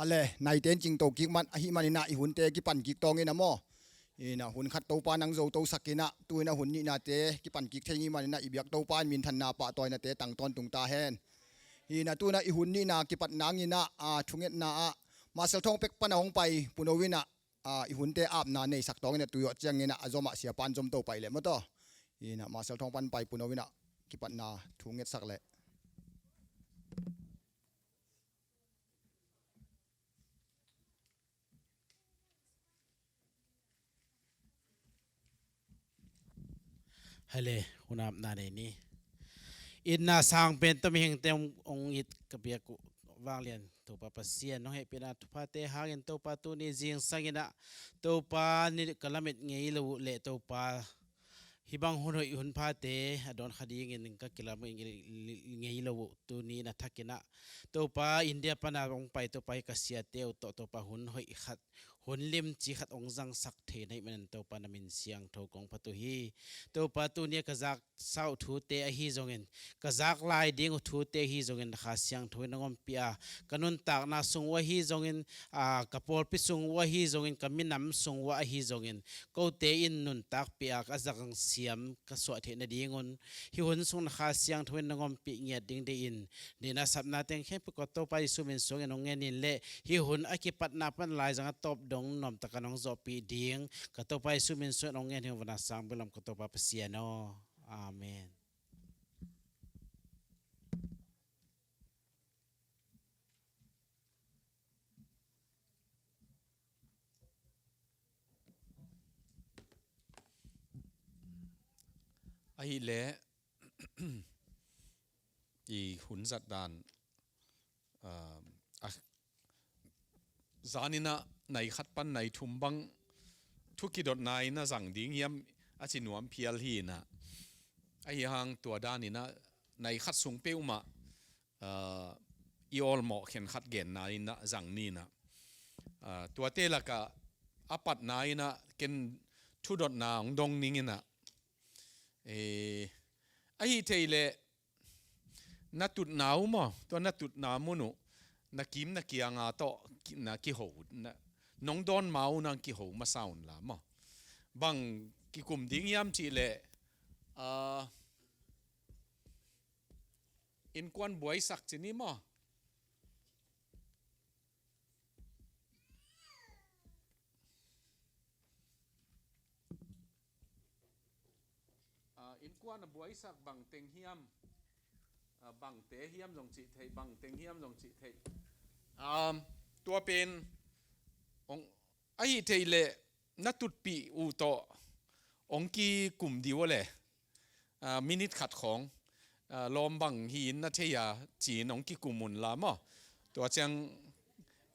ฮัลโหลนายเต้นจริงโตกิกมันอหิมันน่ะอีหุ่นเตกิปันกิกตองเงินนะโมอีน่ะหุ่นขัดโตปานังโจโตสักกินะตัวน่ะหุ่นนี่น่ะเตกิปันกิกเทงีมันน่ะอีเบียกโตปานมินทันนาปะตอยน่ะเตตังตอนตุงตาเฮนอีน่ะตัวน่ะอีหุ่นนี่น่ะกิปันนางนี่น่ะชุงเงินน่ะมาเซลทองเป็กปนหงไปปุโนวินะอีหุ่นเตอาบน่ะในสักตองเนี่ยตัวเจียงเงินน่ะอจอมะเสียปานจอมโตไปเลยมั้งต่ออีน่ะมาเซลทองปันไปปุโนวินะกิปันน่ะชุงเงินสักเลยฮัลโหลคุณอาบนาเดนี่อินนาสังเป็นตัวมีแห่งเต็มองค์อิดกับเบียกุวางเลียนตัวปะปัสเซียนน้องให้เป็นอาทุพาเตหาเงินตัวปะตัวนี้จิงสังกินะตัวปะนี่กะละเม็ดเงี้ยลูเละตัวปะฮิบังหุ่นหอยหุ่นพาเตอดอนคดีเงินก็กะละเม็ดเงี้ยลูตัวนี้นะทักกินะตัวปะอินเดียปะนาองไปตัวไปกัสเซียเตวตัวปะหุ่นหอยขัดหุ่นลิมจีขัดองจังสักเทในมันตัวปะนามินเสียงทกองปะตุฮีตัวปะตัวนี้ก็จักเศร้าทูเตอฮีจงเงินก็จักลายดิ่งทูเตฮีจงเงินขาเสียงทวยนงอมเปียกันุนตากนาสุงวะฮีจงเงินกระปอลปิสุงวะฮีจงเงินกมินนำสุงวะฮีจงเงินก็เตอินนุนตากเปียก็จักเสียมก็สวดเทนดิ่งนฮิหุนสุงขาเสียงทวยนงอมเปียเงียดดิ่งเดอินนี่นะสับนาเต็งแค่ปกตัวไปสุเมนสงเงินงเงินนินเละฮิหุนอคิปัตนาปันลายจังตบดงนอมตะกันงจอปีดิ่งก็ตัวไปสุเมนสงเงินเฮวนาสังเบลมก็ตัวไปเสียโนอาเมนไอ้เละอีหุ่นจัดดานจานินะในขัดปันในทุ่มบังทุกิดดนายนะสั่งดิ้งเยี่ยมอาชินวมเพียลฮีนะไอ้หางตัวด้านนี้นะในขัดสูงเปี้ยวมาอีออลหมอกเข็นขัดเกณฑ์นายนะสั่งนี่นะตัวเตละกะอปัดนายนะเกณฑ์ทุดดนาของดงนี้นะไอ้เทเลนัดตุดหนาวมั้งตัวนัดตุดหนาวมุนุนักกิมนักกีฬาโตนักกีฬานะน้องโดนเมานักกีฬามาสาวน์ละมั้งบางกิคุมดิ้งยามจีเลอินควันบวยสักจีนี่มั้งอินควันบวยสักบางเต็งเฮียมบางเตะเฮียมลงจีเทบางเต็งเฮียมลงจีเทตัวเป็นองไอ้เทเลนัตุดปีอูโตองกีกลุ่มดีวะเลยมินิทขัดของลมบังหินนัทยาจีนองกีกลุ่มมุนลามะตัวเชียง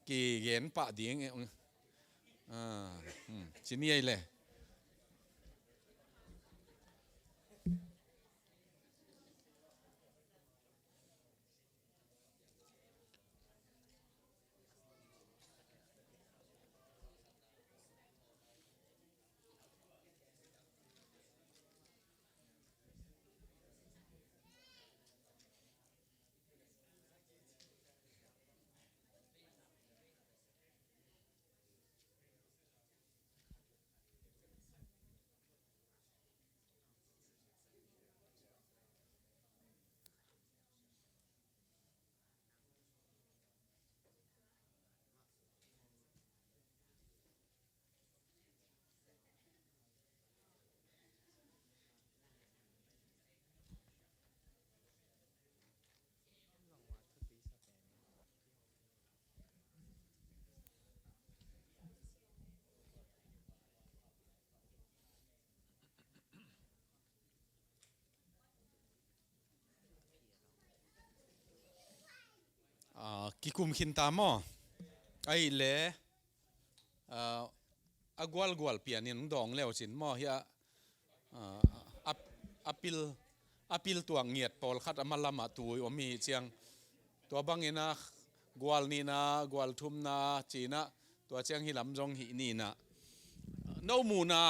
กีเย็นปะดีงจีนี่ไอเลยกิคุมขินตามอไอ้เล่กวลกวลเปียนี่น้องดองแล้วสินมอเฮียอปิลตัวเงียดปอลคัดอมาลามาตัวว่ามีเชียงตัวบางเงินะกวลนี่นะกวลทุ่มนะจีนะตัวเชียงฮิลำจงหินี่นะน้ามูนะ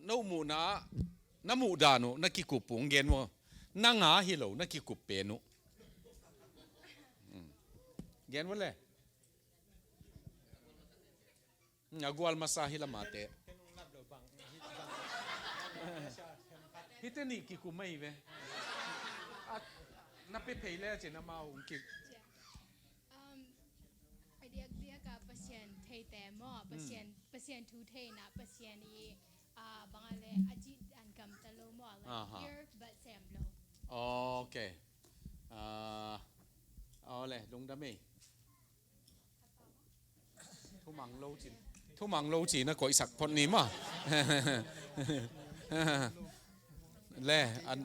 น้ามูนะน้ามูดานุนักกิคุปุงเกนวะนั่งหาฮิโลนักกิคุเปนุเกนวะเลย agwal masahi lamate hiteni ki kumai ve na pe peile che na mau ki idea dia ka pasien thei te mo pasien thu thei na pasien ni bangale aji an kam talo mo like here but sam lo okayเอาเลยลงดามีทุ่มังโลจีนะก่อยสักพอนี้มั้งเล่อัน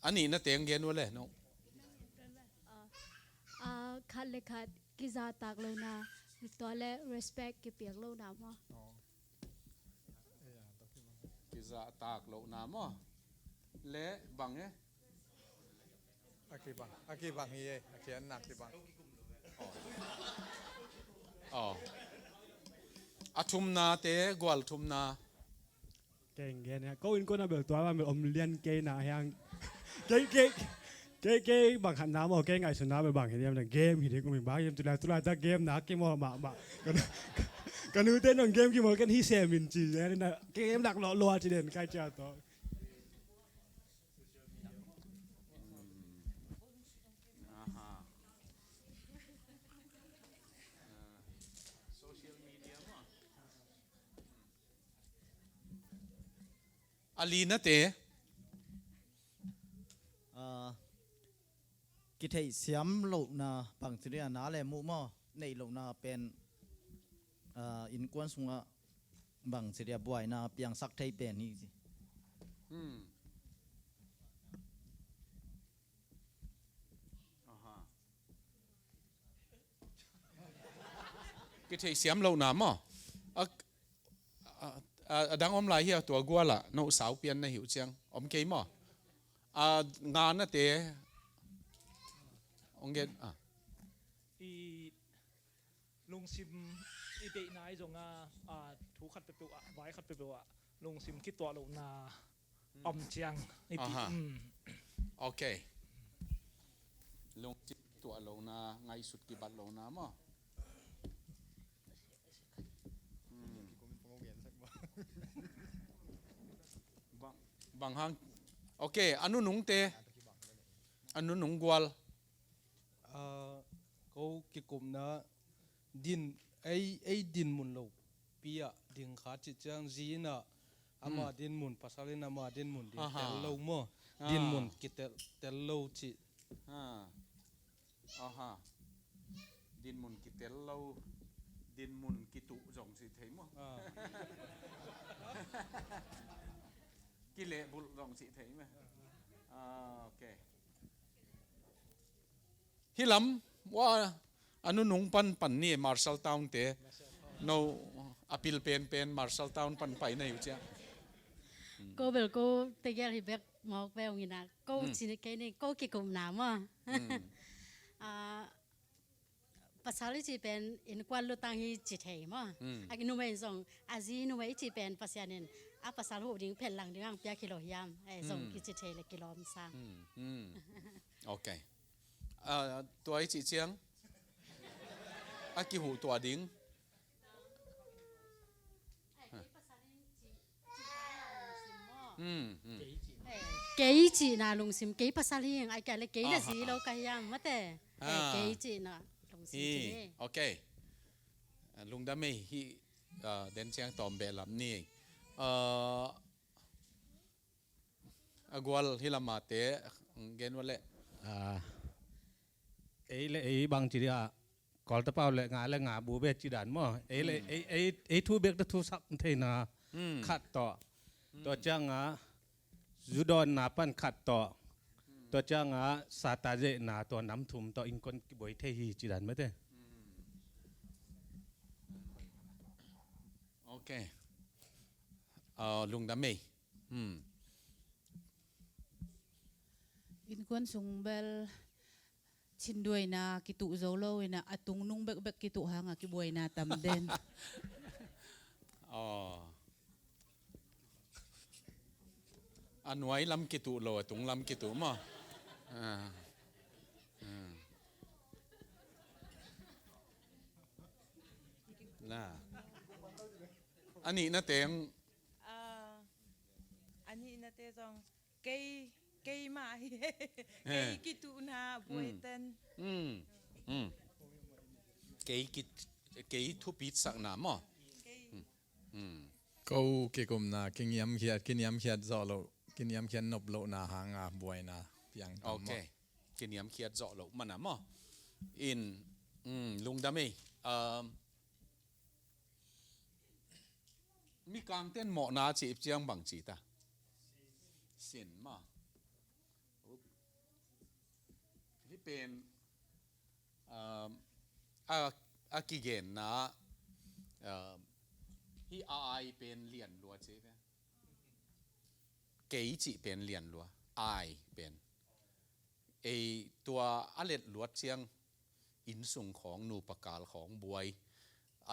อันนี้นะเตียงเย็นวะเลยน้องคัดเลยคัดกิจาตากlo naตัวเล respect กิเปียกlo na mo กิจตากโลน้ำมั้งเละบังเนี่ยAki bang hiye, aki anak di bang. อ๋ออาทุมนาเตะกวลทุมนา เก่งเงี้ยนะก็อินก็น่าเบิกตัวว่ามันอมเลียนเกย์นะยังเกย์บางขันน้ำเอาเกย์ไงชนะไปบางเห็นยังแต่เกมเห็นก็มีบ้างยังตุลาจะเกมนะเกมมากันนู้นเต้นของเกมกี่โมงกันที่เซมินจีเนี่ยนะเกมหลักหล่อจีเด่นใกล้จะต่อ อาลีนะเตะ กิเทเสียมโลนาบางทีเรียนาเลมุมอในโลนาเป็นอินกวนสุงะบางทีเรียบวยนาเปียงสักไทยเป็นนี่สิกิเทเสียมโลนามดังอมลายเฮียตัวกัวละโนสาวเปียนในหิวเจียงอมเกยมงานนะเตะองเกนอีลงซิมอีเปนายจงถูขัดไปเปล่าไว้ขัดไปเปล่าลงซิมคิดตัวลงนาอมเจียงอีปีโอเคลงจิตตัวลงนาไงสุดกิบัตลงนามั้งบางห้างโอเคอันนู้นหนุ่งเตอันนู้นหนุ่งกวลเขากิกุมนะดินไอ้ดินมุนโลปีอะดินขาจิจังจีน่ะอามาดินมุนภาษาลินอามาดินมุนดินเตลโลมั้งดินมุนกิเตลโลจิดินมุนกิเตลโลดินมุนกิตุจงสิเทมั้งกิเลบุลลองสิเทมั้ยโอเคฮิลัมว่าอนุนุงปันนี่มาร์ชัลทาวน์เตะโนอพิลเป็นมาร์ชัลทาวน์ปันไปในอยู่จ้ะก็เบลก็เตะที่เบกมอกเบลงี้นะก็ชินเกนี่ก็กิกลุ่มน้ำภาษาลิจิเป็นอินกวนลุตังฮีจิตเทมั้งอากินุเมย์ส่งอาจีนุเมย์จิเป็นภาษาเนี่ยภาษาหูดิ้งเพลหลังดิ้งเปียกิโลยามส่งกิจิตเทเลยกิโลมซังโอเคตัวไอ้จิเจียงอากิหูตัวดิ้งเกย์จีน่าลงซิมเกย์ภาษาลิงไอ้แกเลยเกย์น่ะสิเรากายามมาแต่เกย์จีน่ะลงซิมจีโอเคลุงดามีฮีเดินเชียงตอมเบลับนี่กวลฮิลามาเตะเกนวันเล่ไอ้บางทีอะก่อนตะเปาเลยงาบูเบจิดันมั้งไอ้ทูเบกตะทูสักเทนาขัดต่อจังจุดอนนาปันขัดต่อจังสาตาเจนาตัวน้ำทุ่มต่ออินคนบ่อยเทฮีจิดันไม่ได้โอเคลุงดามีอินกวนส่งเบลชินด้วยนะกิตุโซโลนะอตุงนุ่งเบกกิตุหางกิบวยนะตำเด่นอันไว้ลำกิตุโลตุงลำกิตุมั้ง นะอันนี้นะเต็ง อันนี้นะเตจงเกยมาเกยกิตุนาบวยเต้น เกยทุปิดสักน้ำมั้ง ก็เกี่ยมนะกินยำเขียดจ่อโลกินยำเขียดนบโลนาหางาบวยนะเพียง โอเคกินยำเขียดเจาะหลมันน้ำมั้งอินลุงดามีมีกางเต้นหมอนาจีบเจียงบังจีตาเสียนมาที่เป็นอากิเกนนะที่ไอเป็นเลียนลัวใช่ไหมเกยจีเป็นเลียนลัวไอเป็นไอตัวอเล็ดลัวเชียงอินสุงของนูปกาลของบวย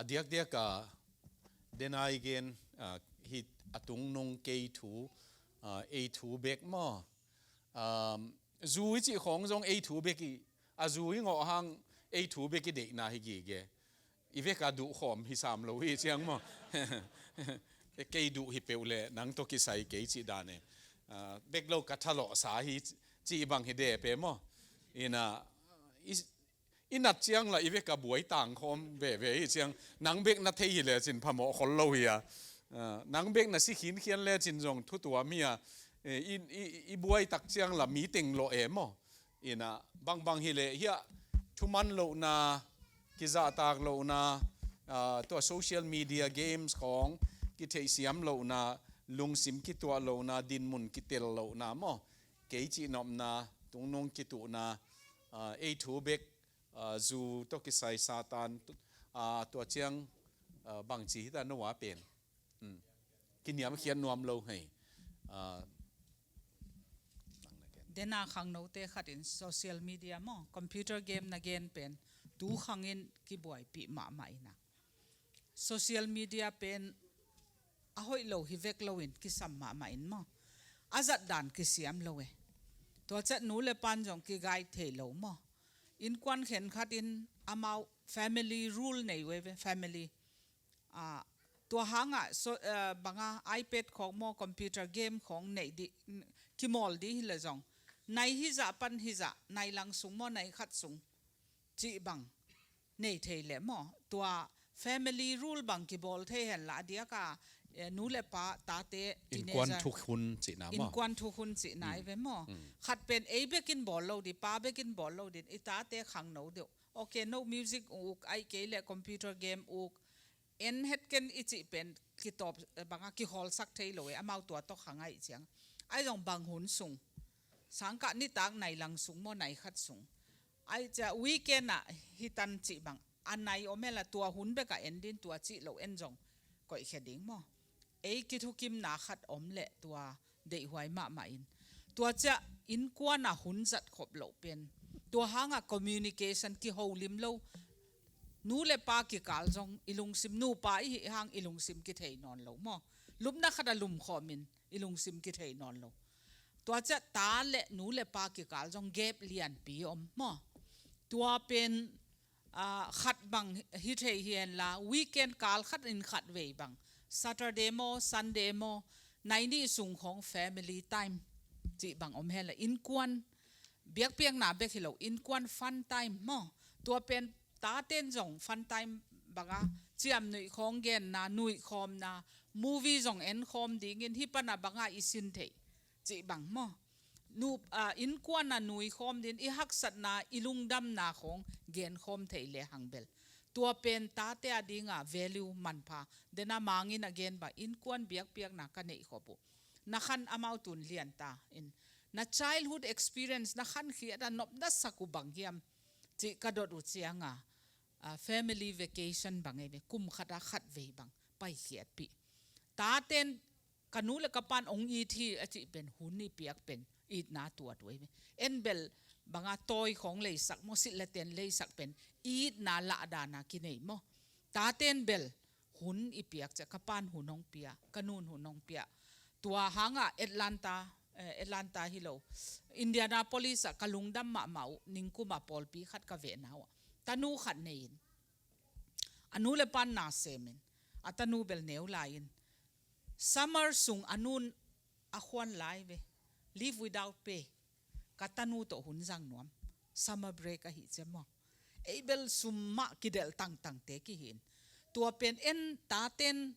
เดียกเดนไอเกนฮิตตุงนงเกยถูA2 เบกมาจูวิจิของจง A2 เบกีจูวิงอหัง A2 เบกีเด็กนาฮิกีเกอีเวกาดูขอมฮิสามโลวิเชียงมาเกยดูฮิเปวเลนังโตกิไซเกยจิดานีเบกโลกัทโลสาฮิจีบังฮิเดเปมอินัดเชียงละอีเวกาบวยต่างคอมเวเชียงนังเบกนัทเทียเลจินพมอคนโลฮินังเบกน่ะสิขินเขียนเลจินจงทุตัวเมียอีบวยตักเชียงละมีติงโลเอมบางฮิเลเฮียทุมันโลนากิจตากโลนาตัวโซเชียลมีเดียเกมส์ของกิเทเซียมโลนาลุงซิมกิตัวโลนาดินมุนกิเตลโลนาโมเกจินอมนาตรงนงกิตุนาA2 เบกจูตกิไซซาตานตัวเชียงบางจีตานวาเป็นกินยามเขียนนวมโลให้เดน่าขังโนเตขัดอินโซเชียลมีเดียมั้งคอมพิวเตอร์เกมนักเกนเป็นดูขังอินกีบวยปีมาไม่นะโซเชียลมีเดียเป็นอาหอยโลฮิเวกโลอินกิสัมมาไม่มั้งอาจัดดันกิเสียมโลเอตัวจัดนูเลปันจงกิไกเทโลมั้งอินควันเข็นขัดอินอามา family rule ในเว้ย familyตัวหางบางiPad ของมอคอมพิวเตอร์เกมของในดิคิมอลดีเลยจงในฮิจะปันฮิจะในลังสุงมอในขัดสุงจีบังในเทเลมอตัว family rule บังกิบอลเทเห็นละเดียกานูเลปะตาเตอินควันทุกคนจีน่ะอินควันทุกคนจีน่าเวมอขัดเป็นเบกินบอลโลดิป้าเบกินบอลโลดิอิตาเตขังโนเดียวโอเค no music อุกไอเกลคอมพิวเตอร์เกมอุกเอ็นเฮ็ดกันอิจิเป็นคิตอบบางกิฮอลสักเทโลเอามาตัวตกขังไอเสียงไอจงบางหุนสูงสังกัดนี่ต่างในหลังสูงโมในขัดสูงไอจะวีเกนอะฮิตันจิบางอันไหนโอเมละตัวหุนเบกเอ็นดินตัวจิโลเอ็นจงก็อีกแค่ดิ้งโมกิทุกิมนาขัดอมเละตัวเดือหวยมาไม่อินตัวจะอินกวนอะหุนจัดขบโลเป็นตัวหางอะคอมมิวนิเคชันกิโฮลิมโลนูเลปากิกาลจงอิลุงซิมนูปาอีหางอิลุงซิมกิเทนอนโลมอลุมนักขัดลุมขอมินอิลุงซิมกิเทนอนโลตัวจะตาเลนูเลปากิกาลจงเก็บเลียนปีอมมอตัวเป็นขัดบังฮิเทเฮียนละวีเกนกาลขัดอินขัดเวบัง Saturday โม Sunday โมในนี่สูงของ Family Time จีบังอมเฮละอินกวนเบียกเปียงหนาเบียกฮิโลอินกวน Fun Time มอตัวเป็นตาเต้นจง Fun Time บังเจียมหนุ่ยของเกนนะหนุ่ยคอมนะ Movie จงเอ็นคอมดีเงินที่ปนับบังอิสินเทจีบังมอนูอินกวนนะหนุ่ยคอมดินอีฮักสัตนาอิลุงดำนาของเกนคอมเทเลหังเบลตัวเป็นตาเตอดีงา value มันพาเดน่ามางอินอเกนบ่อินกวนเบียกเปียกนักกันเอกขบุนักขันอามาตุนเลียนตาอินนัก childhood experience นักขันขี้ดันนบนัสสักุบังเฮียมจีกระโดดอุจเสียงfamily vacation บังเอเวกุมขัดขัดเวบังไปเขียดปีตาเต้นกันูเลกปันองอีทีอจิเป็นหุ่นนี่เปียกเป็นอีดนาตัวด้วยเอ็นเบลบางตอยของเลยสักโมสิเลเตนเลยสักเป็นอีดนาละดานากินเอโมตาเต้นเบลหุ่นอีเปียกจะกปันหุ่นองเปียกันูนหุ่นองเปียตัวหางแอตแลนตาฮิโลอินเดียนาโพลิสกลุงดัมมาเมานิงกุมาปอลปีขัดกะเวนาวตานูขัดเนน anu le pan na semin atanu bel neu lain summer sung anun a khwan lai ve leave without pay katanu to hun jang nuam summer break a hi chemo ebel summa kidel tang tang te ki hin tua pen en ta ten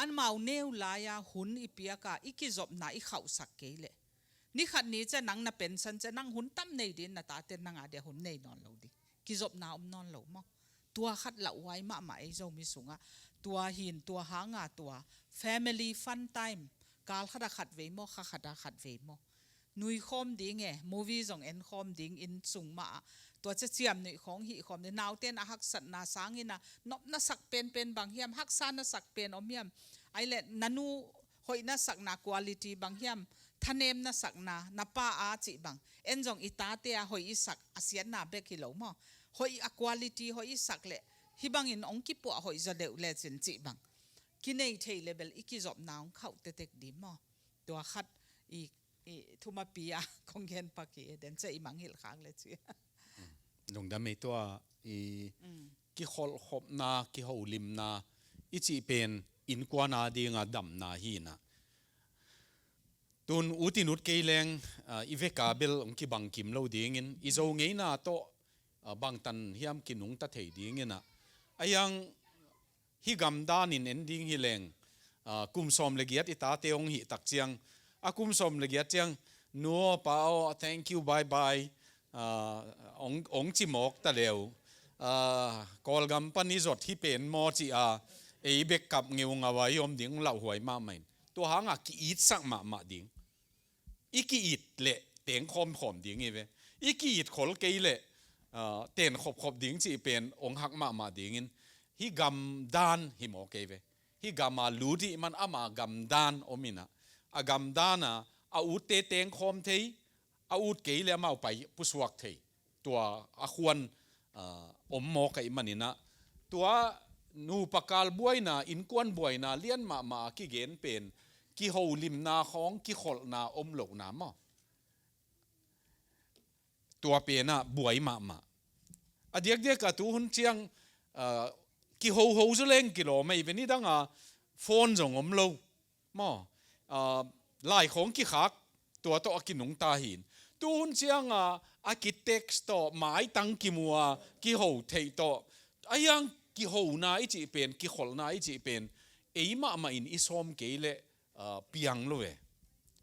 an mau neu laya hun ipiaka ikizop na I khau sak kele ni khat ni cha nang na pension cha nang hun tam nei din na ta ten nang ade hun nei non lo di kizop na non lo mo tua khat la wai ma ei zo mi sunga tua hin tua hanga tua family fun time kal khada khat ve mo khada khat ve mo nui khom ding e movie zong en khom ding in sung ma tua cha chiam nei khong hi khom ne naw ten a hak sat na sangina nop na sak pen bang hiam hak san na sak pen omiam ai le nanu hoi na sak na quality bang hiam thanem na sak na pa a chi bang en jong ita te a hoi isak asian na be ki lo mo hoi a quality hoi isak le hi bang in ong ki po hoi za deu le chin chi bang ki nei thei level ikizop naung khau te tek di mo tua khat I thuma pia kongen paki den che imangil khang le chi nong da me to ki khol khop na ki holim na ichi pen in kwana dinga dam na hi na tun utinut keileng iveka bel ong ki bang kim lo ding in izo ngei na to bang tan hiam kinung ta thei ding ina ayang hi gam dan in ending hi leng kum som le giat ita te ong hi tak chiang akum som le giat chiang no pao thank you bye bye ong chi mok ta leu kol gam pani zot hi pen mo chi a ei bek kap ngeu ngawa yom ding lau huai ma main to hanga ki it sak ma ding iki it le teng khom ding e ve iki it khol ke le ten khop ding chi pen ong hak ma ding in hi gam dan hi mo ke ve hi gama ludi man ama gam dan omina a gam dana a ut te teng khom thei a ut ke le mau pai pusuak thei tua a khwan om mo kai manina tua nu pakal buaina in kwan buaina lian ma ki gen pen ki ho lim na khong ki khol na om lo na mo tua pe na buai ma adiak ka tu hun chiang ki ho zuleng kilo mai veni danga phone jong om lo mo lai khong ki khak tua to akinung ta hin tu hun chiang a ki text to mai tang ki mua ki ho thei to ayang ki ho na ichi pen ki khol na ichi pen eima ma in isom ke le piang lo ve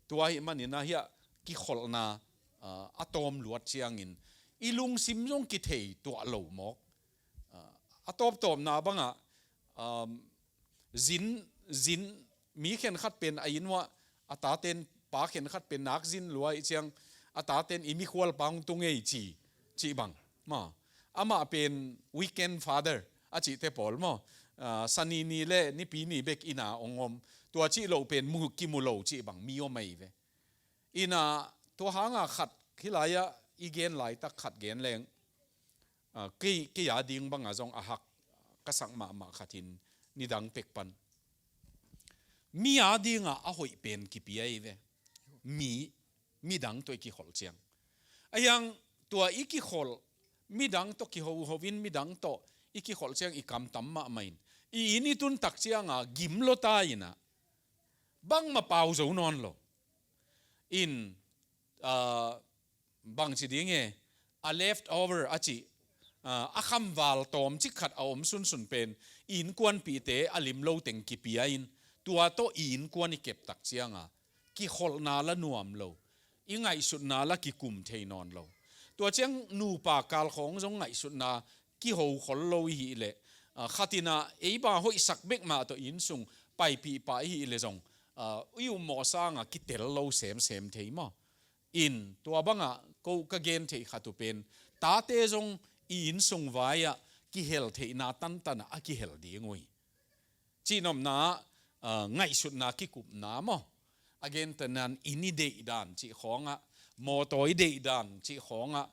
tua hi manina hia ki khol na atom luat chiang in ilung sim jong ki thei to lo mok atop tom na banga zin mi khen khat pen ain wa ata ten pa khen khat pen nak zin luai chiang ata ten imi khwal pang tungei chi bang ma ama pen weekend father achi te pol mo sani ni le ni pi ni bek ina ongom tua chi lo pen mu ki mu lo chi bang mi o mai ve ina to hanga khat khilaya igen lai tak khat gen leng ki ya ding banga jong a hak ka sang ma khatin ni dang pek pan mi ya dinga a hoi pen ki pi ai ve mi dang to ki khol chiang ayang tua iki khol mi dang to ki ho win mi dang to iki khol chiang I kam tam ma main I ini tun tak chiang a gim lo ta ina bang ma pau zo non lo in bang chi ding e a left over achi a kham wal tom chi khat a om sun pen in kwan pi te alim lo teng ki pi in tua to in kwan I kep tak chiang a ki khol na la nuam lo I ngai sut na la ki kum thei non lo tua chiang nu pa kal khong jong ngai sut na ki ho khol lo hi le khatina eiba hoi sak bek ma to in sung pai pi pa hi le jong yu mo sanga ki tel lo sem thei ma in tua banga ko ka gen thei khatu pen ta te jong in sung waya ki hel thei na tan a ki hel di ngoi chi nom na ngai sut na ki kup na mo again tanan ini de dan chi khonga mo toi de dan chi khonga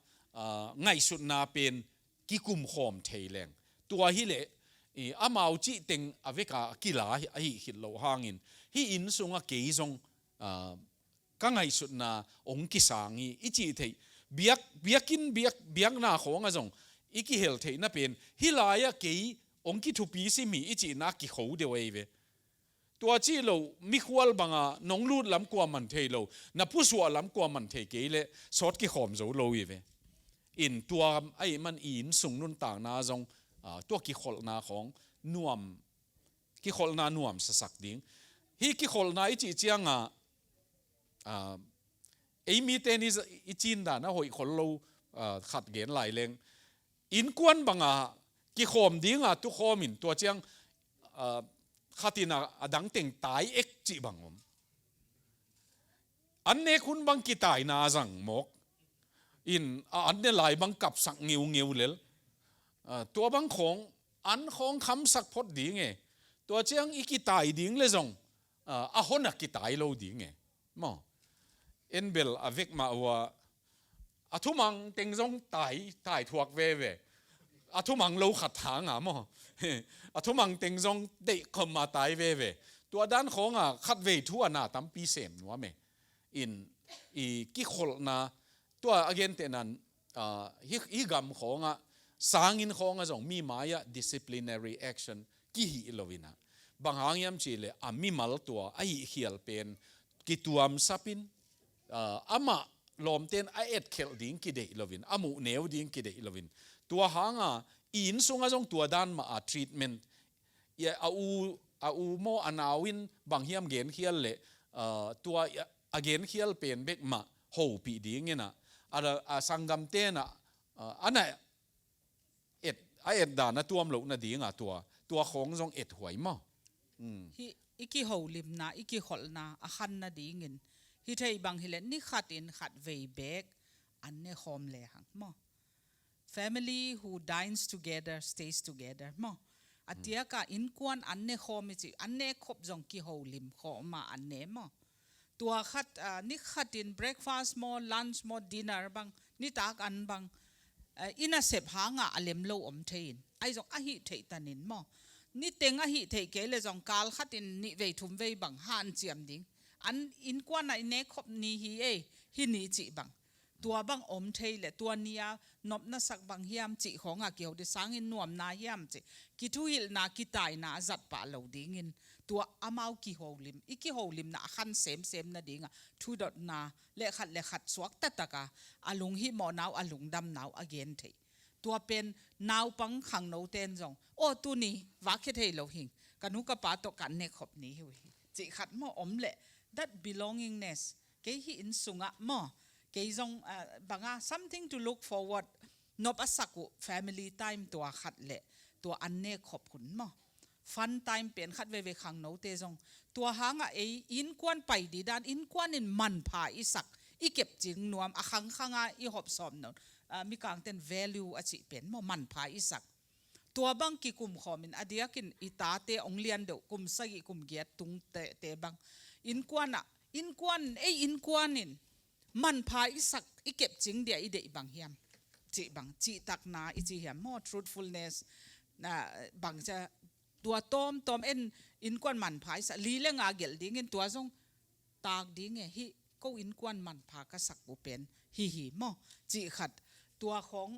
ngai sut na pen ki kum khom thei leng tua hi le amau chi teng aveka kila hi hit lo hangin hi in sunga ke jong ka ngai sut na ong ki sangi ichi thei biak na khonga jong iki hel thei na pen hilaya ke องกิทุปีสิมีอิจินักกิโขเดียวเอเวตัวจีโลมิควลบังน้องลูดลำกว่ามันเทโลนับผู้สวลำกว่ามันเทเกเลสอดกิขอมโจโลเอเวอินตัวไอ้มันอินสุงนุนต่างนาจงตัวกิขอลนาของนวมกิขอลนานวมสักดิ้งฮีกิขอลนาอิจิเจียงไอ้มีเตนิสอิจินดานะหอยขอลโลขัดเกณฑ์หลายเลงอินกวนบังกิขอมดิ้งตุขอมินตัวเจียงขัดินาดังเต็งตายเอ็กจิบังอมอันเนคุณบังกิตายนาจังมกอินอันเนหลายบังกับสักเงียวเงียวเลลตัวบังของอันของคำสักพดดีไงตัวเจียงอีกิตายดิ้งเลยจงหนักกิตายโลดีไงมอเอ็นเบลอเวกมาว่าทุมังเต็งจงตายทวกเวทุมังโลขัดทางมอทุมังเต็งจงเด็กคมมาตายเวตัวด้านของขัดเวทั่วหน้าตั้มปีเสมนัวเมอินอีกิขลนาตัวอเกนเตนันฮิกำของสางอินของจงมีมายะ disciplinary action กิฮิโลวินะบางหางยามจีเลมีมัลตัวไอเขียลเป็นกิตัวมซับินอามาลมเต้นไอเอ็ดเคลดิ้งกิเดโลวินอามูเนวดิ้งกิเดโลวินตัวหางอินสุงจงตัวด้านมาtreatment เอาโมอนาวินบางเฮียมเกนเขียลเลตัวเกนเขียลเป็นเบกมาโฮปีดิ้งเงี้ยนะสังกัมเต้นอันไหนเอ็ดด่านะตัวมลุกนะดิ้งตัวของจงเอ็ดหวยมั้งอีกิโฮลิมนาอีกิขอลนาอาคันนาดิ้งเงินฮิเทยบางฮิเลนนี่ขัดอินขัดเวเบกอันเนคอมเลหังมั้ง family who dines together stays together มั้งอันเดียก็อินกวนอันเนคอมจิอันเนคบจงกิโฮลิมขอมาอันเนมั้งตัวขัดนี่ขัดอิน breakfast มั้ง lunch มั้ง dinner บางนี่ตากอันบางอินาเสพหางอเลมโลอมเทนไอจงอหิเทตันินมั้งนี่เต็งอหิเทเกลจงกาลขัดอินนี่เวทุมเวบังฮันเจียมดิ้งอันอินกวนไอเนคบนี่ฮินี่จิบังตัวบังอมเทเลตัวเนียนบนัสักบังเฮียมจิของเกี่ยวดิสังอินนวมนาเฮียมจิกิทุหิลนากิตายนาจัดป่าเหลาดิ้งินตัวอามาวกิโฮลิมอีกิโฮลิมนาขันเซมนาดิ้งทูดอดนาเลขัดสวกตะตะกาอลุงฮิหมอนาวอลุงดำนาวอเกนเทตัวเป็นนาวปังขังโนเตนจงโอ้ตัวนี้วักเทเหลาหิงกันนุกปาตกันเนขบนี้เฮจิขัดหมออมเละ that belongingness เกหิอินสุงะหมอเกยจงบังsomething to look forward นบอสักุ family time ตัวขัดเละตัวอันเนขบขุนหมอ fun time เปลี่ยนขัดเวขังโนเตจงตัวหางอินกวนไปดีด้านอินกวนอินมันพาอิสักอีเก็บจิงนวมขังอีหอบสอมนนมีการเต้น value อจิเป็นหมอมันพาอิสักตัวบังกิกุมขอมินอดียกินอิตาเตองเลียนเดกุมสกิกุมเกียตุงเตบังอินกวนอินกวนนินมันพาอิสักอีเก็บจิงเดียอีเดบังเฮียมจิบังจิตักนาอิจิเฮียม more truthfulness นะบังจะตัวตอมเอ็นอินกวนมันพาอิสักลีเลงอาเกลดิ้งเงินตัวจงตากดิ้งเงฮิก็อินกวนมันพากษักบุเป็นฮิมอจิขัดตัวของ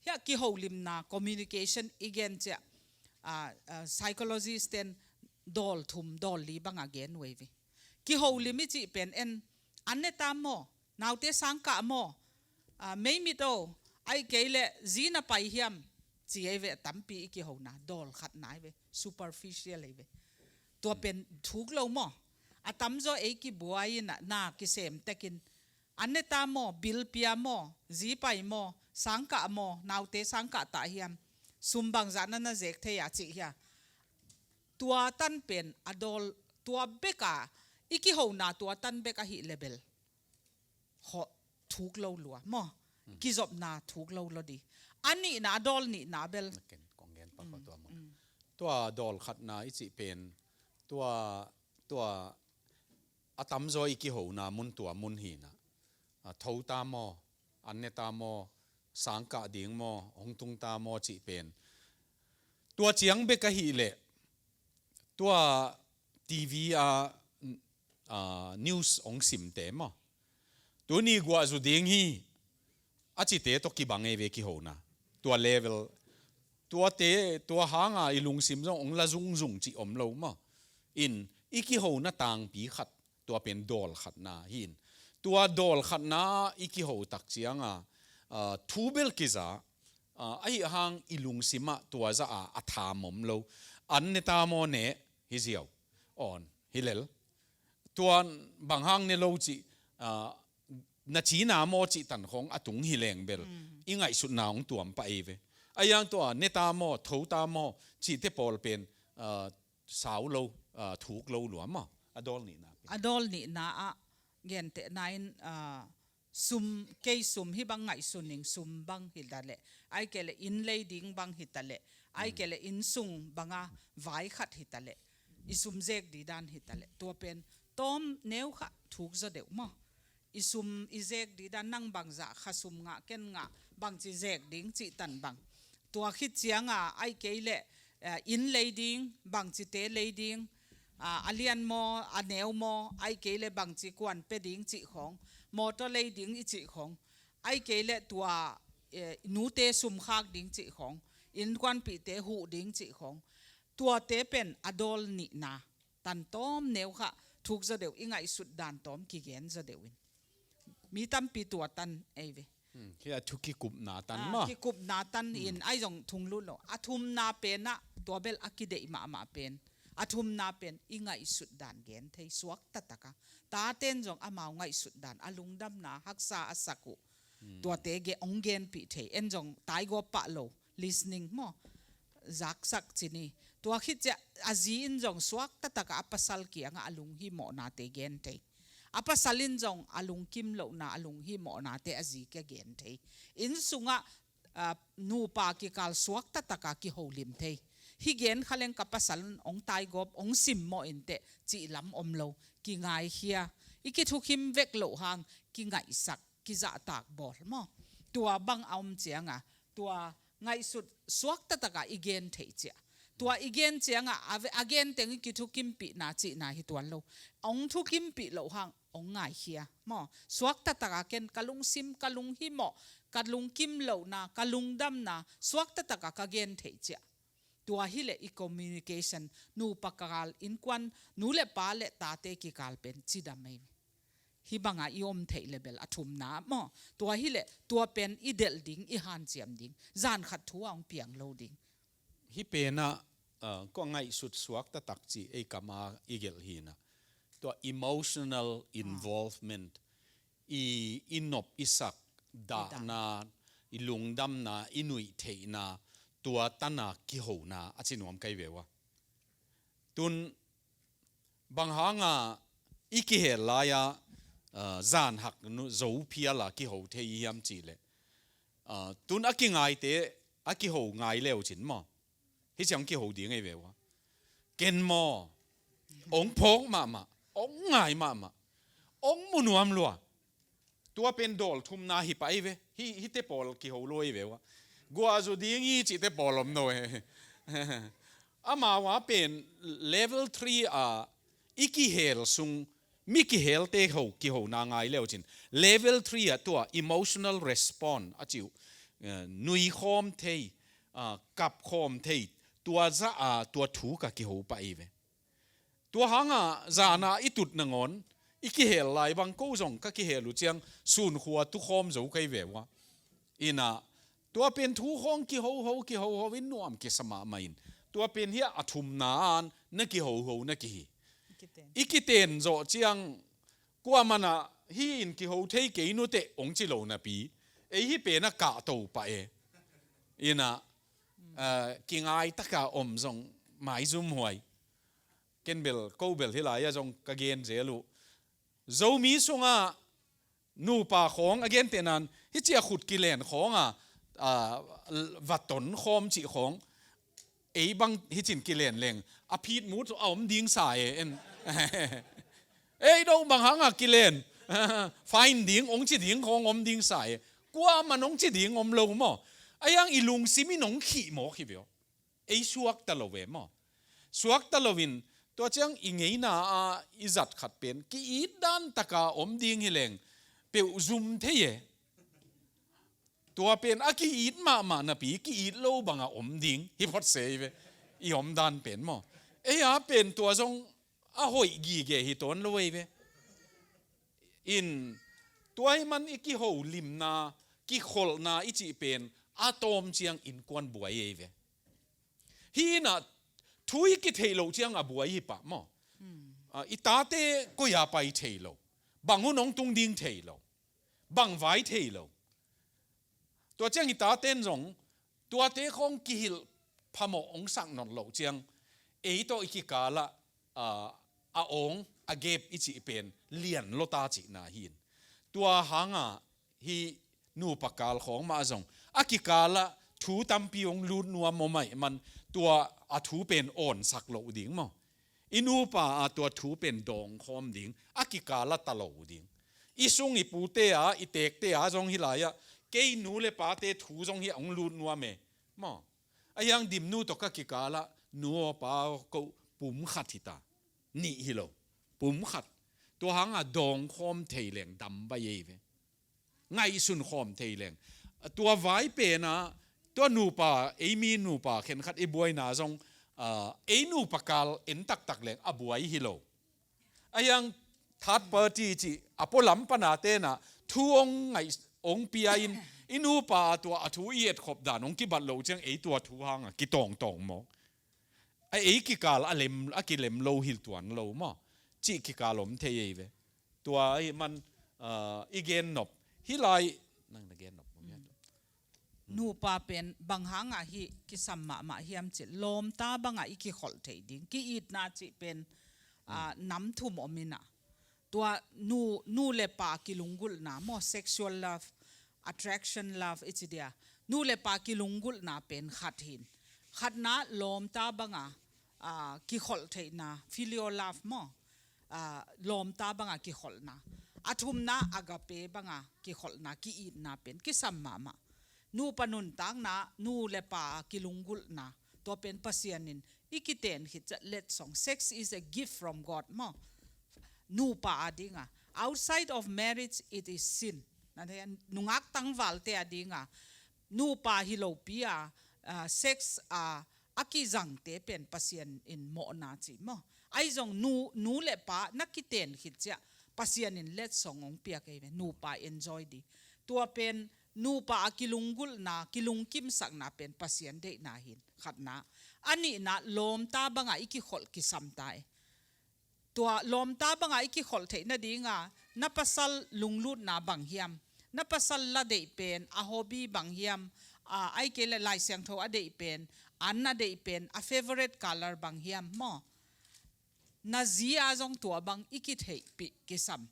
เฮียกิโฮลิมนา communication again จะpsychologist เต็นดอลทุมดอลลีบัง again เววิกิโฮลิมิจิเป็นเอ็นอันเนตามโมนาวเตสังกะโมไม่มีโตไอเกลจีน่าไปเฮียมจีเอเวตั้มปีกิโฮนาดอลขัดนายเว superficial เลยเวตัวเป็นทุกโลโมอะตั้มโจเอกิบัวยินนากิเซมเตกินอันเนตามโมบิลพิอาโมจีไปโมสังกะโมนาวเตสังกะตาเฮียมซุมบังจานันน่ะเจกเทียจิเฮียตัวตันเป็นอดอลตัวเบกาอีกิโฮนาตัวตันเบกาฮิเลเบลขอทุกโลลัวมอกิจบนาทุกโลลดีอันนี้นาดอลนี่นาเบลตัวดอลขัดนาอิจิเป็นตัวอะตัมโซอีกิโฮนามุนตัวมุนหีนะทูตามออันเนตามอสังกะดิ่งมอหงตุงตามอจิเป็นตัวเจียงเบกะฮีเลตัวทีวีนิวส์องสิมเตมอตัวนี้กว่าจุดดิ่งฮีอาจิเตตกิบังเอเวกิโฮนาตัวเลเวล ตัวเตตัวหางอีลุงซิมจงองละจุงจุงจีอมโลมาอินอีกิโหน้าต่างปีขัดตัวเป็นดอลขัดนาหินตัวดอลขัดนาอีกิโหตักเจียงทูเบลกิจาไอหางอีลุงซิมตัวจะอัฐามอมโลอันเนตามอเนฮิเซียวอ่อนฮิเลลตัวบางหางเนโลจีนาจีนาโมจิตันของอตุงฮิเลงเบลอีไงสุดนาของตัวมไปเวไอยังตัวเนตามอทูตามอจีเตปอลเป็นสาวโลถูกโลหลวมอ่ะอดอลนี่นะอดอลนี่นะเงินเตนายซุมเกยซุมฮิบังไงสุนิงซุมบังฮิตาเลไอเกลอินเลดิ้งบังฮิตาเลไอเกลอินซุงบังไว้ขัดฮิตาเลอิซุมเจกดีดานฮิตาเลตัวเป็นต้มเนื้อขะถูกจะเดียวมั้งอิซุมอิเจกดีดานนั่งบังจะขซุมงะเกนงะบังจีเจกดิ้งจีตันบังตัวคิดเจียงไอเกลอินเลดิ้งบังจีเตเลดิ้งอาเลียนโมอาเนวโมไอเกลบังจีกวนเป็ดิ้งจีของมอเตอร์เลดิ้งอีจีของไอเกลตัวนูเตซุมขากดิ้งจีของอินกวนปีเตหูดิ้งจีของตัวเตเป็นอดอลนี่นาตันต้มเนวค่ะถูกจะเดียวอีไงสุดดานต้มกิเกนจะเดียวมีตั้มปีตัวตันไอเวแค่ทุกิกุบนาตันมากิกุบนาตันอินไอจงทุงลุ่นอาทุมนาเป็นนะตัวเบลอากิเดอิมาเป็นอาทุมนาเป็นอีไงสุดดานเกนเทสวกตัตกะตาเต้นจงอามาไงสุดดานอาลุงดำนาฮักษาอาสักุตัวเตเกองเกนปีเทเอ็นจงตายก็ปะโล listening มั้งจักสักจีนี่ตัวคิดจะอาจีนจงสวกตัตกะอาปัสสัลกี้งอาลุงฮิโมนาเตเกนเทอาปัสสัลินจงอาลุงคิมโลนาอาลุงฮิโมนาเตอาจีเกเกนเทอินสุงะนูปากิกาลสวกตัตกะกิโฮลิมเทฮิเกนขเลงกับภาษาองตายกบองซิมโมอินเตจีลำอมโลกิไงเฮียอีกิทุกิมเวกโลหางกิไงสักกิจะตากบอลมอตัวบังอมเจียงตัวไงสุดสวกตะตะกะอีเกนเทเจียตัวอีเกนเจียงอาเกนเต็งอีกิทุกิมปีนาจีนาฮิตัวโลองทุกิมปีโลหางองไงเฮียมอสวกตะตะกะเกนกะลุงซิมกะลุงฮิโมกะลุงกิมโลนากะลุงดำนาสวกตะตะกะกะเกนเทเจียตัวฮิเลอีคอมมิวนิเคชันนูปะกาลอินควันนูเลปาเลตาเตกิกาลเป็นจิดามเมฮิบังอาอิอมเทเลเบลอทุมน้ำมอตัวฮิเลตัวเป็นอีเดลดิ้งอีฮันเจียมดิ้งจานขัดทัวองเปียงโลดิ้งฮิเป็นนะก็ไงสุดสวกตะตักจีไอกามาอีเกลฮีนะตัว emotional involvement อีนบอิสักดานาอีลุงดำนาอีนุยเทนาตัวตันนากิโหนาอาชินวมไกเววะตุนบางหางอีกิเฮลายาจานหักนุโจพิอาลากิโหเทียมจีเลตุนอากิไงเตอากิโหไงเลวจินมอฮิจังกิโหดีไงเววะเกนมอองพงมาองไงมาองมุนวมลัวตัวเป็นดอลทุมนาฮิไปเวฮิเตปอลกิโหลอยเววะกัวจุดีงี้จิตเตปอลมโนเฮอามาว่าเป็น level 3อีกิเฮลซุงมิกิเฮลเตเขากิโหนางไงเลวจิน level 3ตัว emotional response อาจิวนุยคอมเทกับคอมเทตัวจะตัวถูกกิโหไปเวตัวหางจานาอิตุดนงอนอีกิเฮลไลบังกูจงกิเฮลุเจียงสุนขัวตุคอมจะใครเววะอินะตัวเป็นทุห้องกิโหวินนวมกิสมาไม่นตัวเป็นเฮียอทุมนานนักกิโหนักกิอีกิเตนโจเจียงกว่ามันฮีอินกิโหเทกินุเตองจิโลนาปีฮีเป็นนักกะโตไปอินะกิงไอตะกะอมจงหมายซุ่มหวยเกนเบลโกเบลที่ไหลจงกะเกนเจลูโจมีสงนูป่าของอเกนเตนันฮิเจียขุดกิเลนของวัดตนคอมจีของบังฮิจินกิเลนเลงอภิษมูดเอามดิ้งสายดงบางหางกิเลนไฟดิ้งองจีดิ้งของอมดิ้งสายกว่ามันองจีดิ้งอมลงมั้งยังอีลุงซิมินองขี้หมอขี้เดียวสวกตะลเวมั้งสวกตะลวินตัวเจ้าอิงไงน่ะอิจัดขัดเป็นกีอีดันตะกาอมดิ้งฮิเลงเปียวซุมเทีย ต ตัวเป็นอากีอีดมานะปีกีอีดโลบังอาอมดิงฮิพอดเซเวอีอมดันเป็นมั้งเป็นตัวทรงอาหอยกีเกฮิตอนรวยเวอินตัวให้มันอีกีโหลิมนากีขลนาอีจีเป็นอะตอมเจียงอินกวนบวยเวฮีน่ะทุยกีเทโลเจียงอะบวยฮิปะมั้งอีตาเต้ก็อย่าไปเทโลบางหุ่นน้องตุงดิงเทโลบางไว้เทโลตัวเจียงอีตาเต้นสงตัวเต้ของกิฮิลพะโมองสักนนโลเจียงตัวอีกิกาละอาองอาเก็บอีจีเป็นเลียนโลตาจินาหินตัวหางฮีนูปากาลของมาสงอากิกาละถูตัมปีองลูดนัวมไม่มันตัวอาถูเป็นอ่อนสักโลดิ่งมั้งอินูปาตัวถูเป็นดองคอมดิ่งอากิกาละตะโลดิ่งอีซุงอีปูเตะอีเตกเตะจงฮิลายะเกยนูเลปาเตถูจงฮิองลูดนัวเมมั้งอายังดิมนูตกกิกาละนัวปาก็ปุ่มขัดทิตานี่ฮิโลปุ่มขัดตัวหางดองคอมเทเลงดำใบเย่ไงสุนคอมเทเลงตัวไว้เป็นตัวนูปามีนูปาเข็นขัดบวยนาจงนูปากาลตักเลงบวยฮิโลอายังทัดเปิดจีอพอลำปนาเตนะทวงไงองปีอินูปาตัวทูเอียดขบด่านองกิบัดโลเจียงตัวทูหางกิตองมอกิกาลเลมกิเลมโลหิลตวนโลมอจิกิกาลมเทยเวตัวมันอีเกนนบฮิไลนั่งเกนนบนูปาเป็นบางหางฮิกิสัมมาฮิมจิลมตาบางอีกิขอลเทดิงกิอีดนาจิเป็นน้ำทุ่มอมินะตัวนูเลปากิลุงกุลนะมอ sexual love attraction love อิจิเดียนูเลปากิลุงกุลนะเป็นขัดหินขัดนะลมตาบางกิขอลเทนะ filial love มอลมตาบางกิขอลนะอาทุมนะอากาเปบางกิขอลนะกิอีดนะเป็นกิสัมมานูปนุนตังนะนูเลปากิลุงกุลนะตัวเป็นปัสยานินอีกิเตนฮิตจะเล็ดสอง sex is a gift from God มอนูปาอดิงoutside of marriage it is sin นั่นเองนุงักตั้งวัลเตอดิงนูปาฮิโลปีsexอากิจังเตเป็นปัสยานอินโมนาจิมอไอจงนูเลปานักกิเตนฮิตจะปัสยานินเล็ดสององเปียกเอเวนูปา enjoy ดีตัวเป็นนูปากิลุงกุลนากิลุงกิมสักนาเป็นปัสยันเดนาหินขัดนะอันนี้นะลมตาบังอีกิขอลกิสัมตายตัวลมตาบังอีกิขอลเทนดีงานับปัสลลุงลุดนาบังเฮียมนับปัสลละเดเป็นอโฮบีบังเฮียมไอเกลลายเสียงโทอเดเป็นอันน่ะเดเป็นa favorite colorบังเฮียมมอนาจีอาจงตัวบังอีกิเทปิกิสัม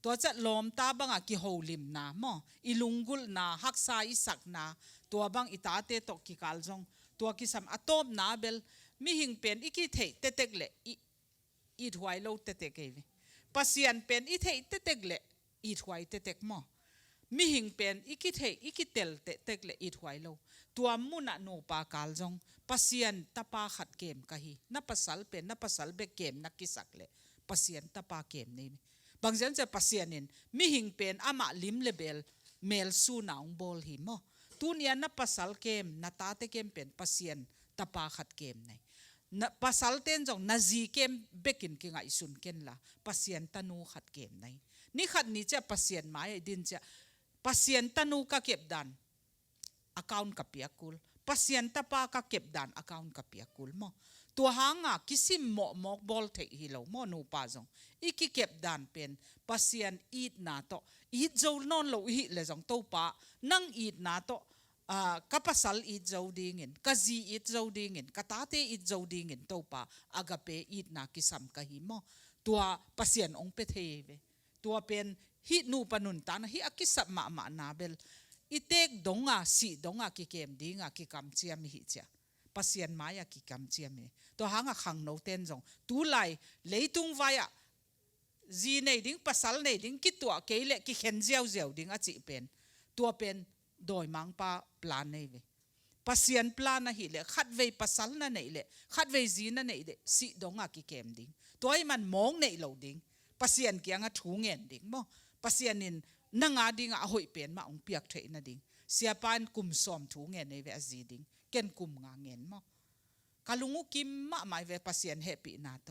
ตัวจะลมตาบังกิโฮลิมนามออิลุงกุลนาฮักษาอิสักนาตัวบังอิตาเตตกิกาลจงตัวกิสัมอตอมนาเบลมีหิงเป็นอิกิเทเตเตกเลอีถวายโลเตเตกเอวิปัสยันเป็นอิเทเตเตกเลอีถวายเตเตกมอมีหิงเป็นอิกิเทอิกิเตลเตเตกเลอีถวายโลตัวมุนะโนปากาลจงปัสยันตะปาขัดเกมกะฮีนับปัสสัลเป็นนับปัสสัลเบเกมนักกิสักเลปัสยันตะปาเกมนี่บางอย่างจะปัสยานินมีหิงเป็นอามาลิมเลเบลเมลสูนาองบอลหิมอตุนยานับปัสสัลเกมนัตาเตเกมเป็นปัสยันตะปาขัดเกมในปัสสัลเตนจงนาจีเกมเบกินกิงไอสุนเกนละปัสยันตานูขัดเกมในนี่ขัดนี้จะปัสยันหมายดินจะปัสยันตานูก็เก็บดันaccount กับเปียกุลปัสยันตะปาก็เก็บดันaccount กับเปียกุลมอตัวหางกิสิมหมอกบอลเทฮิโลมอนูปาจงอีกิเก็บดันเป็นปัสยันอีดนาโตอีดโจนอนโลหิเลจงโตปานั่งอีดนาโตกับปัสสัลอีดโจดิงินกับจีอีดโจดิงินกับตาเตอีดโจดิงินโตปาอากาเปอีดนากิสัมกะหิมอตัวปัสยันองเปเทเวตัวเป็นฮินูปนุนตานะฮิอากิสัมมานาเบลอีเตกดงสีดงกิเกมดิงกิกัมเจียมฮิเจ้าปัสยันมายกิกัมเจียมตัวหางขังโนเตนจงตูไลเลยตุงไว้จีในดิ้งปัสสัลในดิ้งกิตัวเกลเลกิเข็นเจียวดิ้งจิเป็นตัวเป็นโดยมังปาปลานในเวปัสยันปลานนะฮิเลขัดเวปัสสัลนั่นในเลขัดเวจีนั่นในเลสีดงกิเกมดิ้งตัวให้มันมองในเหล่าดิ้งปัสยันเกียงถูเงินดิ้งมั้งปัสยันนินนั่งดิ้งหอยเป็นมาองเปียกเทนดิ้ง เสียปานกุมสอมถูเงินในเวอจีดิงเก่นกุมงาเงินมั้งกาลุงกิมมาไม่เวปัสยันเฮปีนาโต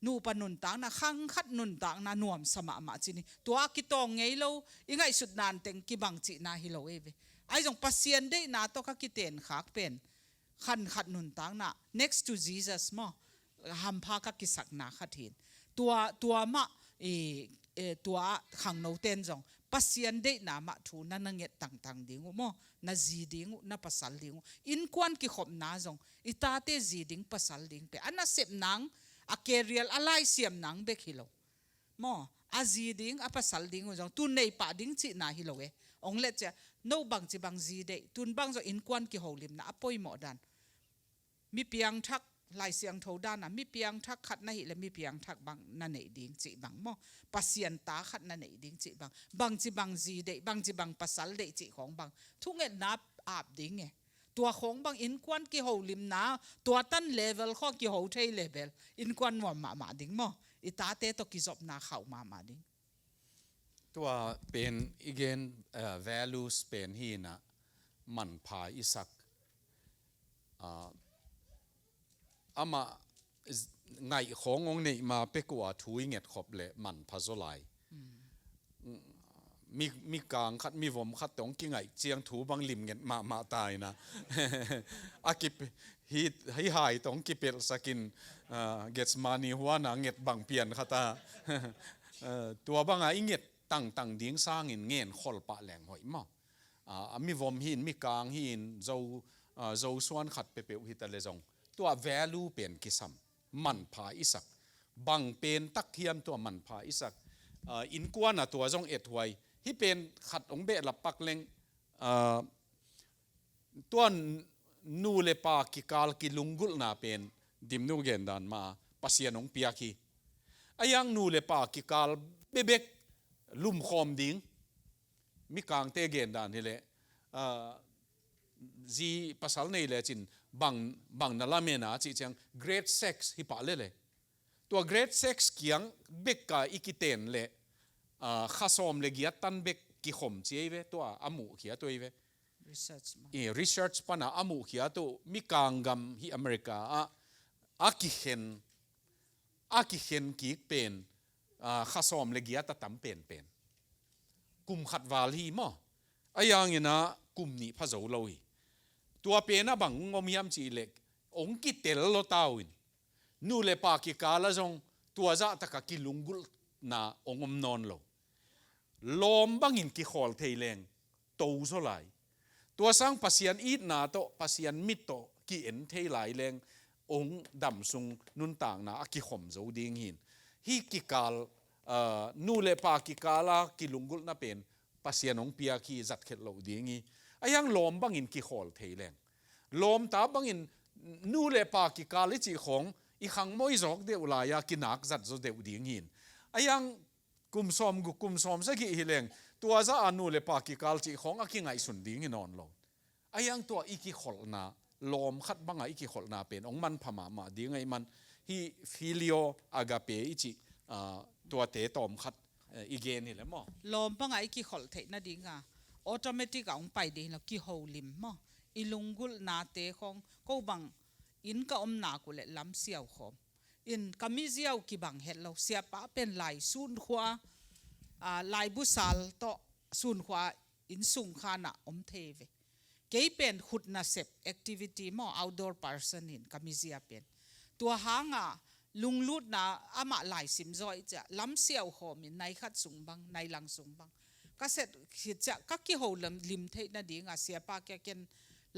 นูปนุนตังนะขังขัดนุนตังนะนวมสมามาจีนี่ตัวกิตองไงโลยังไงสุดนานเต็งกิบังจีนาฮิโลเอเวไอ้จงปัสยันได้นาโตก็กิเตนขากเป็นขันขัดนุนตังนะ next to Jesus มั้งฮัมพาก็กิสักนาขัดหินตัวมาตัวขังโนเตนจงปัสยันได้นามาทูนั่นนั่งเงต่างๆดิ้งมั้งนาจีดิ้งนาปัสสัลดิ้งอินควันกิขบนาจงอิตาเตจีดิ้งปัสสัลดิ้งเปอันน่ะเสพนังอาเกเรียลอะไรเสียมนังเบกฮิโลมออาจีดิ้งอาปัสสัลดิ้งจงตุนในป่าดิ้งจีนาฮิโลเอองเล็ดจะโนบังจีบังจีเดตุนบังจงอินควันกิโฮลิมนะอปอยหมอดันมีเปียงทักลายเสียงโทด้านนะมีเปียงทักขัดในและมีเปียงทักบังนั่นเองดิ้งจีบังมอปัสยันตาขัดนั่นเองดิ้งจีบังจีบังจีเดบังจีบังปัสสัลเดจีของบังทุกเงินนับอาบดิ้งไงตัวของบางอินควันกิโฮลิมนาตัวตั้นเลเวลข้อกิโฮเทเลเวลอินควันว่ามาดิ้งมออิตาเตตกิจบนาเข้ามาดิ้งตัวเป็นอีกเงvalues เป็นฮีนะมันพาอิสักอามาไงขององค์นี้มาเปกว่าถุยเงียดขบเลยมันพาโซไลมีกลางขัดมีวมขัดตรงกี่ไงเจียงถูบางลิมเงียดมาตายนะอากิปฮีให้หายตรงกิเปลสกินเกตมานีหัวหนังเงียดบางเปลี่ยนขัดตาตัวบางไงเงียดตั้งดิ้งสร้างเงียนขอลปะแหลงหอยมั้งมีวมหินมีกลางหินเจ้าส่วนขัดเปเปหิตะเลจงตัว value เป็นกิสัมมันพาอิสักบังเป็นตักเทียมตัวมันพาอิสักอินกวนอ่ะตัวจงเอ็ดหวยที่เป็นขัดองเบะหลับปักเลงตัวนูเลปากิกาลกิลุงกุลนาเป็นดิมนูเกนดานมาปัสยานองเปียกีอายังนูเลปากิกาลเบกลุ่มคอมดิ้งมีกลางเตเกนดานนี่แหละจีภาษาในเลยจินบางนั่นละเมนะจีจัง great sex ฮิปะเลยตัว great sex เกียงเบกกาอิกิเตนเลยข้าสมเลยเกียตันเบกกิขมเจียเวตัวอามูเขียตัวเวresearch ปนะอามูเขียตัวมีกลางกำที่อเมริกาอากิเห็นกิกเป็นข้าสมเลยเกียตัดตั้มเป็นกุมขัดวาลีมั้งไอ้ยังนะกุมนี้พะโจลอยตัวเป็นนะบังงอมยามจีเล็กองกิเตลโลตาวินนูเลปากิกาลจงตัวจะตะกะกิลุงกุลนาองมนอนโลลมบังอินกิขอลเทเลงโตโซไลตัวสังปัสยันอีดนาโตปัสยันมิโตกิเอ็นเทไลเลงองดำซุงนุนต่างนากิขมโจดิงหินฮีกิกาลนูเลปากิกาลากิลุงกุลนาเป็นปัสยันองเปียกีจัดเขตโลดิงีอายังลมบังอินกิขอลเทเลงลมตาบังอินนูเลปากิกาลิจิของอีขังมอยจอกเดียวลายากินักจัดโจเดียวดิงินอายังกุมซอมสักกี่เลงตัวจะอนูเลปากิกาลจิของอากิไงสุนดิงินอนลงอายังตัวอีกิขอลนาลมขัดบังไงอีกิขอลนาเป็นองมันพม่ามาดิไงมันฮีฟิลิโออากาเปอิจิตัวเตตอมขัดอีเกนี่แหละมั้งลมบังไงอีกิขอลเทน่าดิงอ่ะออโตเมติกองไปดีแล้วกิโฮลิมมั้งอีลุงกุลนาเตของก็บังอินก็อมนากุเลลำเสียวขอมอินกามิเซียวกิบังเห็ดเราเสียปะเป็นลายซุนขวาลายบุษาลต่อซุนขวาอินสุงขานอมเทเวเกยเป็นขุดนาเซปแอคทิวิตี้มั้ง outdoor person อินกามิเซียเป็นตัวหางลุงลุดนาอามาลายสิมจอยจะลำเสียวขอมินในขัดสุงบังในหลังสุงบังก็เสร็จคิดจะก็กี่หัวลิมเทน่ะดีงาเสียปากแกเกน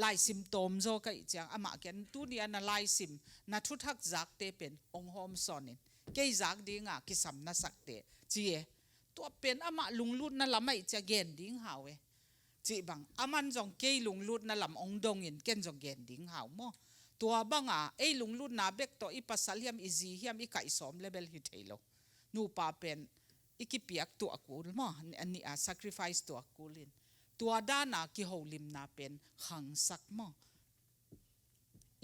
ลายซิมโตมโจก็อีจังอามาแกนตัวนี้น่ะลายซิมน่ะทุทักจักเตเป็นองหอมซอนินเกยจักดีงากิสัมน่ะสักเตจีตัวเป็นอามาลุงลุดน่ะละไม่จะเกนดิ้งหาวเวจีบังอามันจงเกยลุงลุดน่ะลำองดงอินเกนจงเกนดิ้งหาวมั้งตัวบังไอ้ลุงลุดน่ะเบกตัวอีปัสสาลิยมอีจีเฮียมอีไก่สอมเลเวลฮิตเฮโลนูปาเป็นอีกิเปียกตัวกูลมั้งอันนี้sacrifice ตัวกูลินตัวด้านกิโฮลิมนาเป็นขังสักมั้ง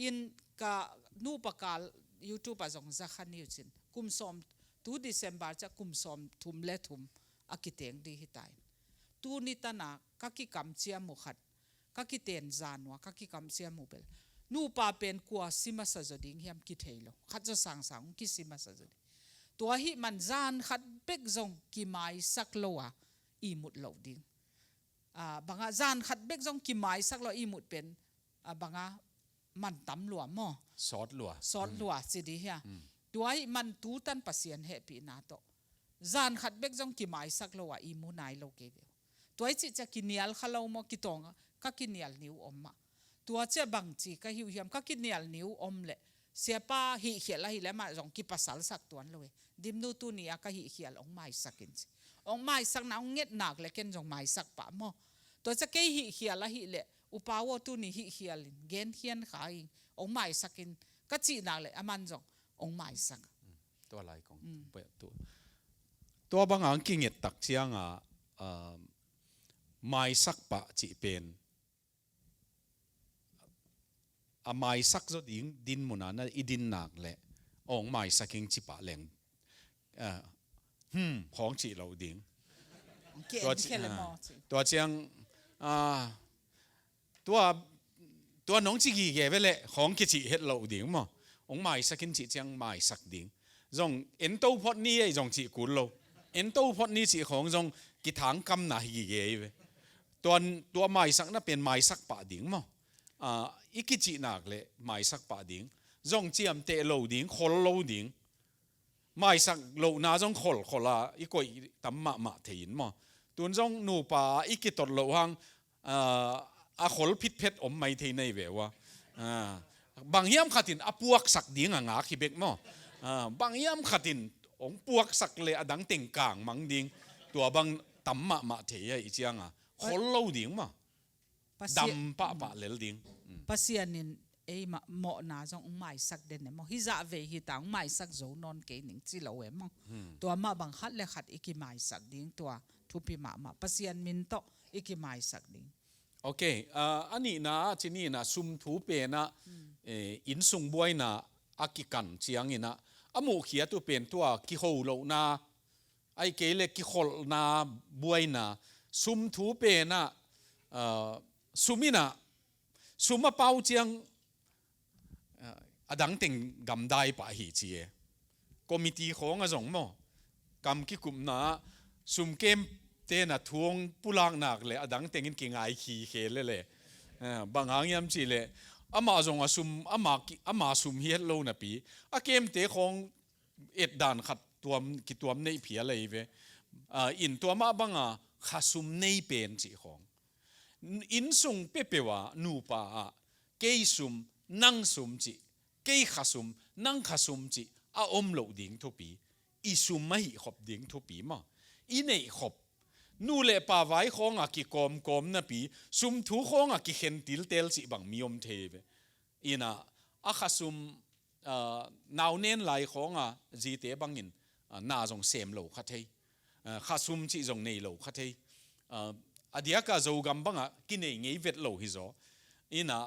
อินกะนูปกาล YouTube จงจะขันนิวจินกุมสอม2 December จะกุมสอมทุมเละทุมอากิเตงดีฮิตาย tu ni ta na ka ki kam chia mu khat ka ki ten zan wa ka ki kam chia mu bel nu pa pen kwa sima sa joding hiam ki theilo khat zo sang sang ki sima sa jodi tua hi man zan khat bek zong ki mai sak lo wa i mut lo ding banga zan khat bek zong ki mai sak lo i mut pen banga man tam lua mo ซอสลัว sot lua si di hia tua hi man tu tan pasien he pi na to zan khat bek jong ki mai sak lo wa i mu nai lo ke be tua chi cha ki nial khalo mo ki tong ka ki nial niu omma tua che bang chi ka hiu hiam ka ki nial niu om le sia pa hi khela hi le ma jong ki pasal sak tuan lo dim nu tu ni ka hi khial ong mai sakin ong mai sak na ong nget nak le ken jong mai sak pa mo to cha ke hi khiala hi le upawo tu ni hi khialin gen hian khai ong mai sakin ka chi nak le aman jong ong mai sak ตัวอะไรของเปิดตัวบางอังกิเงตักเชียงไม่สักปะจีเป็นไม่สักจดดินมุนานะอีดินหนักแหละองไม่สักยิงจีปะแหลงของจีเราดิ้งตัวเชียงตัวน้องจีกี่แก่ไปเลยของกิจีเฮ็ดเราดิ้งมั้งองไม่สักกินจีเชียงไม่สักดิ้งdòng ấn tàu phật ni ấy dòng chỉ cuốn lâu ấn tàu phật ni chỉของdòng cái tháng cam na gì vậyตัวmai sắc nóเป็นmai sắc bả điếng mà ít cái chỉ nạc lệ mai sắc bả điếng dòng chiêm tệ lâu điếng khol lâu điếng mai sắc lâu na dòng khol là ít cái tấm mạ thìn mà tuần dòng nụ pa ít cái tọt lâu hang khol phít phết mai thìn này vậy wa bằng hiếm khát tin apuak sắc điếng ngã khi bек mà bang yam khatin ong puak sak le adang teng kang mang ding tua bang tamma ma the ya ichianga hollo ding ma dam pa lel ding pasianin ei ma mo na jong mai sak den mo hi za ve hi tang mai sak zo non ke ning chi lo em mo tua ma bang khat le khat iki mai sak ding tua thupi ma pasian min to iki mai sak ding okay ani na chini na sum thu pe na in sung boy na akikan chiang ina amu khia tu pen tua ki ho lo na ai ke le ki khol na buai na sum thu pe na sumina suma pau chiang adang teng gam dai pa hi chi e committee khong a jong mo kam ki kum na sum kem te na thuang pulang nak le adang tengin ki ngai khi khel le bangang yam chi le ama zong asum ama sum hi lo na pi a kem te khong et dan khat tuam ki tuam nei phia lei ve in tuama banga khasum nei pen chi khong in sung pepewa nu pa ke sum nang sum chi ke khasum nang khasum chi a om lo ding thu pi i sum mai khop ding thu pi ma i nei khop nu le pa vai khong ki kom na pi sum thu khong ki khen til tel chi bang miom the ve ina a khasum naw nen lai khong ji te bangin na jong sem lo kha thei khasum chi jong nei lo kha thei adia ka zo gam banga ki nei ngei vet lo hi zo ina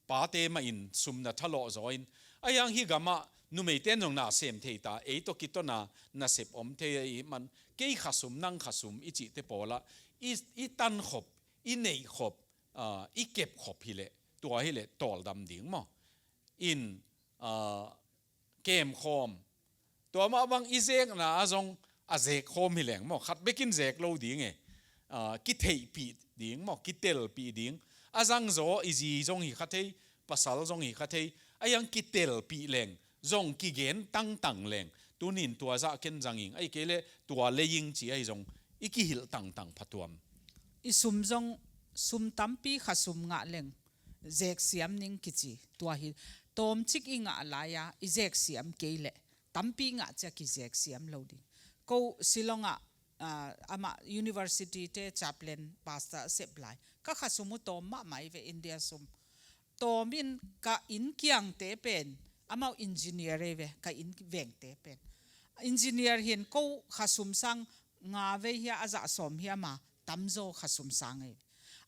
pa te ma in sum na thalo zo in ayang hi gama nu mei ten jong na sem thei ta e to ki to na sep om the man ke khasum nang khasum i chi te pola i tan khop i nei khop i kep khop hi le tua hi le tol dam ding mo in kem khom tua ma bang i zek na azong a zek khom hi leng mo khat bekin zek lo ding e ki thei pi ding mo ki tel pi ding azang zo i ji zong hi khathei pasal zong hi khathei ayang ki tel pi leng zong ki gen tang leng tunin tua za ken janging ai kele tua leying chi ai zong iki hil tang phatuam i sum jong sum tampi khasum nga leng zek siam ning kichi tua hi tom chik inga alaya i zek siam keile tampi nga cha ki zek siam lodi ko silonga ama university te chaplain pastor seplai ka khasumu tom ma mai ve india sum tomin ka in kyang te pen ama engineer ve ka in veng te pen engineer hin ko khasum sang nga ve hia aza som hia ma tamzo khasum sang e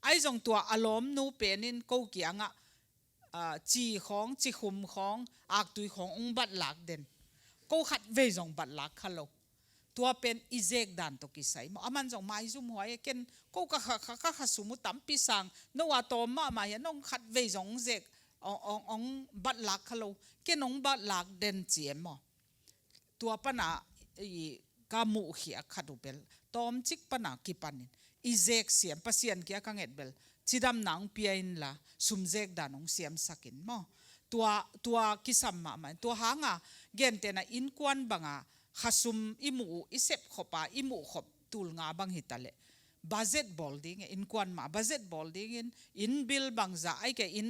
ai jong tua alom nu penin ko kianga chi khong chi khum khong ak tui khong ung bat lak den ko khat ve jong bat lak khalo ตัวเป็นอิเจกดันตกิใส่อามันจงไม่ซุ่มหัวเกันก็ขัดสมุตั้มปีสังนว่าตัวมาเห็นน้องขัดเวจงเจกองบัดหลักเขาเกันน้องบัดหลักเด่นเจียมตัวปนากามูเขียขัดอุเบลตอมจิกปนากิปันินอิเจกเสียมปัสยันเกียกังเอ็ดเบลจิดำหนังเปียนละซุมเจกดานองเสียมสักินตัวกิสัมมาตัวหางเกนเตนะอินควันบังขัสุมอิมูอิเซปขบอิมูขบตูลงาบังฮิตาเลบัจเจตบอลดิ้งอินควันมาบัจเจตบอลดิ้งอินบิลบังซาไอแกอิ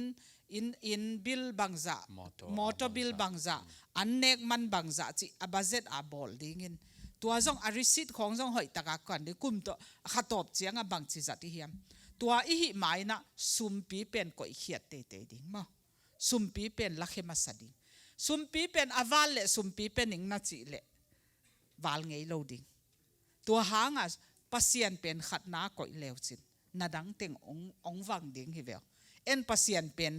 นบิลบังซามอเตอร์บิลบังซาอันเนกมันบังซาจิบัจเจตบอลดิ้งตัวจงอาริสิตของจงหอยตะกักันดิคุมตัวขัดตบเจียงบังจิจัติเฮียมตัวอิหิหมายนะซุมปีเป็นก่อยเขียดเตดิ้งมั้งซุมปีเป็นลักเขมาสดิซุมปีเป็นอวัลเลซุมปีเป็นอิงนัจิเลวาลไงโลดิงตัวหางปัสยันเป็นขัดนาก่อยเลวจินนาดังเต็งองวังดิ้งฮิเวลเอ็นปัสยันเป็น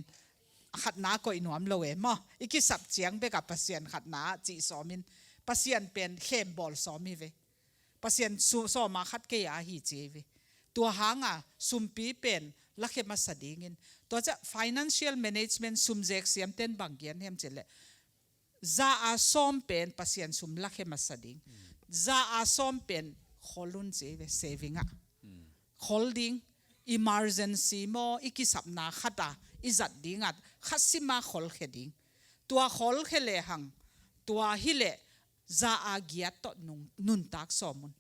ขัดนาก่อยหนวมโลเอมอีกิสับเจียงไปกับปัสยันขัดนาจีสอมินปัสยันเป็นเข้มบอลสอมิเวปัสยันสอมาขัดเกียฮีเจเวตัวหางซุมปีเป็นลักเขมาสดิงินตัวจะ financial management ซุมเจกเสียมเต้นบังเกียนเฮมเจเลจะอาซ้อมเป็นปัสยันซุมลักเขมาสดิงจะอาซ้อมเป็นขอลุนเจเว saving holding emergency โมอีกิสับนาขัดอิจัดดิ้งขัดสิมาขอลเขดิงตัวขอลเขเลหังตัวฮิเลจะอาเกียตนุนตักสอมุน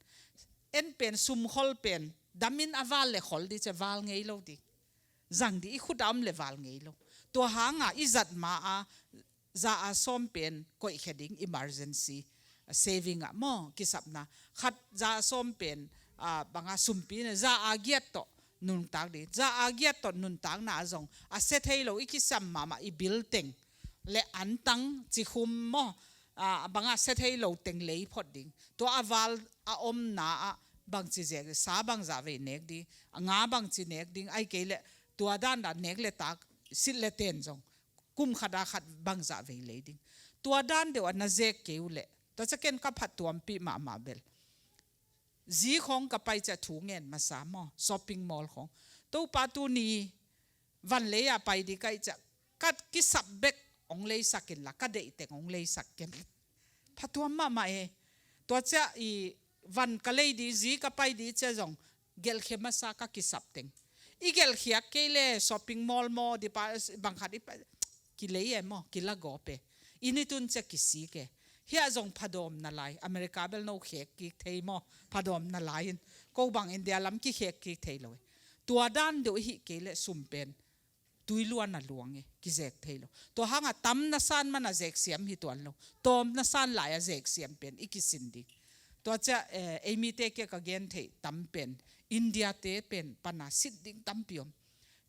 เอ็นเป็นซุมขอลเป็นดามินอวาลเลขอลดิจะวาลไงโลดิจังดีอีขุดามเลวาลไงโลตัวหางอิจัดมาจะอาซ้อมเป็นก็อีกดิ่ง emergency saving มอกิสับนะขัดจะซ้อมเป็นบางซุมปีเนี่ยจะอาเกียตนุนตักดิจะอาเกียตนุนตักน่าจงเซตให้โลอีกิสัมมาอี building และอันตังจิคุมมอบางเซตให้โลเต็งเลยพอดิ่งตัวอวาลอมนาบางจีเจกสาบางจาเวเนกดีงาบางจีเนกดิ้งไอเกลตัวด้านเนกเลตักสิเลเตนจงกุมขัดขัดบางจาเวเลยดิ้งตัวด้านเดียวน่าเจกเกวเลตัวจะเก็นกับผัดตัวปีมาเบลจีของกับไปจะถูเงินมาสามช้อปปิ้งมอลของตัวปาตูนีวันเลยไปดีใกล้จะกัดกิสับเบกองเลยสักกินละกัดเดอิเตงองเลยสักกินผัดตัวมาตัวจะอีวันก็เลยดีจีก็ไปดีเจ้าจงเกลเขมาสาก็กิสับเต็งอีเกลเขียกเกลช้อปปิ้งมอลมอดีไปบางคดีไปกิเลยมอกิละกอเปอินิตุนจะกิสีเกเฮียจงพดอมนาลายอเมริกาเบลโนเขกกิเทยมอพดอมนาลายก็บางอินเดียลำกิเขกกิเทยเลยตัวด้านเดียวฮิเกลสุ่มเป็นตุยล้วนน่ะหลวงกิเจกเทยโลตัวหางตั้มนัสันมันเจกเสียมฮิตัวโลตอมนัสันหลายเจกเสียมเป็นอีกิสินดีตัวจะเอมิเตเกก็เกนเทตั้มเป็นอินเดียเตเป็นปนาสิดดิ้งตั้มพิม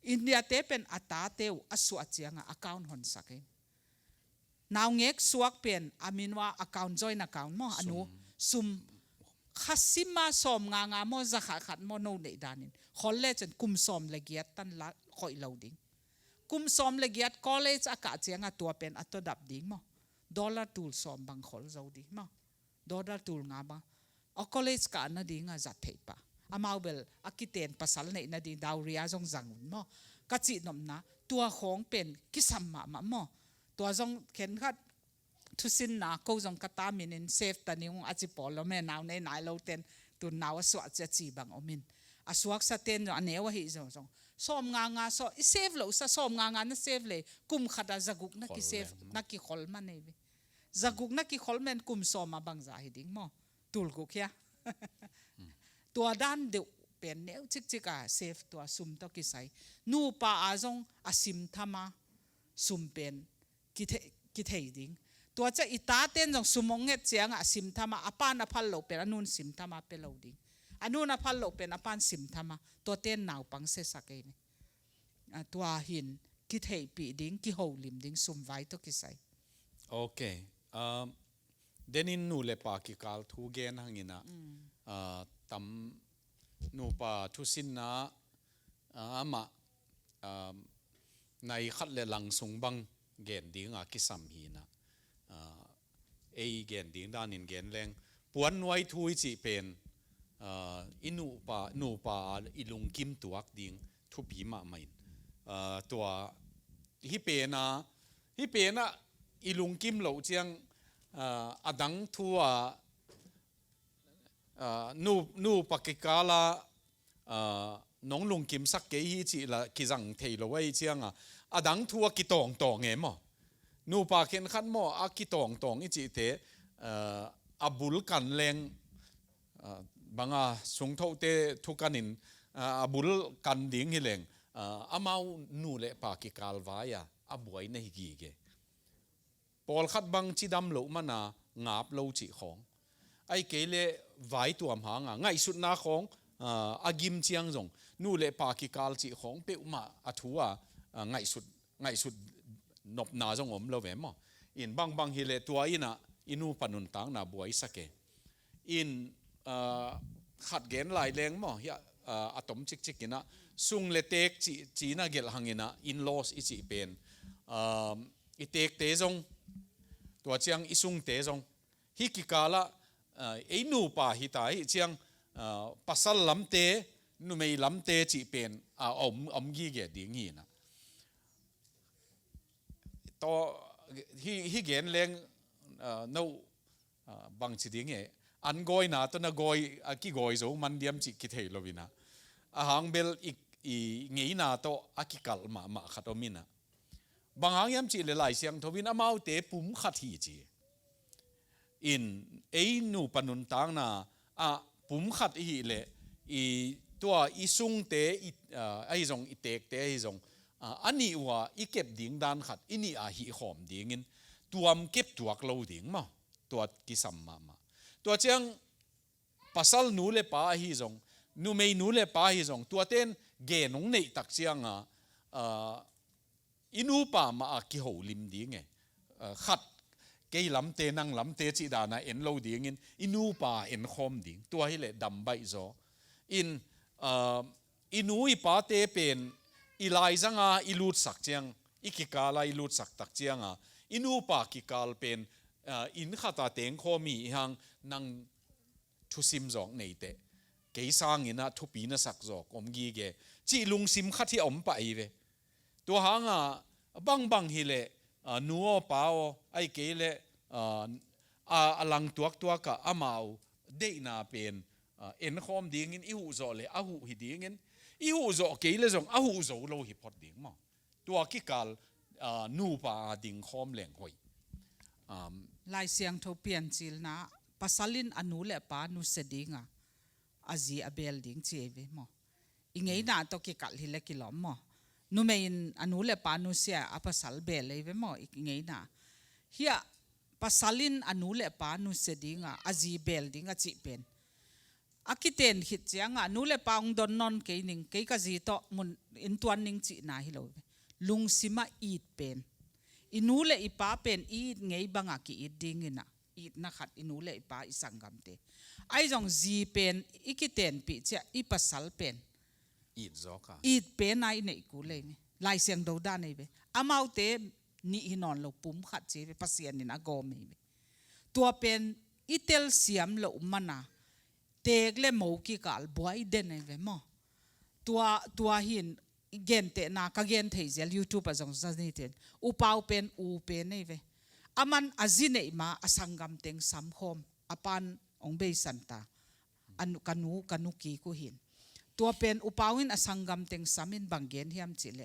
อินเดียเตเป็นอัตาเตวอสวดเจียงอากาวนหอนสักนาวเงกสวกเป็นอามินว่าอากาวนจอยนักกาวน์มออนุซุมขัดซิมาสอมงามอจะขัดมอโนเนดานินคอลเลจกุมสอมเลเกียตันละคอยเหลาดิ้งกุมสอมเลเกียคอลเลจอากาศเจียงตัวเป็นอัตดับดิ้งมอดอลลาร์ตูลสอมบางคอลเจ้าดิ้งมอดอลลาร์ตูลงาบะอคอลเลจกันนาดิ้งจัดเทปะอามาเบลอากิเตนภาษาในนาดิ้งดาวเรียจงจังมอกัจจินมนะตัวของเป็นกิสัมมามอตัวจงเข็นขัดทุสินนาก็จงกตามินินเซฟตานิงอาจิปอลแม่นาวในนายเราเต็นตุนนาวสวดจะจีบังอมินอาสวกสเตนอันเนวะฮิจงซ้อมงาซ้อเซฟเราซ้อมงานะเซฟเลยกุมขัดจักุกนักกิเซฟนักกิขอลมันเองจักุกนักกิขอลมันกุมซ้อมมาบังจ่าฮิดิ้งมอตุลกุกเฮียตัวด้านเดียวเป็นเนวจิกเซฟตัวซุมตัวกิไซนูปาอาจงอาซิมธรรมาซุมเป็นกิเทดิ้งตัวจะอิตาเต้นจงสมองเงเจียงสิมธรรมะอปานอภัลโลเป็นอนุนสิมธรรมะเป็นเราดิ้งอนุนอภัลโลเป็นอปานสิมธรรมะตัวเต้นหนาวปังเสสักเองตัวหินกิเทปีดิ้งกิโฮลิมดิ้งสุมไว้ตัวกิไซโอเคเดนินนูเลปากิกาลทูเกนหังอินะตัมนูปาทุสินนะอามาในขัดเลลังสงบังเกนดิ้งกิสัมฮีนะเกนดิ้งด้านินเกนแรงป วนนวยทุยจีเป็นอินูปาอิลุงกิมตัวดิ่งทุบีมาไม่ตัวฮิเปนะอิลุงกิมเหล่าเจียงอดังทัวนูปากกาลาน้องลุงกิมสักเกยจีละกิจังเทโลไว้เจียงอดังทัวกิตองเงมนูปาเข็นขันมอกิตองอีจีเตอบุลกันแรงบางสงเท่าเตทุกันินอบุลกันดิ่งฮิเลงอามานูเลปากิกาลวายอบวยในกีเกปอลขัดบังจีดำโลมานางาบโลจีของไอเกเลไว้ตัวหางง่ายสุดนาของอากิมเจียงจงนูเลปากิกาลจีของเปอุมาอัทัวง่ายสุดนบนาจงอมเราเวมอินบางฮิเลตัวอินูปนุนตังนาบวยสักเกอินขัดเกณฑ์หลายแรงมั้งยาอะตอมจิกกินะซุงเลเตกจีน่าเกลหังกินะอินลอสอิจิเป็นอิเตกเตจงตัวเจียงอิซุงเตจงฮิกิกาละไอนูป่าฮิตายเจียงปัสสลำเตนูไม่ลำเตจิเป็นอมกีเกดิ่งงี้นะต่อฮิเกณฑ์แรงนูบางสิดิ่งเงอันกอยนะตัวน่ะกอยกี่กอยโจมันเดียมจิกิเทโลวินะหางเบลอีเงียนาตัวกิกัลมาขัดอมินะบางหางยามจิเลไลเสียงทวินอามาเตปุ่มขัดฮีจีอินนูปนุนตังนะปุ่มขัดฮีเลตัวซุงเตไอจงเตกเตไอจงอันนี้ว่าเก็บดิ่งดานขัดอินี่ฮีหอมดิ่งินตัวมเก็บตัวกลาวดิ่งมาตัวกิสัมมาตัวเจียงปัสสาวนูเลป้าฮีจงนูไม่นูเลป้าฮีจงตัวเต้นเกนงในตักเจียงอินูป้ามากิโหลิมดีไงขัดเกยลำเตนังลำเตจิดานะเอ็นโลดีงินอินูป้าเอ็นคอมดีตัวให้เลดำใบโซอินูอีป้าเตเป็นอีไลจังอีลูดสักเจียงอีกิกาลอีลูดสักตักเจียงอินูป้ากิกาลเป็นอินขัดตาเตงคอมีหังนังทุซิมจอกในเตะเกยสร้างอินะทุปีนะสักจอกอมกีเกจีลุงซิมขัดที่อมไปเวตัวหางบังฮิเลนัวป้าวไอเกเลอลังตัวกะอามาวเดนาเป็นเอ็นคอมดีงินอิหูโจเลอหูฮิดีงินอิหูโจเกเลจงอหูโจโลฮิพอดดิงมาตัวกิกาลนูป้าดิงคอมแหลงหอยลายเสียงทเปลี่ยนจิลนะปัสสลินอนุเลปานุเสดิงอาจีอเบลดิงเจเวมอิงไงน่าตกิกัลฮิเลกิลอมนูเมนอนุเลปานุเสียอปัสสลเบลเลยเวมอิงไงน่าเฮียปัสสลินอนุเลปานุเสดิงอาจีเบลดิงจิเป็นอากิเตนหิตเจียงนูเลปาองดอนนอนเกยนิงเกยกจีโตมุนอินตวนนิงจินาฮิโลลุงซิมาอีดเป็นอินูเลอีป้าเป็นอีดไงบังอากีอีดดิ้งนะอีดนักขัดอินูเลอีป้าอีสังกัมเตไอจงจีเป็นอีกิเตนปีเจอีปัสสัลเป็นอีดจอกอีดเป็นไอเนกูเลยลายเสียงดูด้านนี้เวอามาเตนี่ฮินอนเราปุ่มขัดเจเวปัสเซียนนี่นะกอมีเวตัวเป็นอีเตลเสียมเรามันนะเตกเลโมกิกาลบัวอีเดนเวมอตัวหินเกนเตน่ากเกนเทเซลยูทูบจงจะนี่เตนอุปาวเป็นนี่เวอามันอาจินเอมาอสังกัมเต็งสัมคมอปันองเบสันตาอันกันุกีกุหินตัวเป็นอุปาวินอสังกัมเต็งสัมินบังเกนเฮียมจิเล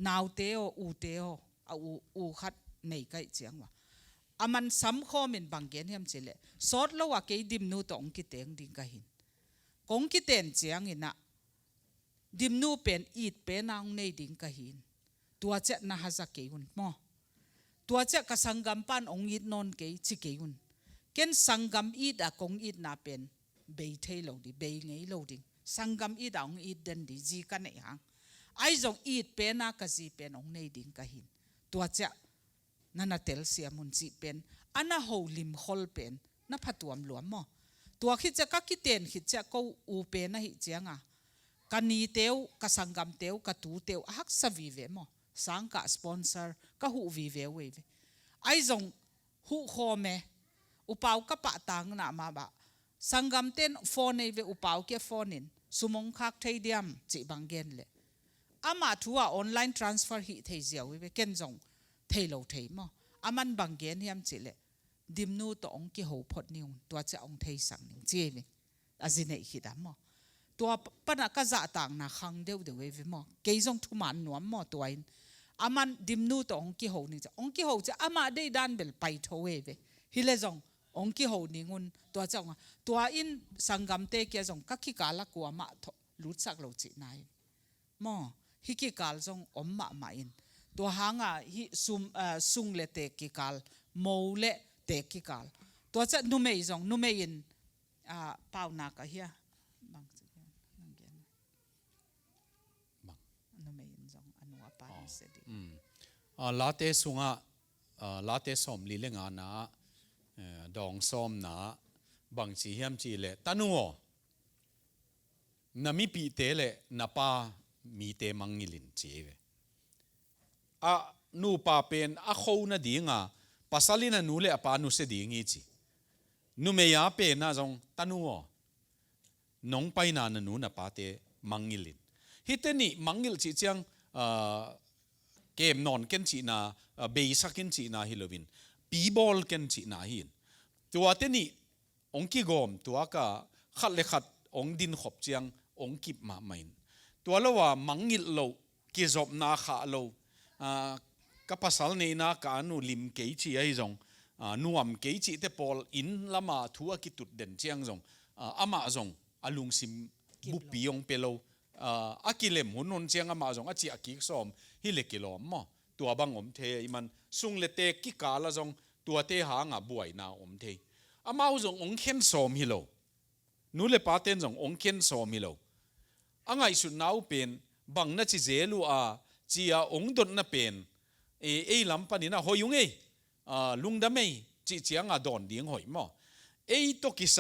นาวเตโออูเตโออูขัดในไกเจียงวะอามันสัมคมินบังเกนเฮียมจิเลสอดละว่าเกยดิมนูตองกิเตงดิงกะหินกงกิเตนเจียงอินะดิมนูเป็นอีดเป็นนางในดิ่งกะหินตัวเจ้านะฮะจะเกี่ยุนมอตัวเจ้ากสังกัมปันองอีดนอนเกี่ยจิเกี่ยุนเก็นสังกัมอีดอะกงอีดน่าเป็นเบยเทโลดิเบยไงโลดิสังกัมอีดองอีดเดนดิจีกันเองไอจงอีดเป็นนากะจีเป็นองในดิ่งกะหินตัวเจ้านั่นน่ะเตลเสียมุนจีเป็นอันน่ะโหลิมฮอลเป็นน่ะพัดตัวมหลวมมอตัวคิดจะกักกิเตนคิดจะก็อูเป็นนะฮิเจียงกันนีเตียวกสังกัมเตียวกตูเตียวฮักสวีเวมอสังกัสปอนเซอร์ก็หูวีเวเวไอจงหูโคเม อุปาวก็ปะตังนะมาบะสังกัมเต้นโฟนในเวอุปาวเกโฟนินสุมงคักไทยเดียมจิบังเกนเลยอามาทัวออนไลน์ทรานสเฟอร์ฮิไทยเจียวเวเกนจงไทยโลไทยมั้งอามันบังเกนเฮียมจิเลยดิมนูตัวองค์กี่หัวพดนิวตัวจะองค์ไทยสังนิงเจียวิอาจินเอฮิดามมั้งตัวปนักกะจะต่างนะขังเดียวเววิมั้งเกยจงทุมันหนวมมั้งตัวอินอามันดิมนูตัวองค์กี่หัวนี่จะองค์กี่หัวจะอามาได้ด้านเบลไปทัวเววิฮิเลจงองค์กี่หัวนี่งุนตัวเจ้าตัวอินสังกัมเตเกียจงกักขี้กาละกัวมาลุดสักโลจินายมั้งฮิกิกาลจงอมมาอินตัวหางฮิซุงเลเตกิกาลโมเลเตกิกาลตัวจะนุเมยจงนุเมยินเปล่านักเฮียบางนุเมยินจงอนุปานิเสดีลาเตสุงะลาเตสอมลีเลงานะดองซอมนะบางจีเฮียมจีเลตันัวนามิปีเตเลนาปามีเตมังงิลินจีเวนูปาเป็นโคนาดีงาปัสลินานูเลปานูเสดีงี้จีนูเมียเป็นนะจงตันัวน้องไปนานูนาปาเตมังงิลินฮิตเตนี่มังงิลจีจังเกมนอนเกนจีนาเบย์สักเกนจีนาฮิโลวินปีบอลเกนจีนาฮินตัวเตนี่องค์กิกอมตัวก็ขัดเลขัดองดินขบเจียงองกิบมาไม่ตัวละว่ามังงิลโลกิจบนาขาโลกับภาษาในนาการนูลิมเกยจีไอจงนูอัมเกยจีเตปอลอินละมาทัวกิตุดเด่นเจียงจงอามาจงอลุงซิมบุปีองเปโลอากิเลมหุนนเจียงอามาจงอาจีอากิกซอมฮิเลกิโลมอตัวบังอมเทมันซุงเลเตกิกาละจงตัวเตหางบวยนาอมเทอามาจงองเข็นซอมฮิโลนูเลปาเตนจงองเข็นซอมฮิโลอังไงสุดนาวเป็นบังนัดจิเจลูจีอาองดนนับเป็นลำปันนี่นะหอยยุงลุงดำไม่จีเจียงดอนดิ้งหอยมั้งตัวกิไซ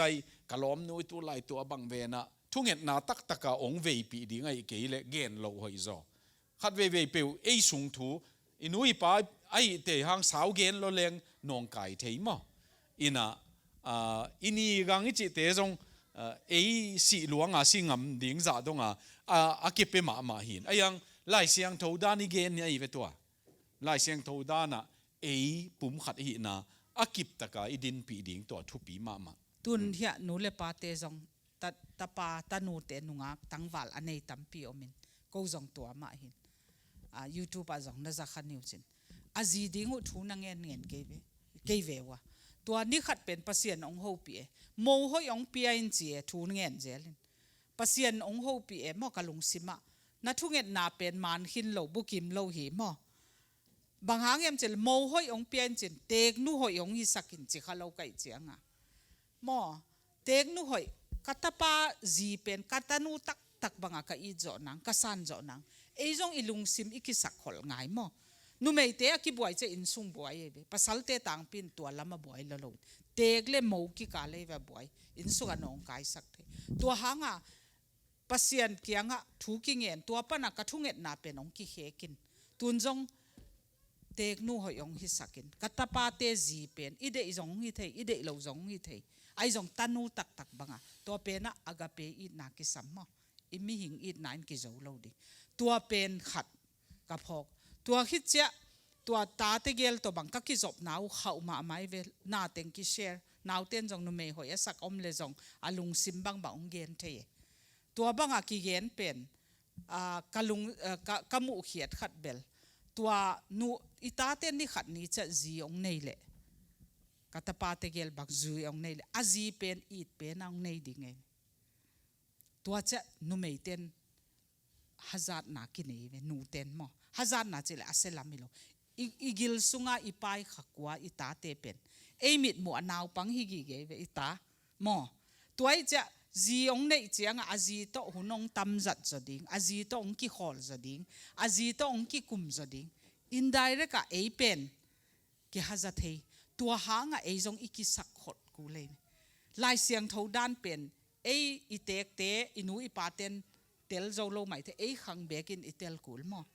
กะล้อมนู้ตัวไลตัวบังเวนะทุ่งเห็นนาตักตะกาองเวปีดิ้งไอเกยเลเกนโลหอยจอขัดเวเปียวสุงทูอินุยป้าเตะหางสาวเกนโลเลงนองไก่เทยมั้งอินี่กังอิจิเตจงสีหลวงสิงห์ดิ้งจ่าตรงอาเก็บไปมาหินยังไล่เสียงทูดานี่เกนเนี่ยอีเวตัวไล่เสียงทูดานะปุ่มขัดหินอากิบตะกาดินปีดิ้งตัวทุปีมาตุนเฮียนูเลปาเตจงตะปาตะนูเตนุงาตังวัลอันในตัมปีอมินก็จงตัวมาหินYouTube จงน่าจะขันนิวจินจีดิ้งอุทุนังเงินเกยเววะตัวนี้ขัดเป็นภาษาองโฮปีโมหอยองปีอินจีทุนเงินเจลินภาษาองโฮปีมอกะลุงซิมะนัทุเงินนาเป็นมันหินโลบุกิมโลหิมอบางหางเอ็มเจลโมหอยองปีอินจินเตกนูหอยองฮิสักินจิขะโลไกเจียงมอเตกนูหอยกัตปาจีเป็นกัตนูตักบางกะอีจอนังกะซันจอนังจงอิลุงซิมอิกิสักขอลง่ายมอนูไม่เตะกิบวยจะอินซุงบวยเบภาษาเตะต่างปินตัวละมาบวยละลงเตกเลโมกิกาเลวบวยอินซุกันนองกายสักเทตัวหางภาษาเกียงทุกิเงินตัวปนักกะทุเงินนาเป็นองกิเฮกินตุนจงเตกนูหอยองฮิสักินกัตปาเตจีเป็นอีเดจงฮิเทอีเดโลจงฮิเทไอจงตันูตักบังตัวเป็นอากาเปอีนากิสัมมออิมิหิงอีนานกิโจโลดิตัวเป็นขัดกับพอกตัวคิดเจ้าตัวตาเตเกลตัวบังกักกิจบนาวเข้ามาไม่เวนาเต็งกิเชร์นาวเต้นจงนุเมหอยสักอมเลจงอลุงซิมบังองเกนเทตัวบังกิเกนเป็นกะลุงกะมุเขียดขัดเบลตัวนูอิตาเต้นนี่ขัดนี้จะจีองเนยเละกัตปาเตเกลบักจีองเนยเละจีเป็นอีดเป็นองเนยดิ่งไงตัวจะนุเมเต้นฮัจัดนักกินเองนูเต้นมั้งฮัจัดนักเจเลยอาเซลามิโลอีกิลสุงาอีปายขักว่าอีตาเตเป็นมิดมัวนาวปังฮิกิเกเวอีตามั้งตัวจะจีองเนยเจียงจีโตหุนองตำจัดจะดิ้งจีโตองกิขอลจะดิ้งจีโตองกิกุมจะดิ้งอินได้เรกเป็นกิฮัจัดเฮตัวหางจงอีกิสักขดกูเลยลายเสียงทด้านเป็นอีเตกเตอินูอีปาเตนเตลโจโลไม่เทขังเบกินอีเตลกูลมั้ง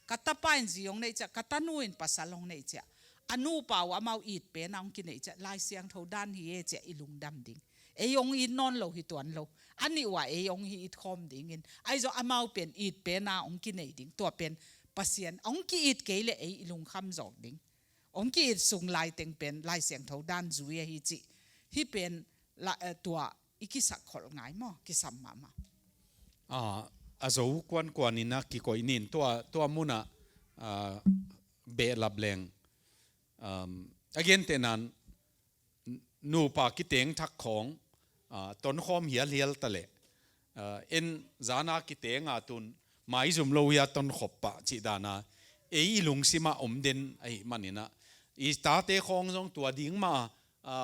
กัตตาปายจีองเนยจะกัตตานูอินภาษาลงเนยจะ อนุเป่าอามาอีดเป็นเอากินไอจะลายเสียงเท่าด้านฮีจะอีลุงดำดิ่งเอยองอีนอนเราฮิตวนเราอันนี้ว่าเอยองฮีอีดคอมดิ่งเงินไอจะอามาเป็นอีดเป็นนาองกินไอดิ่งตัวเป็นปัสเซียนองกีอีดเกลเออีลุงคำจอกดิ่งองกีอีดส่งลายเต็งเป็นลายเสียงเท่าด้านจุยฮิจิฮิเป็นตัวอีกิสักขอลง่ายมั้งกิสัมมาอาจูกวนนี่นะกี่ก่อยนินตัวมุนะเบลับแรงagain เตนันนูปากิเตงทักของต้นหอมเหียเลียลตะเลเอ็นจานากิเตงอาตุนหมายจุมโลยาต้นขบปะจิดานาเอลุงสิมาอมเดนไอมันนี่นะอีตาเตของจงตัวดิ้งมา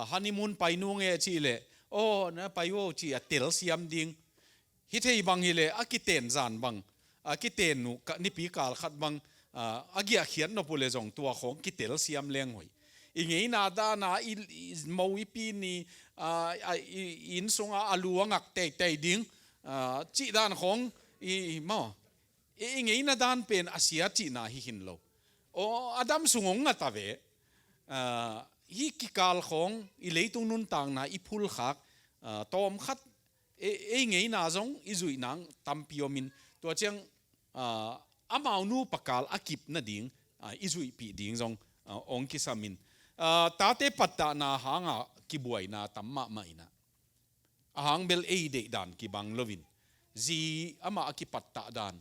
ฮันนีมูนไปนุ่งเอจิเลโอ้นะไปโอจิเตลเซียมดิ้งฮิตเฮบังฮิเลอากิเตนจานบังอากิเตนนุนิปีกาลขัดบังอากิอาเขียนนปุเลจงตัวของกิเตลเซียมเลี้ยงหอยอีงี้นาดานาอีมวิปีนีอินสงอาลัวงักเตยเตยดิ้งจีดานของอีมออีงี้นาดานเป็นอาเซียจีนาฮิหินโลโออดัมสงงงตาเวฮิกิกาลของอีเลตุนุนต่างนาอีพุลขักตอมขัดงี้นาจงอีจุยนังตัมพิโอมินตัวเจียงอามานูปกาลอากิบนาดิ้งอีจุยปีดิ้งจงองคิสามินตาเตปัตตานาหางกิบวยนาตัมมาไม่นะหางเบลเอเดดานกิบังลวินจีอามากิปัตตาดาน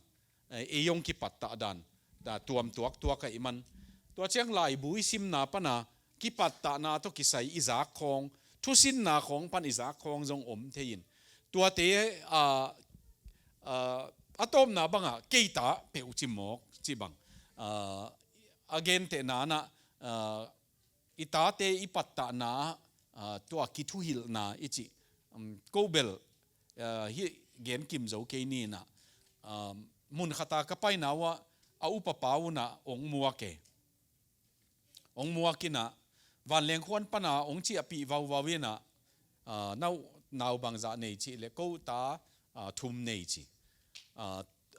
เอยงกิปัตตาดานตัวกันมันตัวเชียงลายบุยซิมนาปนากิปัตตานาtoกิใส่อิจากของทุสินนาของปันอิจากของจงอมเทียนตัวเตอะตอมนาบังเกตาเปอุจิมอกจิบังagain เตนานะอิตาเตอิปัตตานาตัวกิทุหิลนาอิจิโกเบลฮิเกนกิมโจเกนีนะมุนขตากะไปนาวะอาอุปปาวนะองมัวเกองมัวกินะวันเลี้ยงควนปนาองจีอปีวาวาวินะนาวบางจาเนจิเลโกตาทุมเนจิ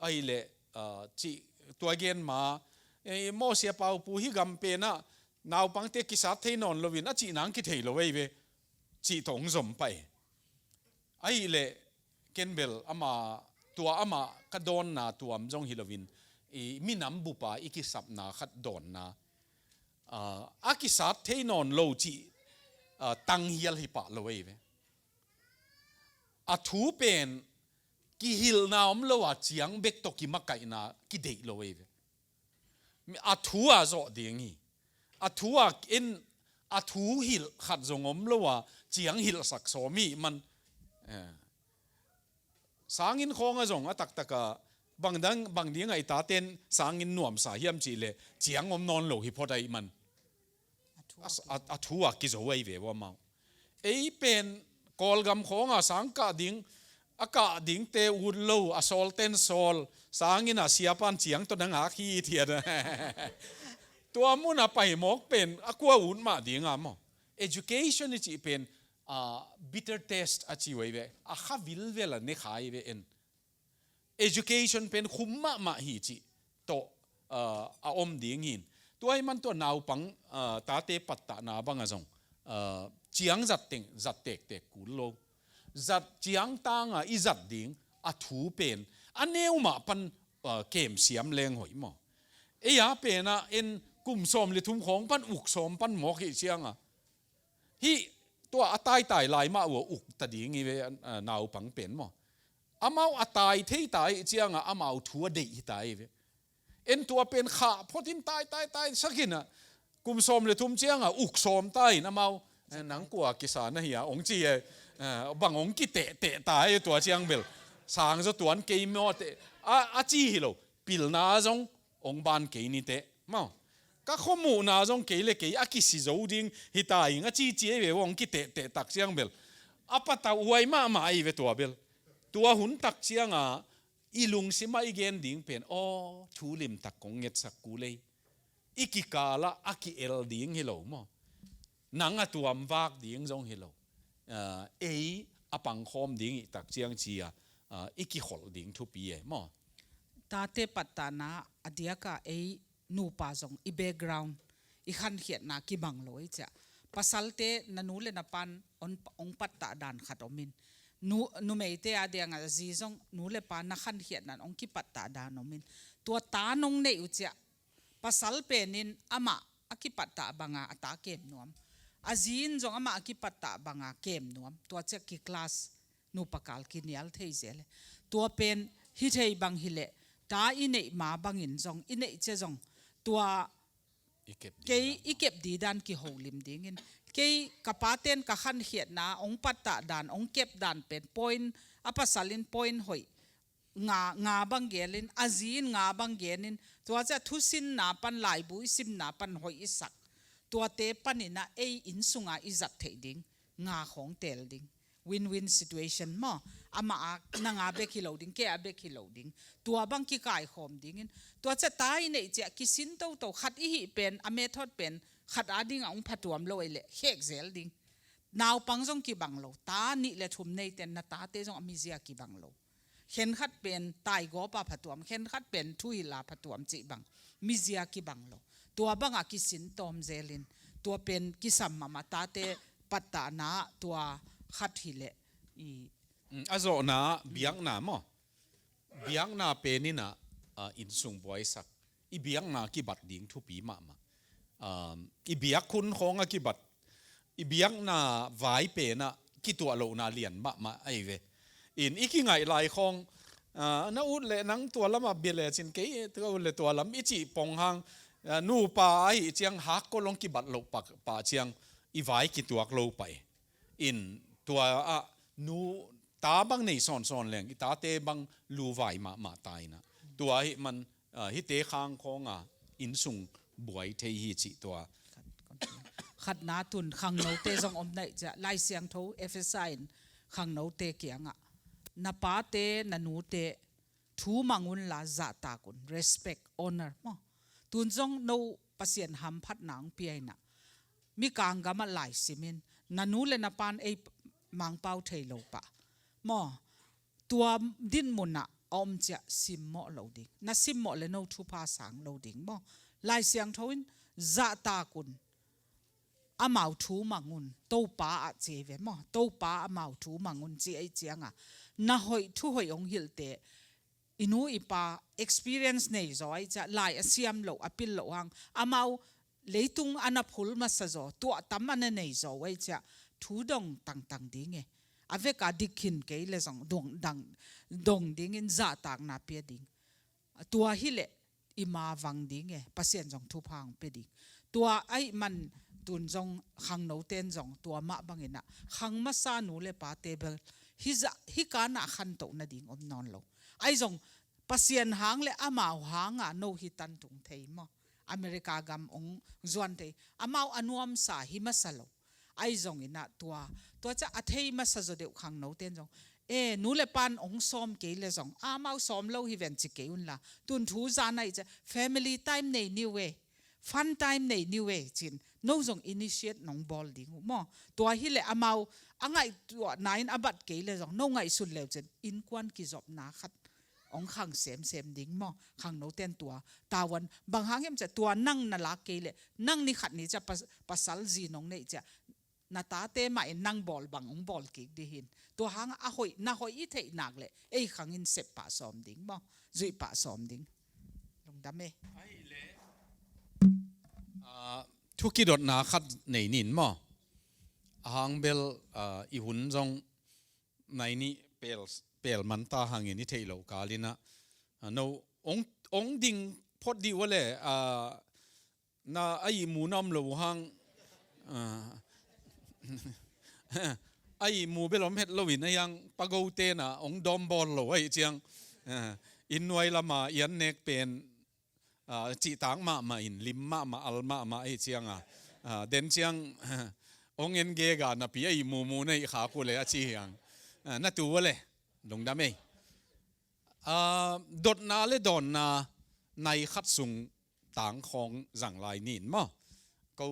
ไอเลจีตัวเกนมาโมเสียเปาปูฮิกัมเปนะนาวปังเตกิสัตเทนอนลวินจีนังกิเทลเวเวจีตงสมไปไอเลเกนเบลอามาตัวอามากระโดนนาตัวมจงฮิลวินมีน้ำบุปผาอิกิสับนาขัดโดนนาอากิสัตเทนอนโลจีตังเฮียลฮิปะลเวเวอาทูเป็นกิฮิลนามโลวาจียงเบกตกิมักไกนากิเดลเวเวอาทูอาโจดีงี้อาทูอาอินอาทูฮิลขัดจงอมโลวาจียงฮิลสักโซมีมันสางินของอาจงอาตักตะกะบางดีไงตาเต้นสางินหน่วมสาเฮียมจีเลจียงอมนอนโลหิพอได้มันอาทัวกิจวัยเวว่ามาเป็นกอลกำของสังกะดิ้งอากาดิ้งเตอุลโลอาโซลเต้นโซลสางินเสียปันจียงตัวนังอาขี้เทียนตัวมุนไปหมกเป็นอกัวอุ่นมาดิ้งอ่ะมั้ง education นี่จีเป็นbitter taste อาชีวะเวอาข้าวิลเวลเนี่ยขายเวเอ็น education เป็นคุ้มมาหิจิโตอาอมดีงินตัวไอ้มันตัวนาวปังตาเตปัตตานาบังอะจงเจียงจัดเต็งจัดเตกกุลโลจัดเจียงตังอีจัดดิ้งอาถูเป็นอันเนี้ยมาปันเกมเสียมแรงหอยมั้งเอียเป็นเอ็นกลุ่มสมหรือทุ่มของปันอุกสมปันหมอกเชียงฮีตัวตายลายมาว่าอุกตะดีงี้เวนาวปังเป็นมั้งอามาตายที่ตายเจียงอามาทัวเดีตายเวเอ็นตัวเป็นขาพอทินตายสักกินกุมสมเลยทุ่มเจียงอุกสมตายน้ำเมาหนังกัวกิสานนะเฮียองจีบางองกิเตะตายตัวเจียงเบลสางจะตัวนั้นเกยมอเตอาจีฮิโลปิลนาจงองบานเกยนี่เตะมั้งก็ข้อมูลน่าจงเกลี่ยเกลี่ยอากิสิโจดิ้งฮิตายงาจีเจี๋ยเวงกิเตะตักเชียงเบลอาปะตาอวยมาอีเวตัวเบลตัวหุ่นตักเชียงอีลุงสิมาอีเกนดิ้งเป็นอ๋อทูลิมตักกงเงตสักกูเลยอีกิกาละอากิเอลดิ้งฮิโลมั้งนังตัวมวากดิ้งจงฮิโลอาปังคอมดิ้งตักเชียงเชียอีกิขอลดิ้งทุปีมั้งตาเตปัตตานาอดียกานูปาจงอีแบ็กกราวน์ i khan khiat na ki bang loi cha pasal te nanu le na pan ong pat ta dan khatomin nu mei te adeng a zi zong nu le pan na khan khiat nan ong ki pat ta dan nomin tua ta nong nei u cha pasal penin ama akipat ta banga ata kem nuam azin zong ama akipat ta banga kem nuam tua che ki class nu pakal ki nial thei zele tua pen hi thei bang hile ta inei ma bangin zong inei che zong tua ke ikep di dan ki holim dingin ke kapaten ka khan hiat na ong patta dan ong kep dan pen point apa salin point hoi nga bang gelin azin nga bang genin tua cha thusin na pan lai bu sim na pan hoi isak tua te panina e insunga izat thei ding nga khong tel ding win-win situation mo ama na nga be kiloding ke abe kiloding tua bang ki kai khom dingin tua cha tai nei che kisin to khat hi pen a method pen khat ading ong phatuam lo ele hek zel ding naw pangjong ki banglo ta ni le thum nei ten na ta te jong amizia ki banglo khen khat pen tai go pa phatuam khen khat pen thui la phatuam chi bang mizia ki banglo tua banga kisin tom zelin tua pen kisam mama ta te patta na tua khat hile i azo na biang na mo biang na penina insung boy sak i biang na ki bat ding thu pi ma i biak khun khong a ki bat i biang na vai pe na ki tu lo na lian ma ai ve in iki ngai lai khong na ut le nang tua lama bele chin ke tu le tua lam i chi pong hang nu pa ai chiang hak ko long ki bat lo pa chiang i vai ki tuak lo pai in tua nu ta bang nei son leng i ta te bang lu vai ma tai na tua hi man hi te khang khong in sung buai the hi chi tua khat na tun khang no te jong om nai cha lai siang tho fsi khang no te kianga na pa te na nu te thu mangun la za ta kun respect honor mo tun jong no pasien ham phat nang pi na mi kang ga ma lai simin na nu le na pan e mang pau thei lo pa mo tua din muna om cha sim mo lo ding na sim mo le no thu pa sang lo ding mo lai siang thoin za ta kun amau thu mangun to pa a che ve mo to pa amau thu mangun chi ai chianga na hoi thu hoi ong hil te inu ipa experience nei zo ai cha lai asiam lo apil lo hang amau leitung ana phul ma sa zo to tam ana nei zo ai cha thu dong tang ding e ave ka dikhin ke le zong dong ding in za tak na pe ding tua hi le ima wang ding e pasien jong thu phang pe ding tua ai man tun jong khang no ten jong tua ma bangina khang ma sa nu le pa table hi ka na khan to na ding om non lo ai jong pasien hang le amau hanga no hi tan tung thei mo america gam ong zon te amau anuam sa hi masalo ai jong ina tua cha athei ma sa zo de khang no ten jong e nu le pan ong som ke le jong amau som lo hi ven chi ke un la tun thu za nai cha family time nei new way fun time nei new way chin no jong initiate nong ball ding mo tua hi le amau angai tua nine abat ke le jong no ngai sun le chen in kwan ki job na khat ong khang sem ding mo khang no ten tua tawan bang hang hem cha tua nang na la ke le nang ni khat ni cha pasal ji nong nei cha na ta te mai nang bol bang ong bol ki di hin to hang a hoi na hoi i thei nak le ei khang in sep pa som ding mo zui pa som ding long da me ai le thu ki dot na khat nei nin mo hang bel i hun jong nai ni pel man ta hangin ni thei lo kalina no ong ding phot di wale na ai mu nam lo hang ai mu belom het lowin yang pago te na ong dom bol lo ai chiang in noi lama yan nek pen chi tang ma in lim ma al ma ai chiang den chiang ong en ge ga na pi ai mu nei kha ku le a chi yang na tu wale dong da me dot na le don na nai khat sung tang khong zang lai nin ma ko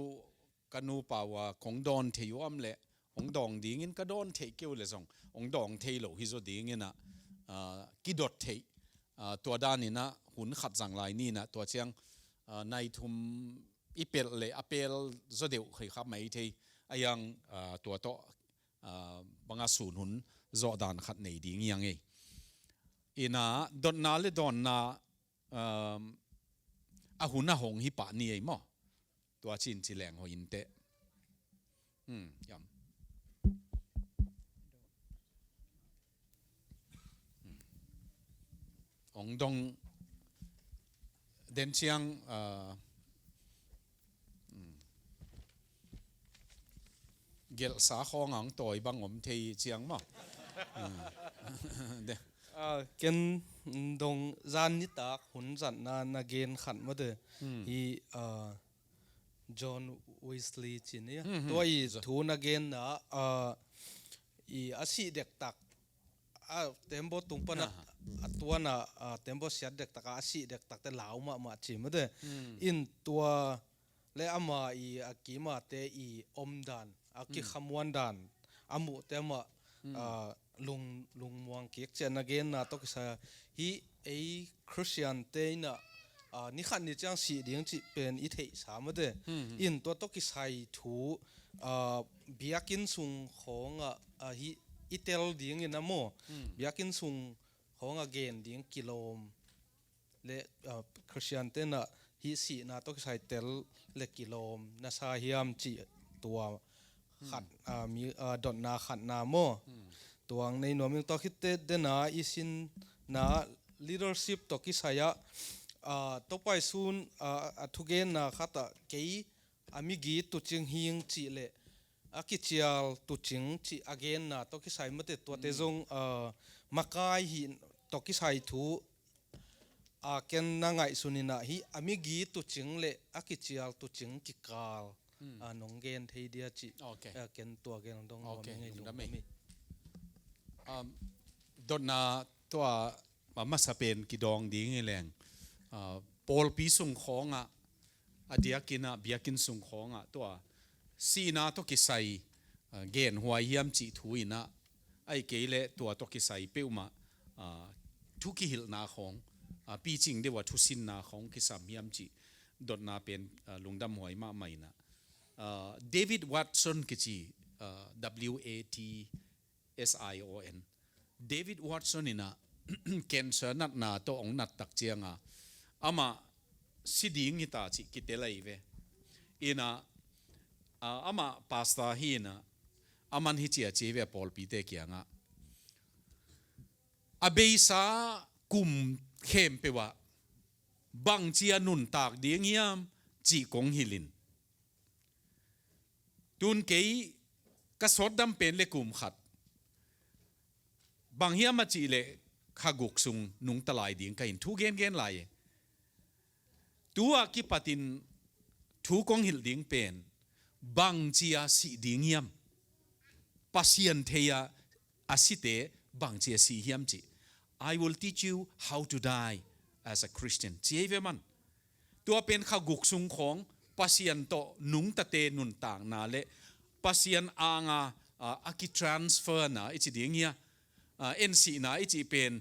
kanu pa wa khong don theyom le ong dong ding in ka don thei keu le zong ong dong thei lo hi zo ding ina ki dot thei to dan ina hun khat zang lai ni na to chiang nai thum อีเปลเลยอเปลจะเดี๋ยวเคยขับไม่ที่ยังตัวโตบางสูนหุนจอดานขัดในดิ้งยังไงอีน่าดอนนาเลดอนนาหุนหงฮิปะนี่ไอ้หม้อตัวชินชิแรงหัวอินเตะยำองดงเดินเชียงเกลสาของังต่อยบางอมเทียเชียงมั้งเด้เกนดงจานนิตาหุ่นจันนาเกนขันมาเดอีจอห์นวิสลีย์จินเนี่ยตัวอีทูนาเกนนะอีอาศัยเด็กตักเต็มบตุงปนัดตัวน่ะเต็มบเสียเด็กตักอาศัยเด็กตักแต่เหลามาจิมาเดอินตัวและอามาอีอากิมาเตอีอมดันอากิขมวนดันอามุเตมาลุงมวงเกียกเจนนาเกนนะตกใส่ฮีไอคริสเตียนเตน่ะนี่ขันนี่จังสีเดียงจีเป็นอิเทสามเดอินตัวตกใส่ถูเบียกินสุงของฮีอิเตลเดียงอินนะโมเบียกินสุงของเกนเดียงกิโลมและคริสเตียนเตน่ะฮีสีน่ะตกใส่เตลเลกิโลมน่าสาฮิยามจีตัวขัดมีดอนนาขัดนาโมตัวในหน่วยมิงตอคิดเดน่าอิสินน่า leadership ตอกิสายะต่อไปซูนทุกเกนน่ะขัดเกยอามิกีตุจิงฮิงจีเล่อากิจิอัลตุจิงจีอเกนน่ะตอกิสายมาเตตัวเตจงมาไกหินตอกิสายทูเกนนางไงสุนินะฮิอามิกีตุจิงเล่อากิจิอัลตุจิงกิกาลน้องเกนเทียดีจีเกนตัวเกนตรงไงจุดนี้ดอนนาตัวมาสเปนกิดองดีไงแรงปอลปีสุงของเดียกินเบียกินสุงของตัวซีนาตัวกิไซเกนหัวเยี่ยมจีถุยนะไอเกเลตัวตัวกิไซเปิวมาทุกิหิลนาของปีจริงเดียวว่าทุสินนาของกิสามเยี่ยมจีดอนนาเป็นลุงดำหวยมาใหม่นะเดวิดวัตสันกิจี WATSION เดวิดวัตสันนี่นะแคนเซอร์นัดนาตัวองนัดตักเจียงอามาสิดิ่งหิตาจิกิเตลัยเวอินะอามาพาสต้าฮีนะอามันฮิจิอาจีเวปอลปีเตเกียงอาเบย์ซากุมเข้มเปวะบังเจียนุนตากเดียงยามจีกงฮิลินตุนเกยกสดดำเป็นเลกุมขัดบางเฮียมาจีเลขกุกซุงนุงตลายดิ่งกันทุกเกนไหลตัวกิปตินทุกงหิลดิ่งเป็นบางเจียสีดิ่งยามปัสยันเทียอาศิเตบางเจียสียามจี I will teach you how to die as a Christian จีเวมันตัวเป็นขกุกซุงของปัสยันโตนุงตะเตนุนต่างนาเลปัสยันอางอากิ transfer นะอิจิดิ่งเฮียNC นะอิจิเป็น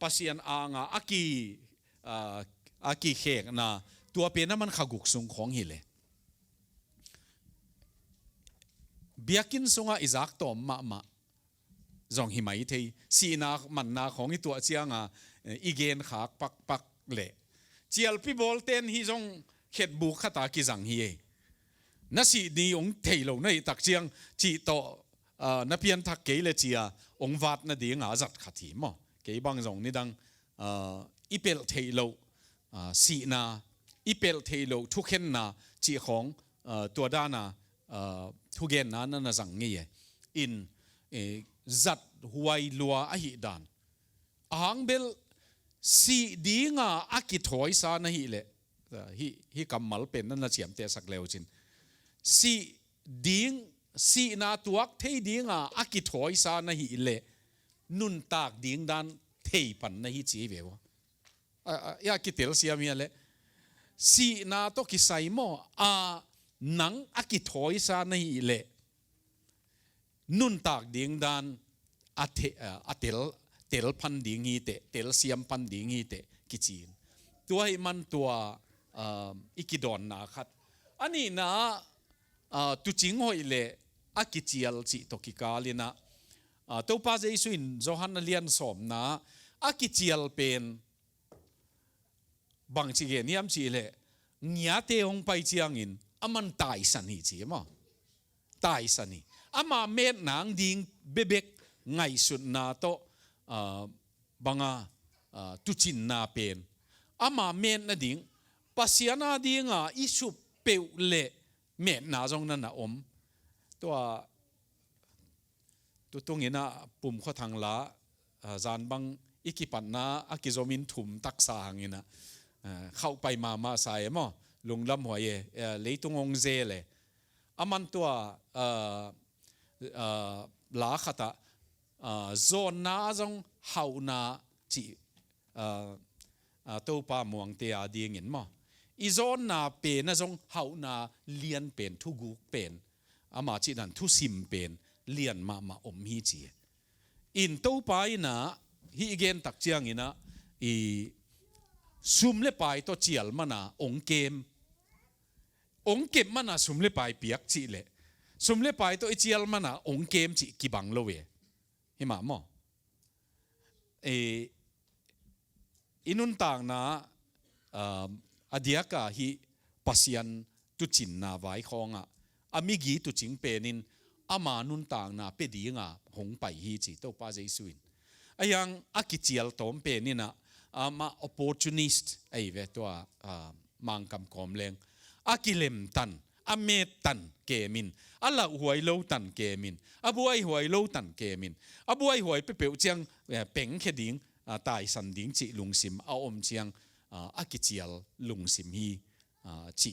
ปัสยันอางอากิเขกนะตัวเป็นนั้นมันขกุกซุงของฮิเลเบียกินซุงอิจักตอมมาจงหิมายเทสีนามันนาของตัวเจียงอีเกนขากปักเละเจียลปีบอลเตนฮิจงเข็ดบุกขตากิจังฮีนั่นสิดีองเทโลในตักเจียงจีโตนับเพียนทักเกลเจียองวัดนั่นดีงาจัดขัดทีมั้งเกยบางจงนี่ดังอีเปลเทโลสีนาอีเปลเทโลทุกเห็นนาจีของตัวด้านาทุกเห็นนานั่นจังงี้อินจัดหวยลัวอหิดานอ่างเบลสีดีงาอากิถอยซานะฮิเลฮิกำมัลเป็นนั่นนะเฉียมเตสักเลวจินสีดีงสีนาตัวเทดีงาอากิถอยซานะฮิเลนุนตากดีงดานเทปันนะฮิจีเววอยากกิเตลเสียมีอะไรสีนาโตกิไซโมหนังอากิถอยซานะฮิเลนุนตากดิ่งดานเตลพันดิ่งฮีเตเตลเสียมพันดิ่งฮีเตกิจีนตัวให้มันตัวอิกิดอนนาคัด อันนี้นะตุจิงหอยเละอากิเจียลจิตกิกาลินะตัวป้าเจสุอินโจฮันเลียนสมนะอากิเจียลเป็นบางทีเนียมจีเละเงียเตองไปเจียงอินอามันตายสันนิจีมั้งตายสันนิอามาเม็ดนางดิงเบเบกไงสุดนาโตบังตุจินนาเป็นอามาเม็ดนาดิงปัสยานาดิงอิสุเปวเละเม็ดนาจงนั่นนะตัวตรงนี้นะปุ่มข้อทางละจานบังอิกิปันนะอากิโจมินถุมตักสางนี่นะเข้าไปมาใส่มั้งลงลำหัวเลยตรงองเจเลยอามันตัวลาขัดโซนนาจงเฮานาจีตัวป้ามวงเตียดีเงินมั้งอีโซนนาเป็นนะจงเฮานาเลียนเป็นทุกุกเป็นอามาจีนั้นทุสิมเป็นเลียนมาอมฮีจีอินตัวป้ายนะฮีเกนตักเจียงอินะอีซุมเลไปตัวเจียลมานะองเกมมานะซุมเลไปเปียกจีเลซุมเลไปตัวเจียลมานะองเกมจีกิบังโลเวเห็นมั้ยอินุนต่างนะอดียกะฮีปัสยันตุจินนาไว้ของอามิกีตุจิงเป็นินอามานุนต่างนะเป็ดีงาหงไปฮีจีตัวป้าเจสุอินยังอากิเจียลตอมเป็นินะมา opportunist ไอ้เวตัวมังคำคอมเลงอากิเลมตันอาเมตันเกมินอาละหวยโลตันเกมินอาบวยหวยโลตันเกมินอาบวยหวยเปเปียวเจียงเป่งแค่ดิ้งตายสันดิ้งจีลุงซิมเอาอมเจียงอากิเจียลลุงซิมฮีจี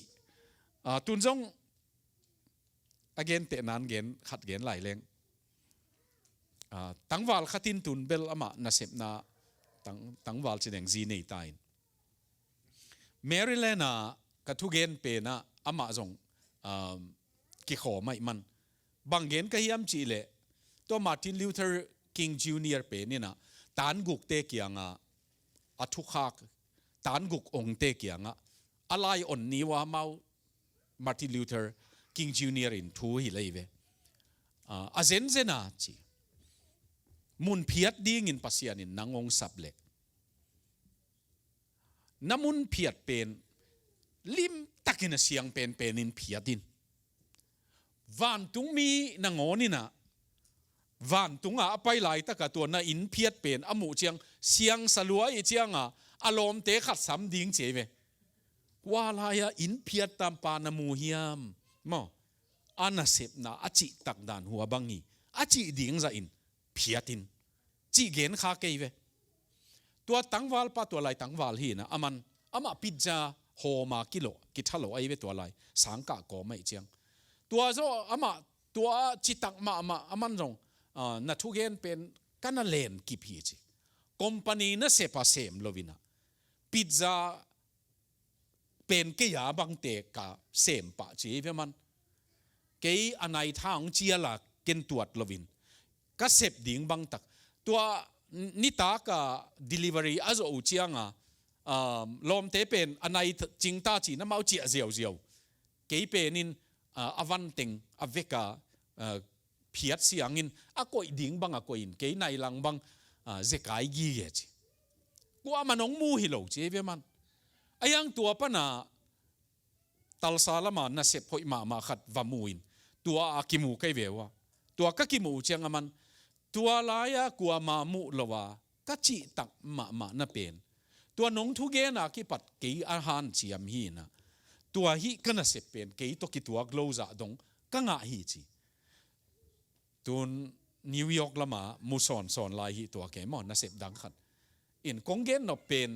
ตุนจงagain เตนันเกนขัดเกนไหลเลงตั้งวาลขัดินตุนเบลอามานาเซปนาตั้งวาลจีเดงจีเนตายเมริเลน่ากระทุเกนเปนะอามาจงกิขอไม่มันบางเกนก็ยังจีเลตัวมาร์ตินลูเทอร์คิงจูเนียร์เปนี่นะตานกุกเตกียงอัทุขากตานกุกองเตกียงอะไรอ่อนนี้ว่าเมามาร์ตินลูเทอร์คิงจูเนียร์อินทูฮิเลยเวอาเซนเซนาจีมุนเพียดดิ้งอินปัสยานินนางองสับเล็กน้ำมุนเพียดเป็นลิมตักินเสียงเป็นอินเพียดินวันตุงมีนางอนี่นะวันตุงไปไหลตะกะตัวน่ะอินเพียดเป็นอมูเจียงเสียงสลัวอีเจียงอารมณ์เตะขัดสามดิ้งเจเวว่าลายอินเพียดตามปานามูเฮียมมออานาเซปนาอาจิตักดานหัวบังงีอาจิดิ้งจะอินเพียดินจีเกนข้าเกยเวตัวตั้งวาลปะตัวไหลตั้งวาลฮีนะอามาพิจาโฮมากิโลกิทะโลไอเวตัวไหลสังกะก็ไม่เจียงตัวโซอามาตัวจิตักมาอามันจงนัทุเกนเป็นกันเลนกิพีจีคอมพานีน่ะเซปาเซมโลวินะพิซซ่าเป็นเกียบังเตกะเซมปะจีเวมันเกยอันไหนทางเจียละเกนตัวโลวินก็เซปดิ้งบังตักตัวนิตากะ delivery อาจจะอุเชียงลมเตเป็นอันไหนจิงตาจีน้ำเอาเจียเจียวเกยเป็นนินอวันติงอเวกาเพียดเสียงอินก็ดิ้งบังก็อินเกยในหลังบังเจกายกีเกจิกูอามันองมูฮิโลจีเวมันยังตัวปนาตัลซาลามาน่ะเสพหอยมาขัดวามูอินตัวอากิมูไกเววะตัวก็กิมูเชียงมันตัวลายกัวมามุลวะก็จิตักมาน่ะเป็นตัวน้องทุเกน่ะกิปัดเกยอาหารเชียมฮีนะตัวฮีก็น่ะเสพเป็นเกยตกิตัวกลาวะดงก็ง่ายฮีจีตัวนิวยอร์กละมามุสอนลายฮีตัวเกมอนน่ะเสพดังขัดอินกงเกนน่ะเป็น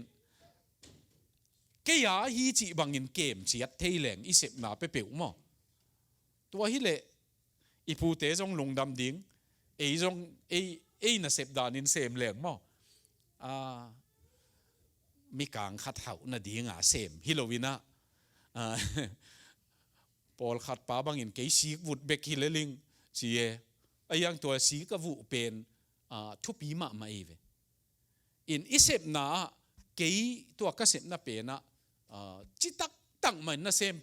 เกียฮีจีบางอินเกมเชียดเทแหลงอิเสพนาเปเปียวมั้งตัวฮิเลอีพูเตจงลงดำดิ้งจงน่ะเสพดานินเสมแหลงมั้งมีกางขัดเห่าน่ะดิ้งเสมฮิโลวินะปอลขัดป้าบางอินเกยสีวุดเบกฮิเลลิงจียังตัวสีกวุเป็นทุปีมาเอเวอินอิเสพนาเกยตัวก็เสพนาเป็นจิตักตั้งมันน่ะเสม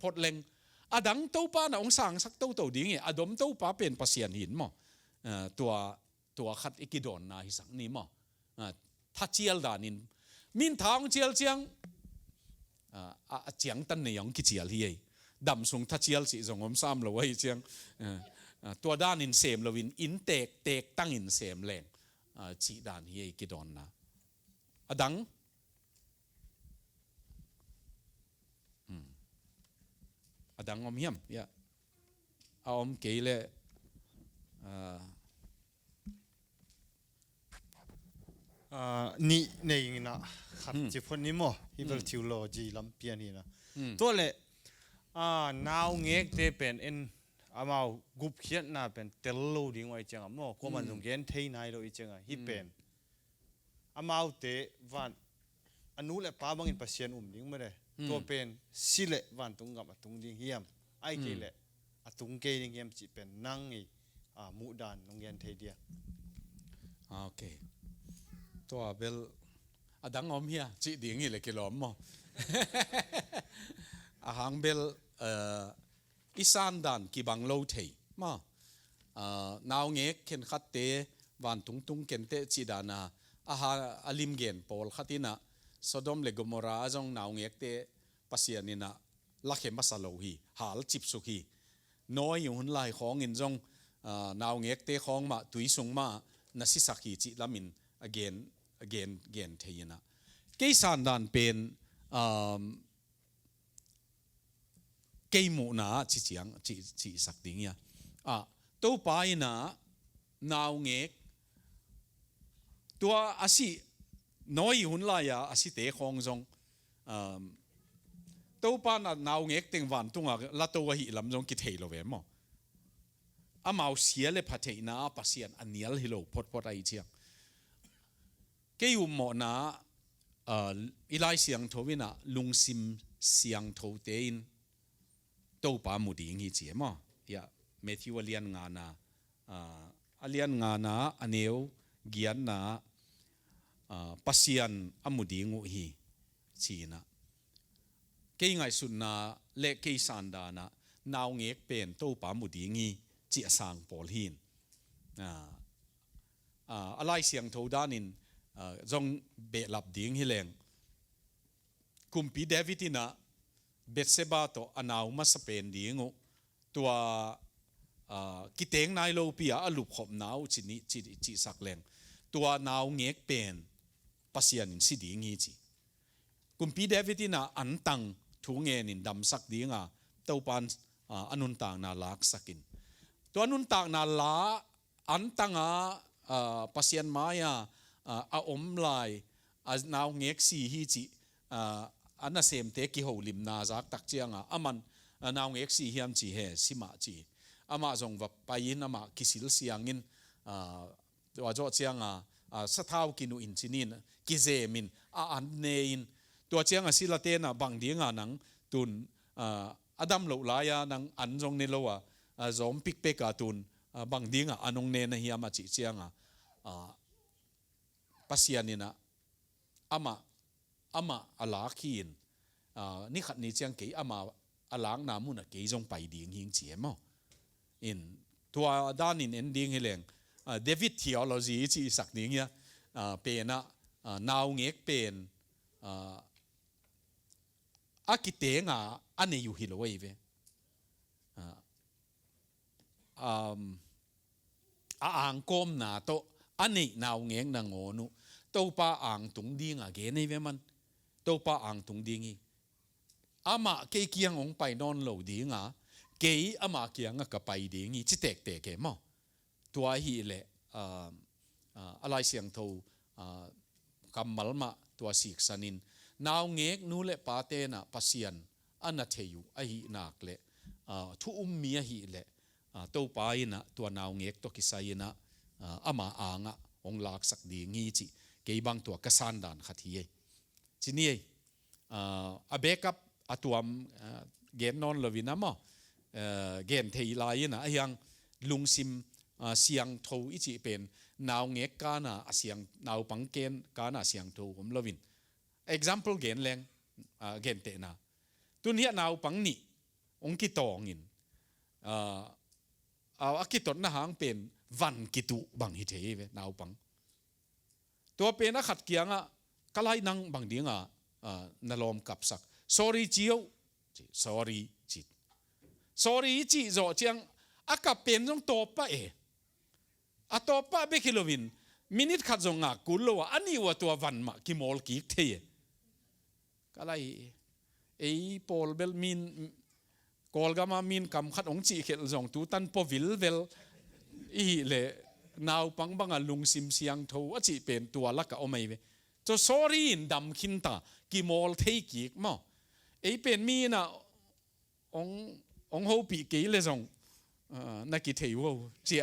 พดเลงอดังเต้าป้าน่ะองสั่งสักเต้าดิ้งอดมเต้าป้าเป็นภาษาหินมั้งตัวขัดอิกิดอนนาฮิสังนี่มั้งถ้าเจียลดานินมินทางเจียลเจียงเจียงตันเนี่ยยังกิเจียลเฮียดำสงถ้าเจียลสิสงอมซ้ำเราไว้เจียงตัวด้านอินเสมเราวินอินเตกตั้งอินเสมแรงจีด้านเฮียกิดอนนะอดังอดังอมเฮียมยะอมเกยเลนี่ในนะขัดจีพนี้มั้งฮิเบลทิวโลจีลำเปียนี่นะตัวเละนาวเงกเตเป็นเอ็นอามากุบเขียนน่ะเป็นเตลโลดิ้งไว้จังมั้งก็มันตรงเกนเทนายโลอีจังฮิเป็นอามาเตวันอนุเละป้าบางอินปัสเซียนดิ้งไม่ได้ตัวเป็นสิเละวันตรงกับตรงดิ้งเฮียมไอเกเละตรงเกดิ้งเฮียมจีเป็นนั่งอีมุดานตรงเกนเทเดียโอเคตัวเบลอดังอมเฮียจีดิ้งนี่เลยกิโลมั้งหางเบลอิสานดันกีบังโลเทมานาวเงกเข็นขัดเตวันตุงเข็นเตจีดานาอลิมเกนปอลขัดินะสดมเลกโมราจงนาวเงกเตปัสยานินะลักเขมัสโลฮีหาลจิบสุขีน้อยอยู่หุ่นลายของอินจงนาวเงกเตของมาตุยสุงมานาซิสักีจิลามินเกนเทียนะเกสันดันเป็นเกยมูนาจีเจียงจีสักดิ้งยาตัวไปนะนาวเงกตัวอาศิน้อยหุ่นลายอาศิเตะของจงตัวป้านาวเงกเต็งวันตุงละตัวหิลำจงกิเทโลเวมอามาเสียเลยพัฒนาปัสยานอันนี้ลฮิโลพอดไอเจียงเกยุมโมนาอีไลเสียงทวินะลุงซิมเสียงทวเตนตัวป้ามุดีงี้เจียมั้งยาเมทิวเลียนงานาเลียนงานาอันเอวเกียนนาปัสยันอมุดีงูฮีชีนะเกี่ยงไงสุดนาเล็กเกี่ยสันดานะนาวเงกเป็นตัวป้ามุดีงี้เจียสังปอลหินอะไรเสียงทวดานินจงเบลับดิ้งฮิเลงคุมปีเดวิตินะเบสเซบาโตอนาวมาสเปนดิ้งตัวกิเตงนายโลปีอาลุบขบนาวจีนี่จีสักแรงตัวนาวเงกเป็นปัสยานินสิดิ้งฮีจีกุมปีเดวิตินะอันตังทุงเงินินดำสักดิ้งตัวปันอนุนต่างนาลักสักินตัวอนุนต่างนาลาอันตังปัสยานมายาอมลายนาวเงกสีฮีจีอันนั้นเสมเตกิโฮลิมนาจากตักเจียงมันนาวเงกสีเฮียมจีเฮสิมาจีมาจงวับไปยินมากิสิลเสียงอินตัวจอดเจียงสะท้าวกินุอินจินินกิเจมินอันเนอินตัวเจียงสิลาเตนบังเดียงนังตุนอดัมโลลายนังอันจงเนโลจอมปิกเปกาตุนบังเดียงอันงเนนเฮียมาจีเจียงปัสยานินะอามาอลาคีนนี่ขัดนี่เจียงเกยอามาอลางนามุนะเกยจงไปดิ้งหิงเจียมั้งอินตัวด้านอินเอนดิ้งให้แรงเดวิดเทียโลจีจีสักดิ้งเนี่ยเป็นนาวเงกเป็นอากิเตงอันนี้อยู่ฮิโลเวเวอ่างก้มหนาโตอันนี้นาวเงกนางโอนุตัวป้าอ่างตุงดิ้งเกยนี่เวมันตัวป้าอ่างตุงดิ้งอามาเกี่ยงองไปนอนโลดิ้งเกยอามาเกี่ยงกับไปดิ้งจิเตกเกมั้งตัวฮีเละอะไรเสียงทูกำมัลมาตัวสิกสันินนาวเงกนูเละปาเตนะปัสยันอันนัทเทยุอหินักเละทุอุมมีอหิเละตัวไปนะตัวนาวเงกตัวกิไซนะอามาอ่างองลักสักดีงี้จิเกยบังตัวกษันดานขัดที่จีนี่อาเบกับตัวเกนนอนลวินะมั้งเกนเทยลายนะยังลุงซิมเสียงโทอิจิเป็นนาวเงกกานะเสียงนาวปังเกนกานะเสียงโทผมลวิน example เกนแรงเกนเตนะตัวนี้นาวปังนี่ องกิตองอินเอาอากิตนะหางเป็นวันกิตุบังฮิเทเวนาวปังตัวเป็นนักขัดเกียงอะก็ไล่นังบางเดียงอะนลอมกับสัก sorry เจียว sorry จิต sorry จีโจเจียงอากับเป็นจงตัวป้าอะตัวป้าเบคิโลวินมินิทขัดจงอะกุลว่าอันนี้ว่าตัววันมากิมอลกิกเทก็ไล่ปอลเบลมินกอลกามามินคำขัดองจีเขลจงตูตันพอวิลเวลอีเล่นาวปังบังลุงซิมเสียงโทอจิเป็นตัวลักกะอไม่เวจะ sorry ดำขินตากิมอลเทกิกมั้งเป็นมีนะองโฮปีกีเลยจงนักกิเทวเจีย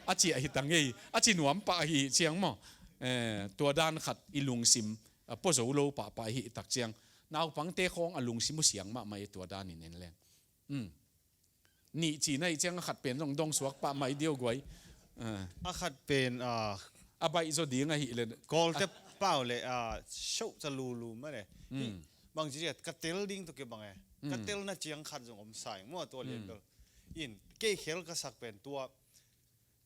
อาเจียหิตังเออาจิหนวมปะหิเชียงมั้งตัวด้านขัดอีลุงซิมปอโซโลปะหิตักเชียงนาวปังเตะของอลุงซิมเสียงมาไม่ตัวด้านนี่เน้นแรงนี่จีน่าเจียงขัดเป็นดงสวกปะไม่เดียวกวยขัดเป็นอาใบโซดีไงหิเลยกอลจะเปล่าเลยโชจะลูมาเลยบางทีเนี่ยกระเตลดิ้งตัวเก็บบางไงกระเตลน่าเจียงขัดจงอมใส่มั่วตัวเลี้ยงตัวอินเกย์เขลก็สักเป็นตัว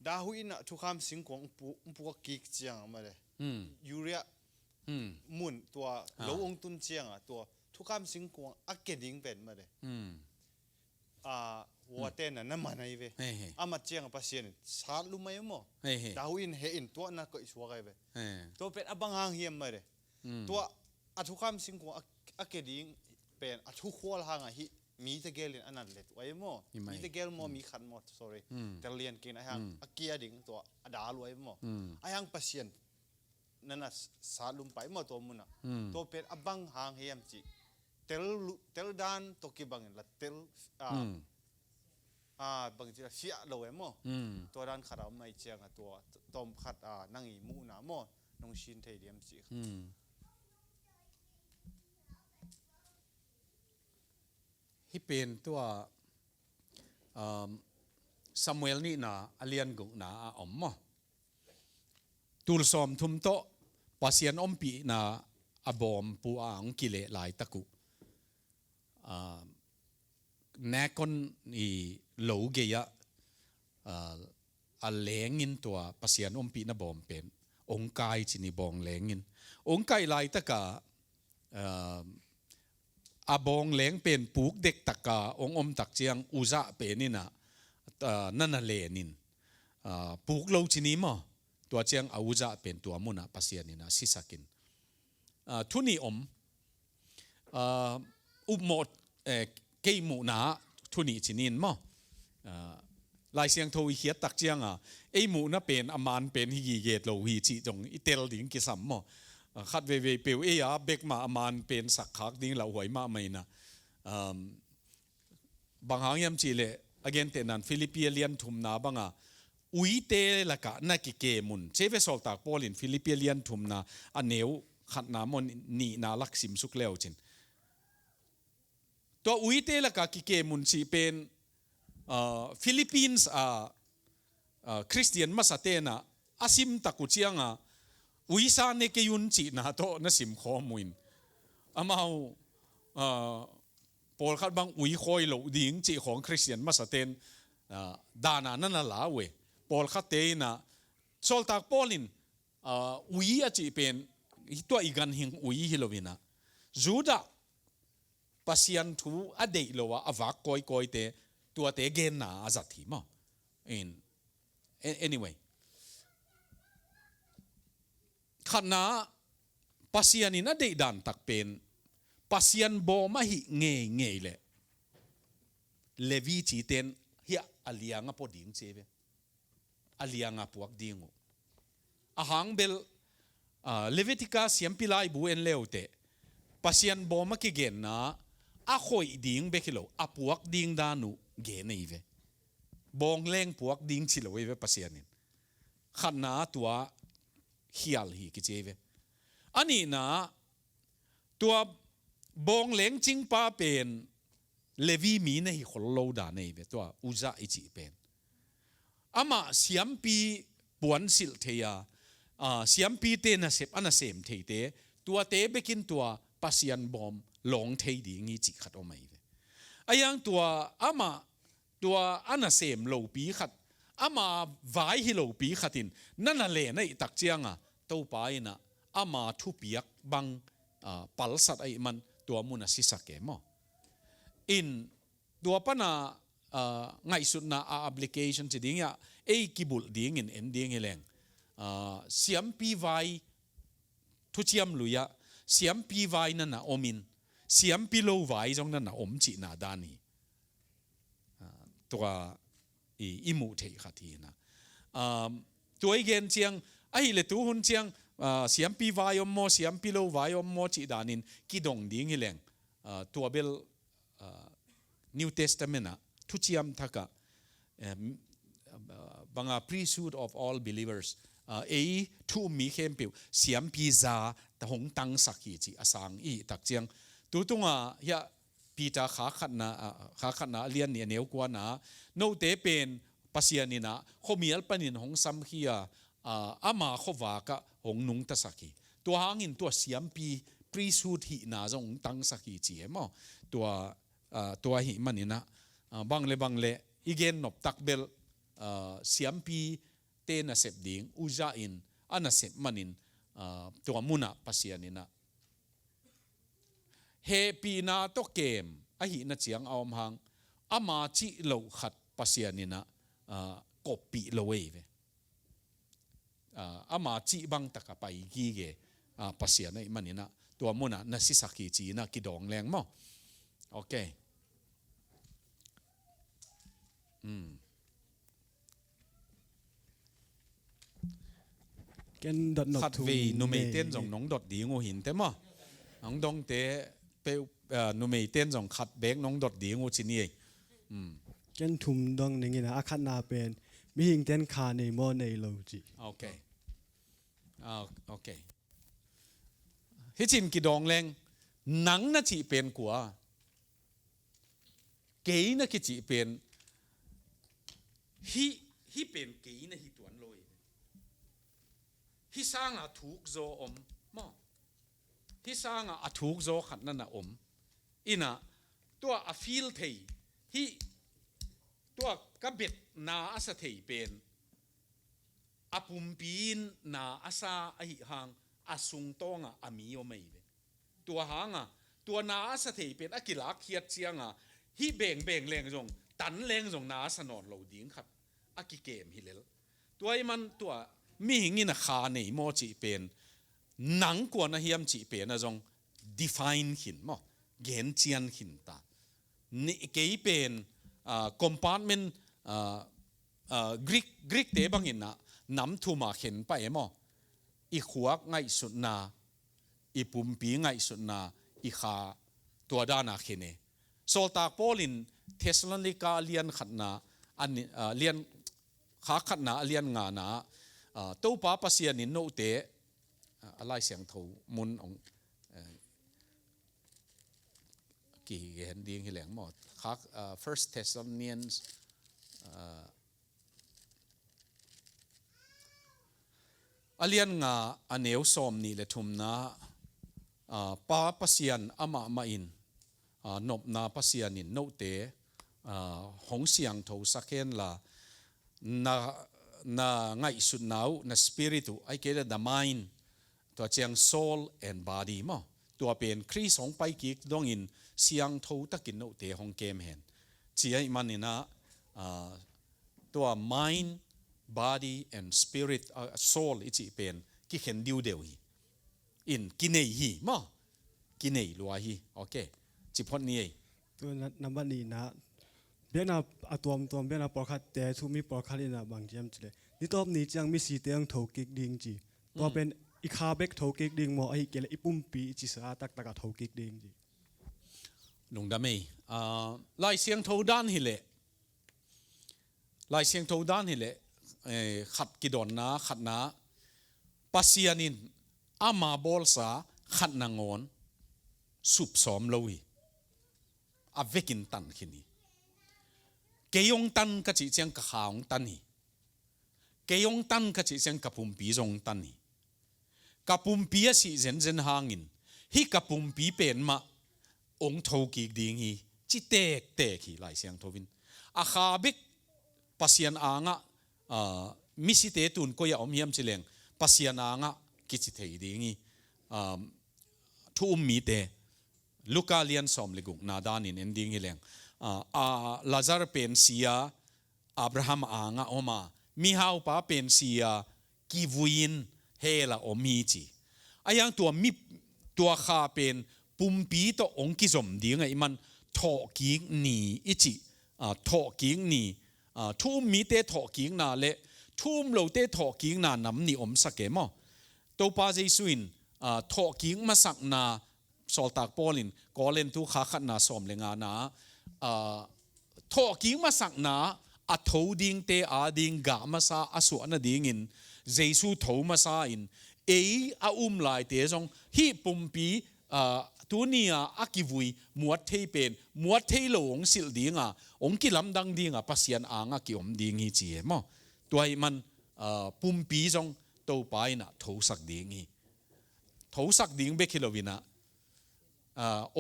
ดาหุอินะทุกคำสิ่งของพวกกิกเจียงมาเลยยูเรียมุนตัวโลองตุนเจียงตัวทุกคำสิ่งของอักเกดิ้งเป็นมาเลยหัวเต้นนั่นมันไงเว้ยอามาเจียงภาษาเนี่ยสาลุไม่หมดดาวินเห็นตัวนั่นก็อิสวะไงเว้ยตัวเป็นอับางหางเฮียมมาเลยตัวอัทุกคำสิ่งของอักเกดิ้งเป็นอัทุกขั้วหางฮิมีแต่เกลินอันนั้นเลยไว้หมดมีแต่เกลมอมีขันหมด sorry แต่เรียนกินไอ้หางอักเกียดิ้งตัวดาลุไว้หมดไอ้หางภาษานั่นน่ะสาลุมไปหมดตัวมุนอ่ะตัวเป็นอับางหางเฮียมจีเตลดานตัวกี่บางละเตลบางทีเสียเราเองมั้งตัวด้านขาเราไม่เจียงตัวตอมขัดนั่งอีมูน้ำมั้งน้องชินเทียมสิที่เป็นตัวซามูเอลนี่นะอเลียนกุนะอมมั้งตูลซอมทุ่มโตปัสยันอมปีนะอบอมปูอ่างกิเลหลายตะกุแนคนอีโลเกียเลงินตัวปัสยันอมปีนะบอมเป็นองค์กายจินิบองเลงินองค์กายหลายตะกะอบองเลงเป็นปูกเด็กตะกะองอมตักเจียงอุจาเป็นนี่นะนั่นน่ะเลนินปูกโลจินิมั้งตัวเจียงอุจาเป็นตัวมุนะปัสยันนี่นะสิสักินทุนีอมอุโมดเกยมูนาทุนีจินินมั้งลายเสียงโทวิเขียตักเจียงไอหมูน่ะเป็นอามานเป็นฮิเกตโลหิจิจงอิเตลดิ้งกิสัมมั้งขัดเวเปียวเบกมาอามานเป็นสักขักดิ้งเหล่าหวยมาไม่นะบางหางยามจีเลอเกนเตนันฟิลิปปิเลียนทุมนาบังอุยเตละกะนักเกมุนเชฟสอลตากปอลินฟิลิปปิเลียนทุมนาอันเนวขัดน้ำมันนี่นาลักซิมสุกเลวจินตัวอุยเตละกะกิเกมุนชีเป็นฟิลิปปินส์คริสเตียนมาสเตนะอาซิมตะกุเจียงอุยซาเนกยุนจีนะโตนะสิมข้อมูลอามาปอลขัดบังอุยคอยโลดิ้งจีของคริสเตียนมาสเตนดานานั่นละเวปอลขัดเตนะโซลตากปอลินอุยอาจีเป็นตัวอีกันหิงอุยฮิโลวินะจูดาปัสยันทูอเดย์โลวะอวักคอยเตตัวเตเกนนาอาจัดทีมั้งanyway ขณะปัสยันนี่นะเดย์ดันตักเป็นปัสยันบอมาหิเงยเลยเลวีจีเตนเฮียอเลียงพอดิ้งเซเวอเลียงพวกดิ้งอาหางเบลเลวิติกาเสียมพิลายบูเอ็นเลวเตปัสยันบอมากิเกนนะอาคอยดิ้งเบกิโลอาพวกดิ้งดานุเกนอีเวบองเล่งพวกดิ้งชิโลเวปัสยันนินขณะตัวเฮียลฮีกิเจเวอันนี้นะตัวบองเล่งจิงป้าเป็นเลวีมีในฮิคนโลดาในเวตัวอุจาอิจิเป็นอามาเสียมปีปวนสิลเทียเสียมปีเตนะเสพอันเสมเทเตตัวเตเบกินตัวปัสยันบอมหลงเทดีงี้จิขัดออกมาอีเว ยังตัวอามาตัวอันน่ะเสมโลปีขัดอามาไว้ฮิโลปีขัดินนั่นน่ะเลยในตักเจียงอ่ะตัวไปน่ะอามาทุเปียกบังปัลสัตไอมันตัวมุนสิสักเกมอินตัวปนาไงสุดน่ะแอปพลิเคชันจะดิ้งอ่ะกิบุลดิ้งอินเอ็นดิ้งเฮเลงเสียมปีไว้ทุเจียมลุยะเสียมปีไว้นั่นน่ะอมินเสียมปีโลไว้ตรงนั้นน่ะอมจีนาดานีตัวอิมูเทขัดทีนะตัวอีกเงเจียงไอ้เลตัวหุ่นเจียงเสียมปีไว้อมโมเสียมปีโลไว้อมโมจีดานินกิดงดิ้งเฮเลงตัวเบลNew Testament นะทุเจียมทักะบางpriesthood of all believers ทุมีเข้มเปียวเสียมปีซาแต่หงตังสักกี่จีอสังอีตักเจียงตัวตรงเฮียปีตาขาขัดนะเลียนเนี่ยเหนียวกว่านะโนเตเป็นปัสยานินะเขามีอัลปนินหงสัมเฮียอามาเขาว่ากะหงนุงตะสักกี่ตัวหางินตัวเสียมปีpriesthood หินาจงตังสักกี่จีมั้งตัวหิมันนี่นะบางเลอีเกนนบตักเบลเสียมปีเตนะเสพดิ้งอุจาอินอันนะเสพมันนินตัวมุนะปัสยานินะเฮปีนาโตเกมอหินะเจียงเอามหังอามาจิโลขัดปัสยานินะกบปีโลเวอามาจิบังตะกะไปกีเกปัสยานิมันนี่นะตัวมุนะนะสิสักกีจีนะกิดองแรงมั้งโอเคขัดวีนุเมเตียนจงน้องดดดีงูหินเต็มมั้งน้องดงเตะเปนุเมเตียนจงขัดเบกน้องดดดีงูชินีเกนทุ่มดงนี่นะอาคันนาเป็นมีหิงเต้นคาในโมในโลจิโอเคโอเคฮิจินกิดองแรงหนังน่ะจีเป็นกว่าเกย์น่ะกิจีเป็นฮิเป็นเกย์น่ะฮิตวนลอยฮิสร้างถูกโซอมมั้งฮิสร้างถูกโซขัดนั่นน่ะอมอินะตัวฟิลเทฮิตัวกระเบ็ดนาอาศัยเป็นปุ่มปีนนาอาซาหิหางสุงตองมีโอไม่ตัวหางตัวนาอาศัยเป็นกิลักเขียดเชียงฮิเบ่งแรงจงตันแรงจงนาสนอนเราดิ้งขัดกิเกมฮิเลลตัวมันตัวมีหิงินะขาในโมจิเป็นหนังกว่านะเฮียมจิเป็นนะจง define หินมั้งเกณฑ์เจียนหินตานี่เกย์เป็น compartment กรีกเตบังหินนะน้ำทุ่มเข็นไปมั้งอีขวกไงสุดนาอีปุ่มปีไงสุดนาอีขาตัวด้านาเขเนโซลตากโปลินเทสลันิกาเลียนขัดนาอันเลียนขาขัดนาเลียนงานาตู้ป้าปัสยานินโนเตอะไรเสียงถูมุนองกี่เห็นดีกี่แหลงหมดขาFirst Thessaloniansอเลียนงาอันเอวสอมนี่เลยทุมนาป้าปัสยานอามาอินนบนาปัสยานินโนเตหงเสียงถูสักเคนละนาไงสุดนาวนาสปิริตุไอเกลดามายน์ตัวเจียง soul and body มั้งตัวเป็นคริสของไปกิกดงอินเสียงถูตะกินโนเตหงเกมเห็นจีไอมันนี่นะตัว mind body and spirit soul อีจีเป็นกิเห็นดิวเดียวฮีอินกินเนยฮีมั้งกินเนยลัวฮีโอเคจิพอนี้ตัวนับวันนี้นะเบียนาตัวเบียนาปอคัดแต่ทุมีปอคัดนี่นะบางเจียมจีเลยนี่ตัวนี้จังมีสีเตียงถูกกิกดิ่งจีตัวเป็นอีคาเบกถูกกิกดิ่งมอไอเกลอีปุ่มปีจีสาตักถูกกิกดิ่งจีลุงดามีลายเสียงถูด้านฮิเลลายเสียงถูด้านฮิเลขัดกิดอนนะขัดนะปัสยานินอามาบอลสาขัดนางอนสุบสอมลอยอาเวกินตันขินีเกยงตันกะจิเจียงกะขาวตันนี่เกยงตันกะจิเจียงกะปุ่มปีจงตันนี่กะปุ่มปีสิเจนหางินฮิกะปุ่มปีเป็นมาองทกิกดิงฮี จิเตกเตกhi lai siang thovin a kha bik pasian anga mi si te tun ko ya om hiam chileng pasian anga ki chi thei dingi thu mi te luka lian som leguk na danin ending hileng lazar pen sia abraham anga oma mi hau pa pen sia ki vuin hela omi chi ayang tua mi tua kha pen pumpi to ong ki zom dinga iman tho ki ni ichi tho ki ni thum mi te tho ki na le thum lo te tho ki na nam ni om sake mo to pa jesuin tho ki ma sak na sol tak polin kolen tu kha khat na som lenga na tho ki ma sak na a tho ding te a ding ga ma sa asu na ding in jesu tho ma sa in a lai te jong hi pumpi tunia akivui muat thei pen muat thei lo ong sil dinga ong ki lam dang dinga pasian anga ki om ding hi chi mo tuai man pumpi jong to pai na tho sak ding hi tho sak ding be kilovina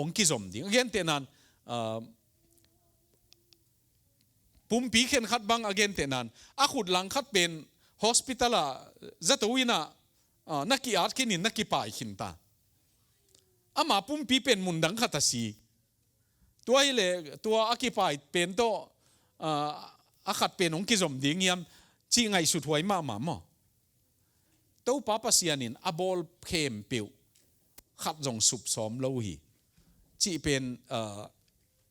ong ki zom ding again te nan pumpi khen khat bang again te nan a khut lang khat pen hospital a zatowina naki art kinin naki pai khin ta ama pumpi pen mundang khatasi tua ile tua akipai pen to akhat pen ong ki zom ding yam chi ngai su thoi ma mo to pa pasianin abol khem peu khat jong sup som lo hi chi pen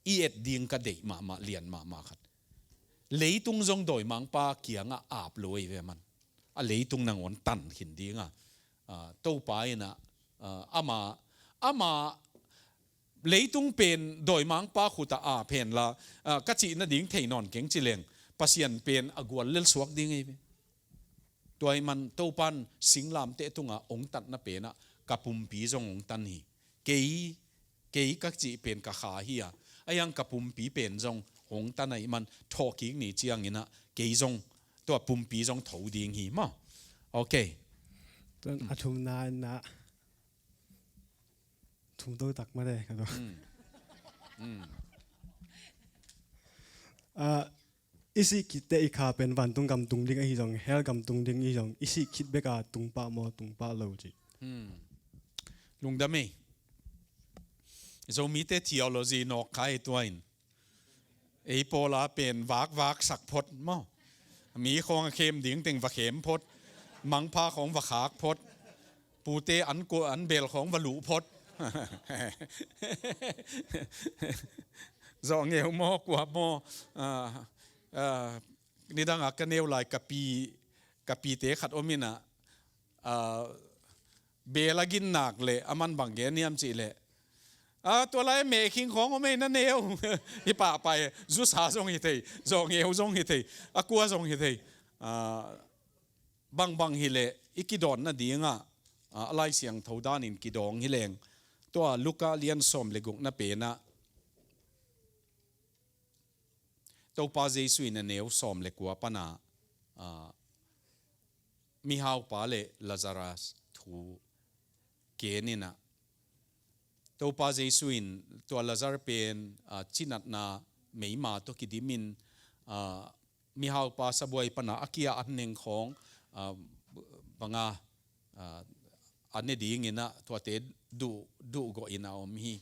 et ding ka dei ma lian ma khat leitung jong doi mang pa kianga ap loi ve man a leitung nang on tan hin dinga to pa ina ama leitung pen doi mang pa khuta a pen la ka chi na ding thei non keng chileng pasian pen agwal lel suak ding ei toy man to pan singlam te tunga ong tat na pe na kapum pi jong ong tan hi kei ka chi pen ka kha hi a ayang kapum pi pen jong ong tan ai man thoki ni chiang ina kei jong to pum pi jong tho ding hi ma okay ton athum na thum to tak ma de ka do isi kite ikha pen van tung kam tung ding hi jong hel kam tung ding hi jong isi kit be ka tung pa lo ji lung da me zo mi te theology no kai toin ei pola pen wak sak phot mo mi khong khem ding teng wa khem phot mang pha khong wa khak phot pu te an ko an bel khong wa lu phot zo ngeu mo kwa mo ni dang a kaneu lai kapi te khat omina belagin nak le aman bangge niam chi leตัวไรเมคิงของก็ไม่นั่นเอวที่ป่าไปจุสาทรงหิธีทรงเอวทรงหิธีกัวทรงหิธีบางฮิเลอีกิดอนน่ะดีง่ะอะไรเสียงทาวดานินกิดองฮิเลงตัวลูกาเลียนสมเลกุกน่ะเป็นน่ะตัวปาเจสุยน่ะเนวสมเลกัวปนามีฮาวปาเลลาซารัสทูเกนิน่ะตัวปาเจสุอินตัวลาซาร์เป็นชินัดนาไม่มาตัวกิดิมินมีฮาวปาสบวยปนาอากิยาอันหนึ่งของบังอันนี้ดีงี้นะตัวเตดูก็อินาอมฮี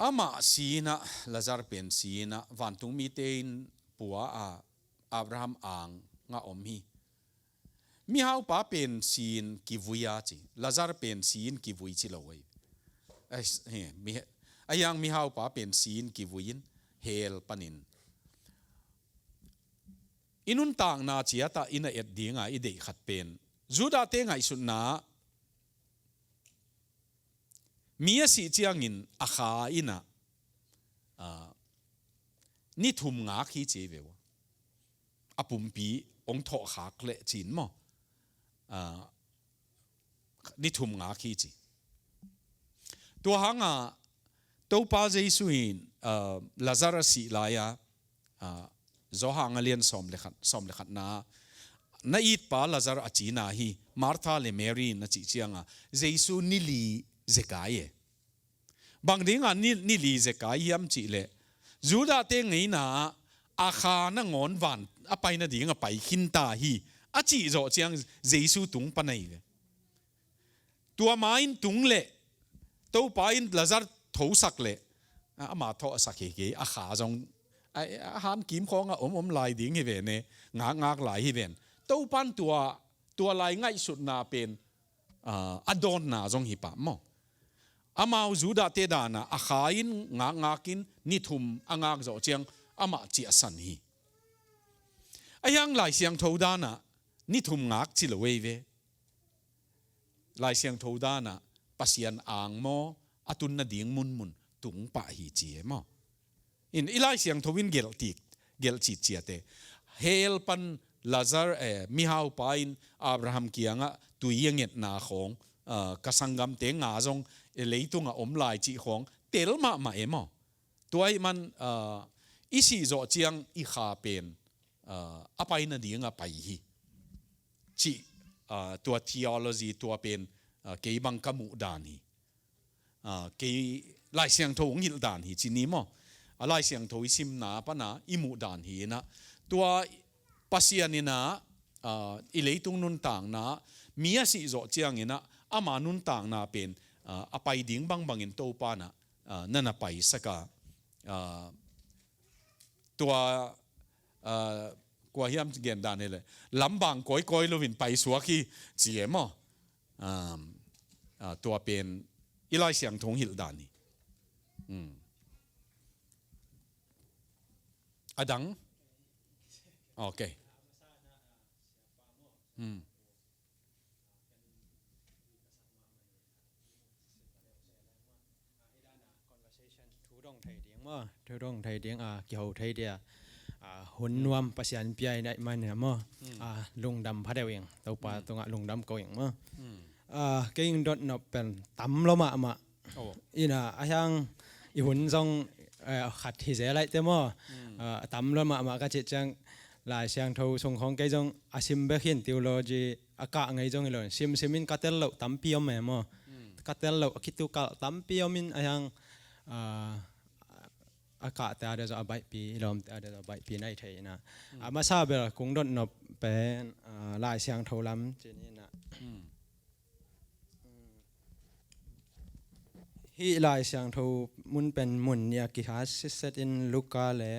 อามาสีนะลาซาร์เป็นสีนะวันตุงมีเตนปัวอับราฮัมอ่างงาอมฮีมีฮาวป้าเป็นซีนกิวุยาจีลาซาร์เป็นซีนกิวุยจิลอยมียังมีฮาวป้าเป็นซีนกิวุยนเฮลปนินอินุนต่างนาเจียตาอินเอ็ดดีงาอิเดขัดเป็นจูดาเตงไอสุนนามีสิเจียงินอาคาอินะนี่ทุ่มงาขี้เจเววอปุ่มปีองทอขาเคลจินมั้งนี่ทุ่มงาขี้จีตัวหางตัวป้าเจสุอินลาซาร์สีลายจอหางเลียนสอมเลขัดนาอีดป้าลาซาร์อจีนาฮีมาร์ธาเลเมรีนจีเจียงเจสุนิลีเจกาย บางทีงานนี่ลีเจกายยามจีเลยจูดาเตงไงนะอาคานะงอนวันอไปนะดิ่งไปขินตาฮีอาจีโจเจียงเจสูตุงปนัยเลยตัวไม้ตุงเละตัวไปลาซาร์ทสักเละอามาทอสักเกอาขาจงอาหารกิมของอมลายดิ่งฮิเวนเนงากลายฮิเวนตัวปันตัวลายง่ายสุดนาเป็นอดอนนาจงฮิปะมออามาจูดาเตดานะอาขาอินงากินนิทุมงากโจเจียงอามาจีสันฮียังลายเสียงทูดานะนิทุมงากจิลเวเวลายเสียงทูดานะปัสยันอ่างมออตุนนาดิ่งมุนตุงปะฮีจีมออิลายเสียงทูวินเกลจิตเจียเตเฮลปันลาซาร์มิฮาวปายน์อับราฮัมเกียงะตุยยังเงตนาของกษังกำเตงาจงเลยตุงอมลายจีของเตลมาเอมอตัวมันอิสิโจเจียงอิขาเป็นอไปนาดีงะไปฮีจีตัว theology ตัวเป็นเกี่ยบังกมุดานีเกี่ยลายเสียงทงหิลดานฮีจีนี้มอลายเสียงทวิซิมนาปนาอิมุดานฮีนะตัวปัสยานินะอิเลยตุงนุนต่างนะมีอาศิโจเจียงเนะอามานุนต่างนะเป็นอไปดิ่งบังอินโตปานะนั่นไปสักตัวกว่าเฮียมเกียนดานนี่เลยลำบางก้อยลวินไปสัวขี้เจียมตัวเป็นอิไลเสียงทงหิลดานนี่อดังโอเคทุดงไทยเดียงเกี่ยวไทยเดียหุ่นนวมปัสยันเปียได้มาเนี่ยมั้งลุงดำพัดเดียวเองตัวปลาตัวลุงดำก็เองมั้งก็ยังโดนนับเป็นตั้มละมาอีน่ะยังอีหุ่นทรงขัดที่เสียอะไรเต็มมั้งตั้มละมาก็จะจังลายเสียงทูทรงของก็จงอาชิมเบขินทีโอโลจีอากาศไงจงเลยซิมินกัตเตลล์ตั้มพิอมแม่มั้งกัตเตลล์คิดตัวกัตตั้มพิอมินยังอากาศแต่อาจจะใบปีลมแต่อาจจะใบปีในไทยนะมาทราบเวลาคงโดนนบเป็นลายเสียงทูลำจีนี่นะฮีลายเสียงทูมุนเป็นมุนยากิฮัสซิสตินลูกาเล่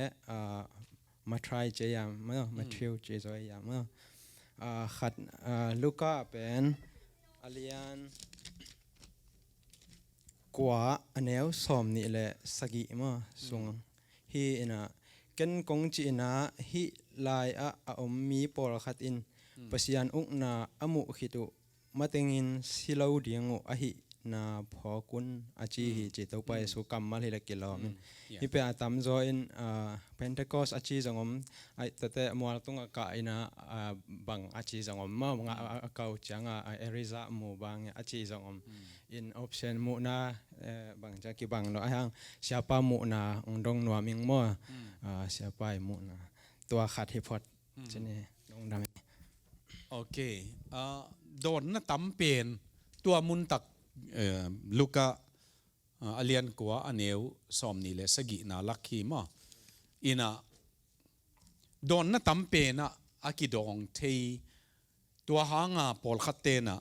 มาทรายเจียมมั้งมาทริวเจียมมั้งขัดลูกาเป็นอเลียนกว่าอันเนี้ยสมนี่แหละสกิมาส่งฮีนะกันกงจีนะฮีลายอมมีปอลขัดอินปัสยันอุกนาอมุขิตุมาเตงินสิลาวเดียงอหินาพอกุนอาจีฮีจิตเอาไปสุกรรมมาเลยกิโลมินฮิเปอาตัมโซอินเพนเทคอสอาจีจังอมไอแต่มัวตุงอากาอินะบังอาจีจังอมมาบังอากาจังเอริซามูบังอาจีจังอมin option mu na bang jaki bang lo ayang siapa mu na undong nuaming mo siapa mu na tua khat hipot chini dong dam โอเคโดนนะตั้มเป็นตัวมุนตักลูกะอเลียนกัวอันเอวสอมนี่เลยสกินาลักขีมาอินะโดนนะตั้มเป็นนะอากิดองเทตัวหางปอลขัดเตนะ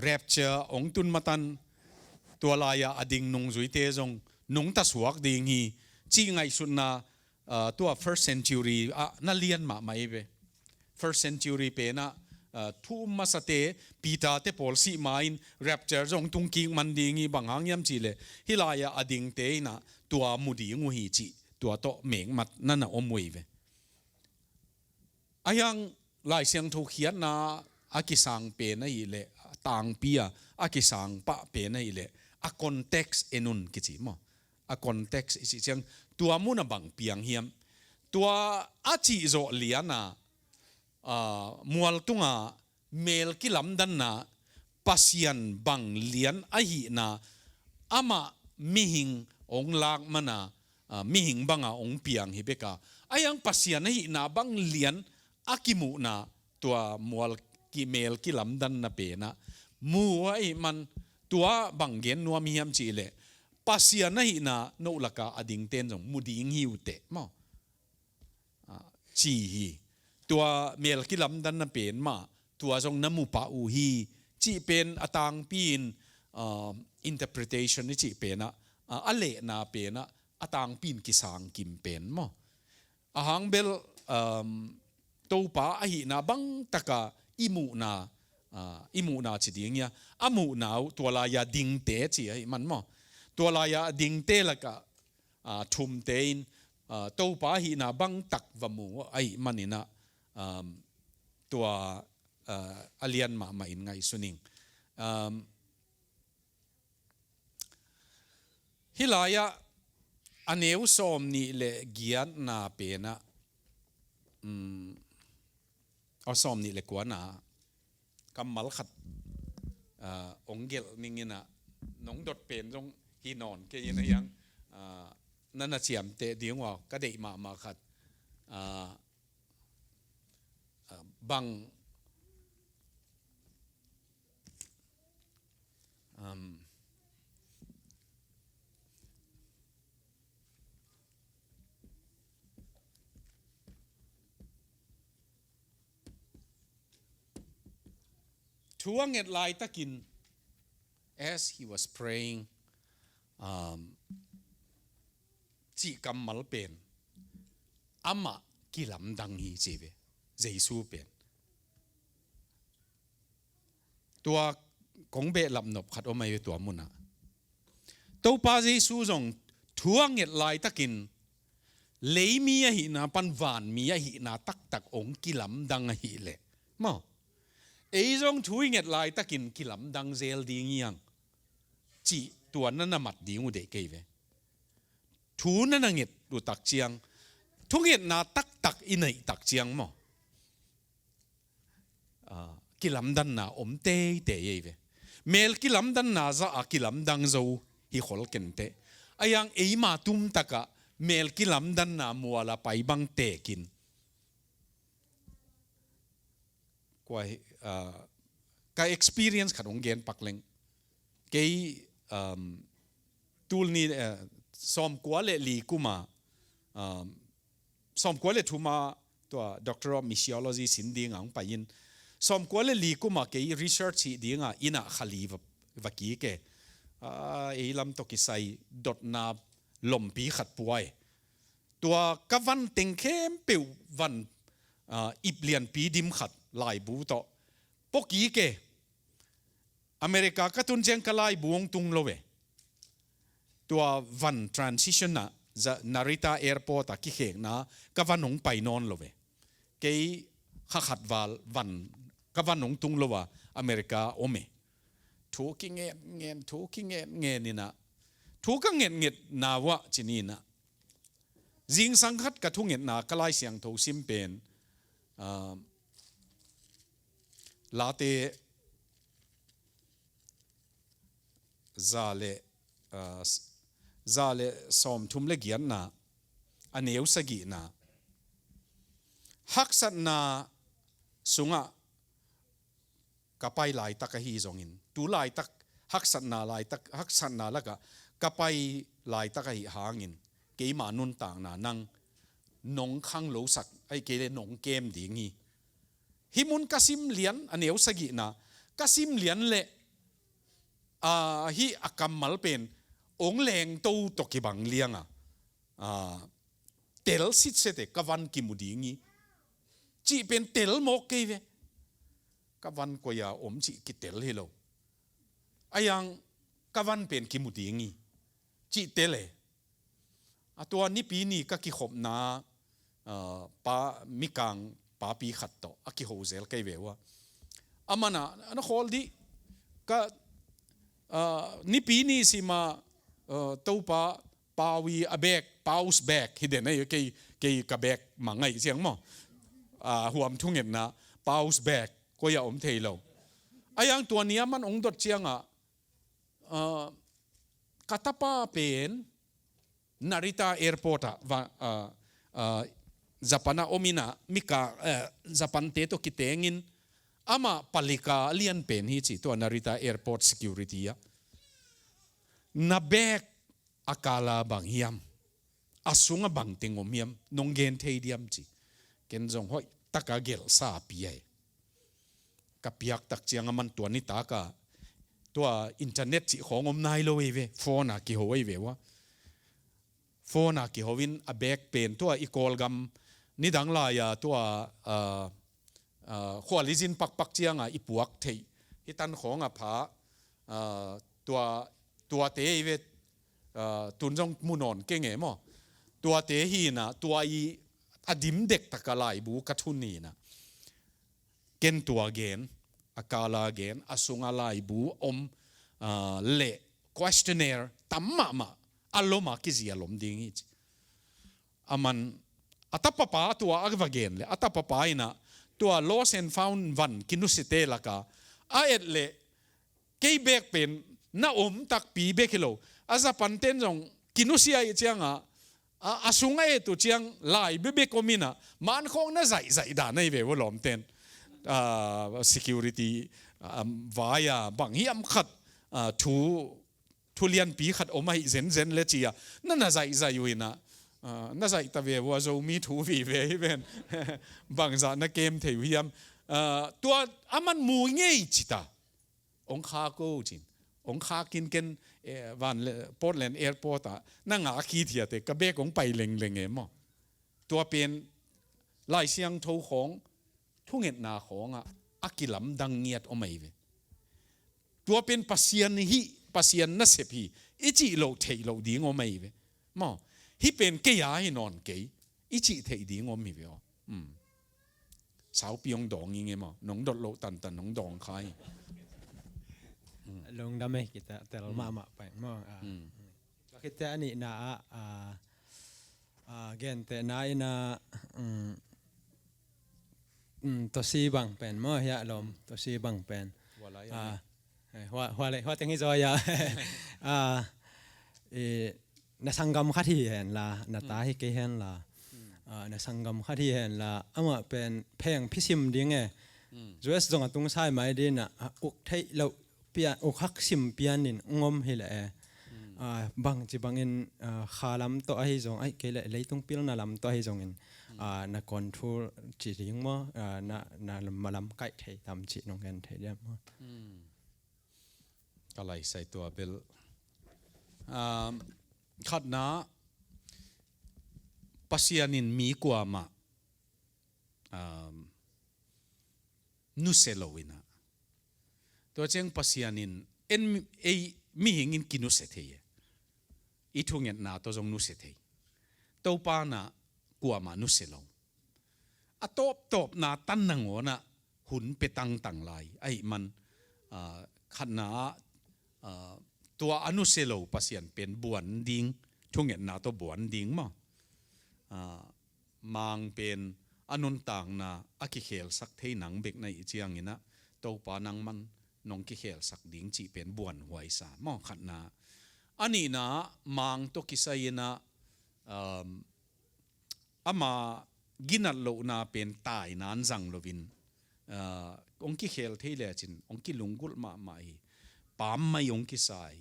แรปเจอองตุนมาตันตัวลายอดิ่งนงจุยเตจงนงตัสวกดิ่งฮีจีไงสุดนะตัว first century นั่นเลียนมาไม่เว้ first century เป็นนะทุ่มมาสเตปีตาเตปอลซีมาอินแรปเจอจงตุงกิงมันดิ่งฮีบางหางยำจีเลยฮิลายอดิ่งเตนะตัวมุดีงูฮีจีตัวโตเหม่งมัดนั่นน่ะอมวยเว้ยังลายเสียงถูกเขียนนะอากิสังเป็นนะอีเลยต่างปีอากิสังปะเป็นนะอีเลยอาคอนเท็กซ์เอนุนกิจิมั้งอาคอนเท็กซ์อิจิงตัวมุนบังเปียงเฮียมตัวอาจิโจเลียนะมัวตุงเมลกิลำดันนะปัสยันบังเลียนอาหินะอามามิหิงองลากมานะมิหิงบังองเปียงฮิเบกาอายังปัสยันอาหินะบังเลียนอากิมุนะตัวมัวกิเมลกิลำดันนะเปนะมัวไอมันตัวบังเกนนัวมียมจีเลป pasian na hi na no laka ading ten jong muding hiu te mo chi hi tua mel kilam dan na pen ma tua jong namu pa u hi chi pen atang pin interpretation ni chi pen ale na pen atang pin kisang kim pen mo ahang bel to pa a hi na bang taka imu na chi ding ya amu nau tua la ya ding te chi ai man mo tua la ya ding te la ka thum te in to pa hi na bang tak va mu ai manina tua alian ma in ngai suning hilaya aneu som ni le gian na pena som ni le kwa na kamal khat onggel ningina nong dot pen jong hi non ke ina yang nana chiam te dingwa ka dei ma khat bang thuang et lai takin as he was praying chi kamal pen ama kilam dang hi cheve jesu pen tua kong be lam nop khat omai tua muna to pa jesu jong thuang et lai takin leimi hi na pan van mi hi na tak ong kilam dang hi le mo ei jong thui nget lai takin kilam dang zel ding yang chi tuan na mat ding u de ke ve thu na nget du tak chiang thu nget na tak inai tak chiang mo kilam dan na om te ye ve mel kilam dan na za a kilam dang zo hi khol ken te ayang ei ma tum taka mel kilam dan na muala pai bang te kin kwai ka experience khatong gen pakleng ke tool ni som kwale li kuma som kwale thuma to doctor of missiology sinding ang payin som kwale li kuma ke research hi dinga ina khali vaki ke e lam to kisai dot na lompi khat puai tua kavan tengkem pe van iplian pi dim khat lai bu to poki ke America ka tun jeng kalai buong tung lowe tua van transition na za Narita airport a ki kheng na ka vanong pai non lowe ke khat wal van ka vanong tung lowa America ome thu ki nge ni na thu ka nget na wa chini na jing sang khat ka thu nget na kalai siang tho sim pen late zale som thum le gian na aneu sagi na haksat na sunga kapai lai tak hi zongin tu lai tak haksat na laka kapai lai tak hi hangin ke ma nun tang na nang nong khang lo sak ai ke le nong kem dingi himun kasim lian aneu sagi na kasim lian le hi akamal pen ong leng to to ki bang lianga tel sit sete kavan ki mudingi chi pen tel mo ke ve kavan ko ya om chi ki tel helo ayang kavan pen ki mudingi chi tele atwa ni pi ni ka ki khop na pa mikang pa pi khat to aki hozel ke vewa amana ana khol di ka ni pi ni sima topa pawi abek paus back hiden ai ke ka back mangai siang mo huam thungen na paus back ko ya om theilo ayang tua nia man ong dot chianga katapa pen Narita airport Japana omina mika Japan te to kitengin ama palika lian pen hi chi to Narita airport security ya na back akala bang hiam asunga bang tingom hiam nong gen thei diam chi ken jong hoi taka gel sa pi ka piak tak chiang aman tua ni ta ka tua internet chi khongom nai lo ve phone a ki hoi ve wa phone a ki hovin a back pen tua i call gam ni dang la ya tua khwalizin pak pak chianga i puak thei hi tan khong a pha tua te ve tun jong munon ke nge mo tua te hi na tua i adim dek takalai bu kathuni na ken tua gen akala gen asunga lai bu le questionnaire tamma ma aloma kizia lom ding hi aman atapapa tua agva gen le atapapa ina tua lost and found van kinusite laka a et le ke bek pen na tak pi bekilo aza panten jong kinusia i chianga asunga e tu chiang lai bebe komina man khong na zai da nei ve wolom ten security vaya bang hiam khat thu lian pi khat omai zen le chia na zai uina na zai ta ve wa zo mi thu vi ve ben bang za na kem thei hiam tua aman mu ngei chita ong kha ko chin ong kha kin ken van Portland airport a na nga ki thia te ka be kong pai leng mo tua pen lai siang tho khong thunget na khong a akilam dang ngiat omai ve tua pen pasian na sepi ichi lo thei lo ding omai ve mo hi pen ke ya hi non ke ichi thei ding om mi ve sao piong dong nge mo nong dot lo tan nong dong khai long dame kita tel mama pa mo kita ni na gen te na ina to si bang pen mo ya lom to si bang pen wa teng hi zo ya na sangam khathi hen la na ta hi ke hen la na sangam khathi hen la ama pen pheng phisim ding e US jong atung sai mai din na uk thei lo pia uk hak sim pianin ngom hi la bang chi bangin khalam to ai jong ai ke le leitung pil na lam to ai jong in na control chi ring mo na malam kai thei tam chi nong gen thei dem mo kalai sai to bel khat na pasianin mi kwa ma nu selowina to cheng pasianin en mi hingin kinu se thei I thunget na to jong nu se thei to pa na kwa ma nu selo a top na tan na ngona hun pe tang lai ai man khat na tua anu selo pasian pen buan ding thunget na to buan ding ma mang pen anun tang na aki khel sak thei nang bek nai chiang ina to pa nang man nong ki khel sak ding chi pen buan huai sa mo khat na ani na mang to kisaina ama ginat lo na pen tai nan jang lovin ong ki khel thei le chin ong ki lungul ma mai pam mai ong ki sai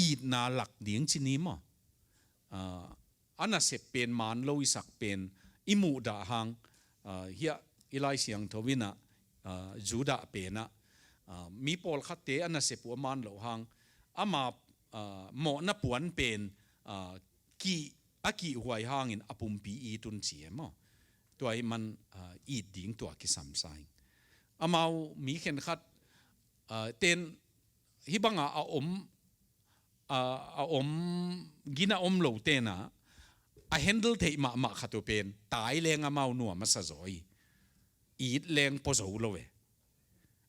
eat na lak ding chini mo ana se pen man lo isak pen imu da hang hia ilai siang thowina juda pena mi pol khatte ana se pu man lo hang ama mo na puan pen ki aki huai hang in apum pi I tun chi mo toy man I ding to ki sam sai amau mi khen khat ten hibanga gina lo te na a handle thei ma khatu pen tai leng amau nu ma sa zoi eat leng po zo lo we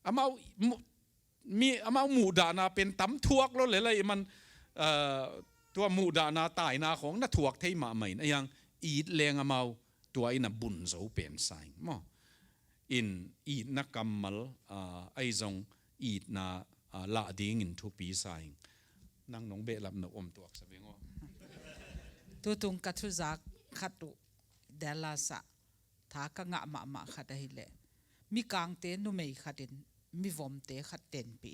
amau mu da na pen tam thuak lo le lai man tua mu da na tai na khong na thuak thei ma mai na yang eat leng amau tua ina bun zo pen sai mo in eat na kamal ai zong eat na la ding in thu pi sai nang nong be lam no om tuak sa bengo tu tung ka thu zak khatu dela sa tha ka nga ma khata hi le mi kang te nu mei khatin mi vom te khat ten pi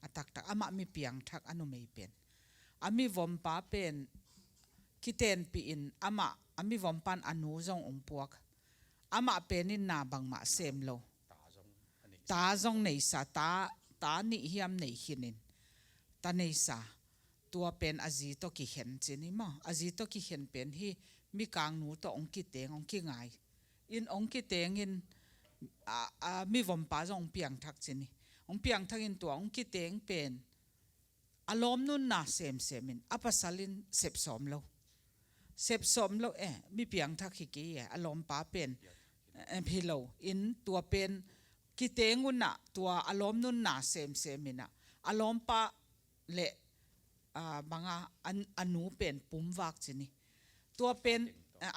atak tak ama mi piang thak anu mei pen ami vom pa pen kiten pi in ama ami vom pan anu zong puak ama penin na bang ma sem lo ta zong nei sa ta ni hiam nei hinin ta nei sa tua pen azi to ki hen chini ma azi to ki hen pen hi mi kang nu to ong ki teng ong ki ngai in ong ki teng in mi vom pa zong piang thak chini ong piang thak in to ong ki teng pen alom nun na sem semin apasalin sep som lo mi piang thak hi ki alom pa pen philo in tua pen ki teng un na tua alom nun na sem semina alom pa le banga anu pen pum wak chini tua pen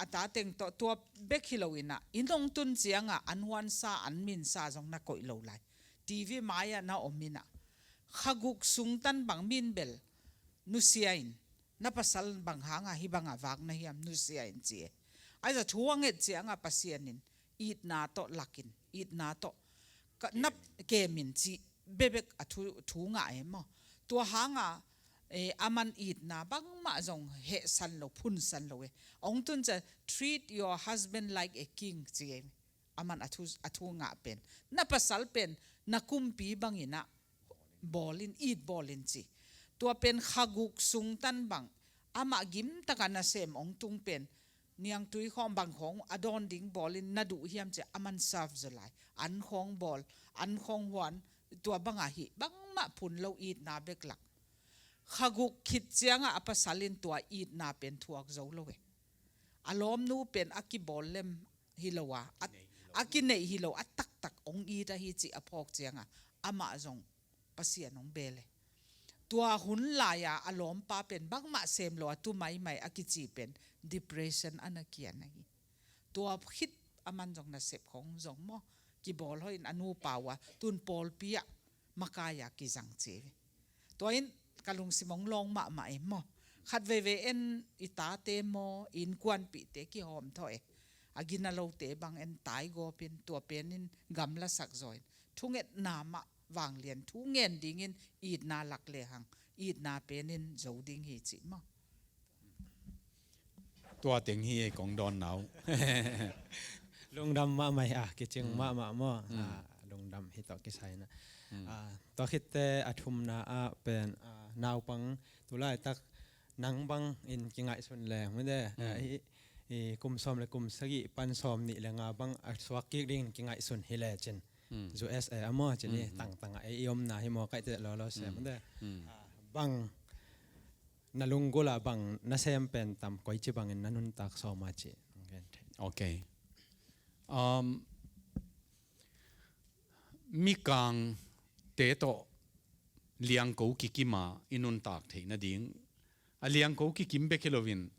ata teng to tua bek hiloina inong tun chianga anwan sa anmin sa jong na koi lo lai tv maya na omina khaguk sungtan bang min bel nu siain na pasal bang hanga hi banga wak na hiam nu siain chi ai za thuange chianga pasianin it na to lakin it na to nap kemin chi bebek athu thunga emo tua hanga aman it na bang ma jong he san lo phun san lo ong tun cha treat your husband like a king chi aman athu nga pen na pasal pen na kumpi bangina bolin chi tua pen khaguk sungtan bang ama gim takana sem ong tung pen niang tui khom bang khong adon ding bolin na du hiam che aman serve zalai an khong bol an khong wan tua banga hi bang ma phun lo it na beklak khaguk khit chianga apasalin tua it na pen thuak zo lo alom nu pen aki bollem hilowa aki nei hilo atak tak ong i da hi chi aphok chianga ama zong pasian ong bele tua hun la ya alom pa pen bang ma sem lo tu mai aki chi pen depression anakian nagi tua hit aman jong na sep khong jong mo ki bol hoin anu pawa tun pol pia makaya ki jang che toin kalung simong long ma mo khat ve en ita te mo in kwan pi te ki hom thoi agina lo te bang en tai go pin tua pen in gamla sak join thunget na ma wang lian thu ngen ding in it na lak le hang it na pen in zo ding hi chi mo tua tiếng hi kong don nau lung dam ma mai ke ching ma mo lung dam hi to ki sai na to khit te athum na pen naw pang tulai tak nang bang in ki ngai sun le mu de hi kum som le kum sagi pan som ni le nga bang swak ki ding ki ngai sun hi le chen zu sa amo chini tang ai yom na hi mo kai te lo se mu de bang nalung gola bang na sem pen tam koi chi bang nanun tak so ma chi okay mi kang te to liang ko ki kima inun tak the na ding a liang ko ki kim be kilovin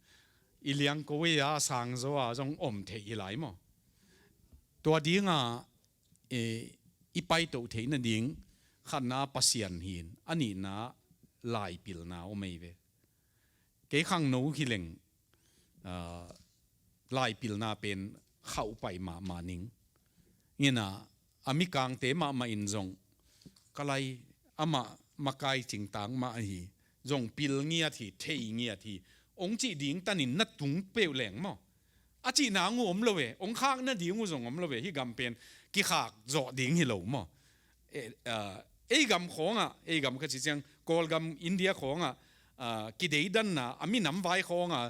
i liang ko ya sang zo a jong om the i lai mo to dinga i pai to the na ding khana pasian hin ani na lai pil na o mei ve ke khang no hi leng lai pil na pen khau pai ma ning ngina ami kang te ma in jong kalai ama makai ching tang ma hi jong pil ngia thi thei ngia thi ong chi ding tanin na tung pe leng mo a chi na ngom lo we ong khak na ding jong om lo we hi gam pen ki khak zo ding hi lo mo gam khonga gam ka chi chang kol gam india khonga ki dei dan na ami nam vai khonga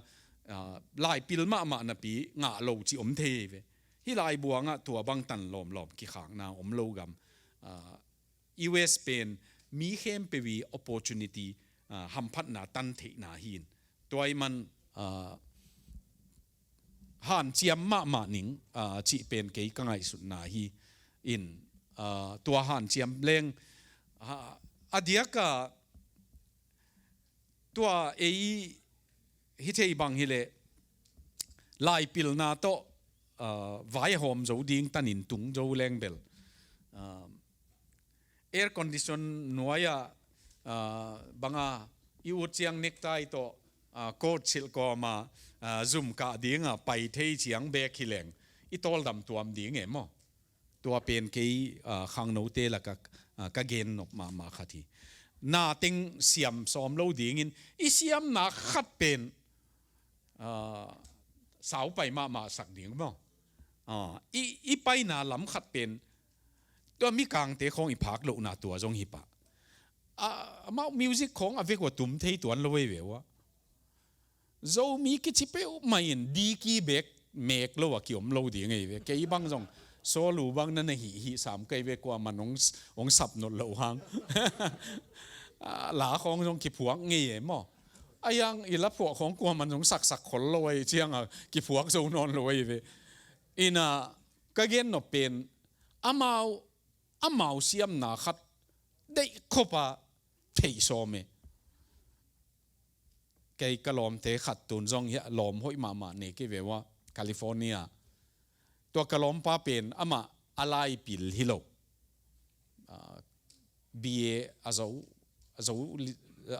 lai pil ma na pi nga lo chi om the ve hi lai buanga tua bang tan lom ki khak na om lo gam US pen mi hem pe wi opportunity ham phat na tan the na hin toy man han chiam ma ning chi pen ke ka ngai su na hi in tua han chiam leng adiaka tua hi thei bang hi le lai pil na to vai hom zo ding tanin tung zo leng bel air condition noya banga i u chiang necktie to coat sil ko ma zoom ka dinga pai thei chiang be khileng i tol dam tuam ding emo tua pen ke khang no te la ka gen nok ma khathi นาเต็งเสียมซ้อมโลดิ้งอินอีเสียมนาขัดเป็นสาวไปมาสักดิ้งมั้งอีไปนาลำขัดเป็นตัวมีกลางเตะของอีพักโลนาตัวจงฮิปะมามิวสิกของอเวกว่าตุ่มเทยตัวเราเว้ยวะโจมีกิจเป้ไม่เห็นดีกีเบกเมกโลว่าเกี่ยวมโลดิ้งไงเว้ยแกอีบังจงโซลูบังนั่นน่ะหิสามไกเวกว่ามันองสับนนโลหังหลาของจงกิพวกเงี้ยมั้งไอ้ยังอีลับพวกของกลัวมันจงสักขนลอยเชียงกิพวกโซนอนลอยเว้ยอิน่ะก็เกณฑ์นเป็นอามาเสียมนาขัดได้คบะเทยโซเมแกก็ลอมเทขัดตุนจงเหี้ยลอมห้อยมาเนี่ยก็เวว่าแคลิฟอร์เนียตัวกะลอมป้าเป็นอามาอะไรปิลฮิโลบีเอ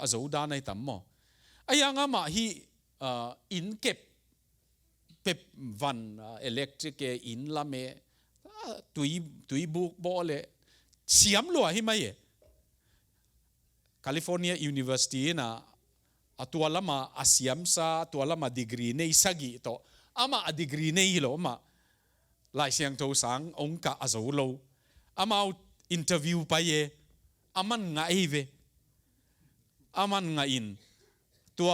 อาจูด้านในตั้มมอไอ้ยังอามาฮีอินเก็บเป็บวันอิเล็กทริกอินละเมตุยบุกบอลเลยเสียมลัวให้ไหมแคลิฟอร์เนียยูนิเวอร์ซิตี้นะตัวละมาอาเซียมซาตัวละมาดีกรีในสักิโตอามาดีกรีในฮิโลมาลายเสียงโทสังองค์กะอาจูโลอามาอินเทอร์วิวไปอามันง่ายเวอามันง่ายอินตัว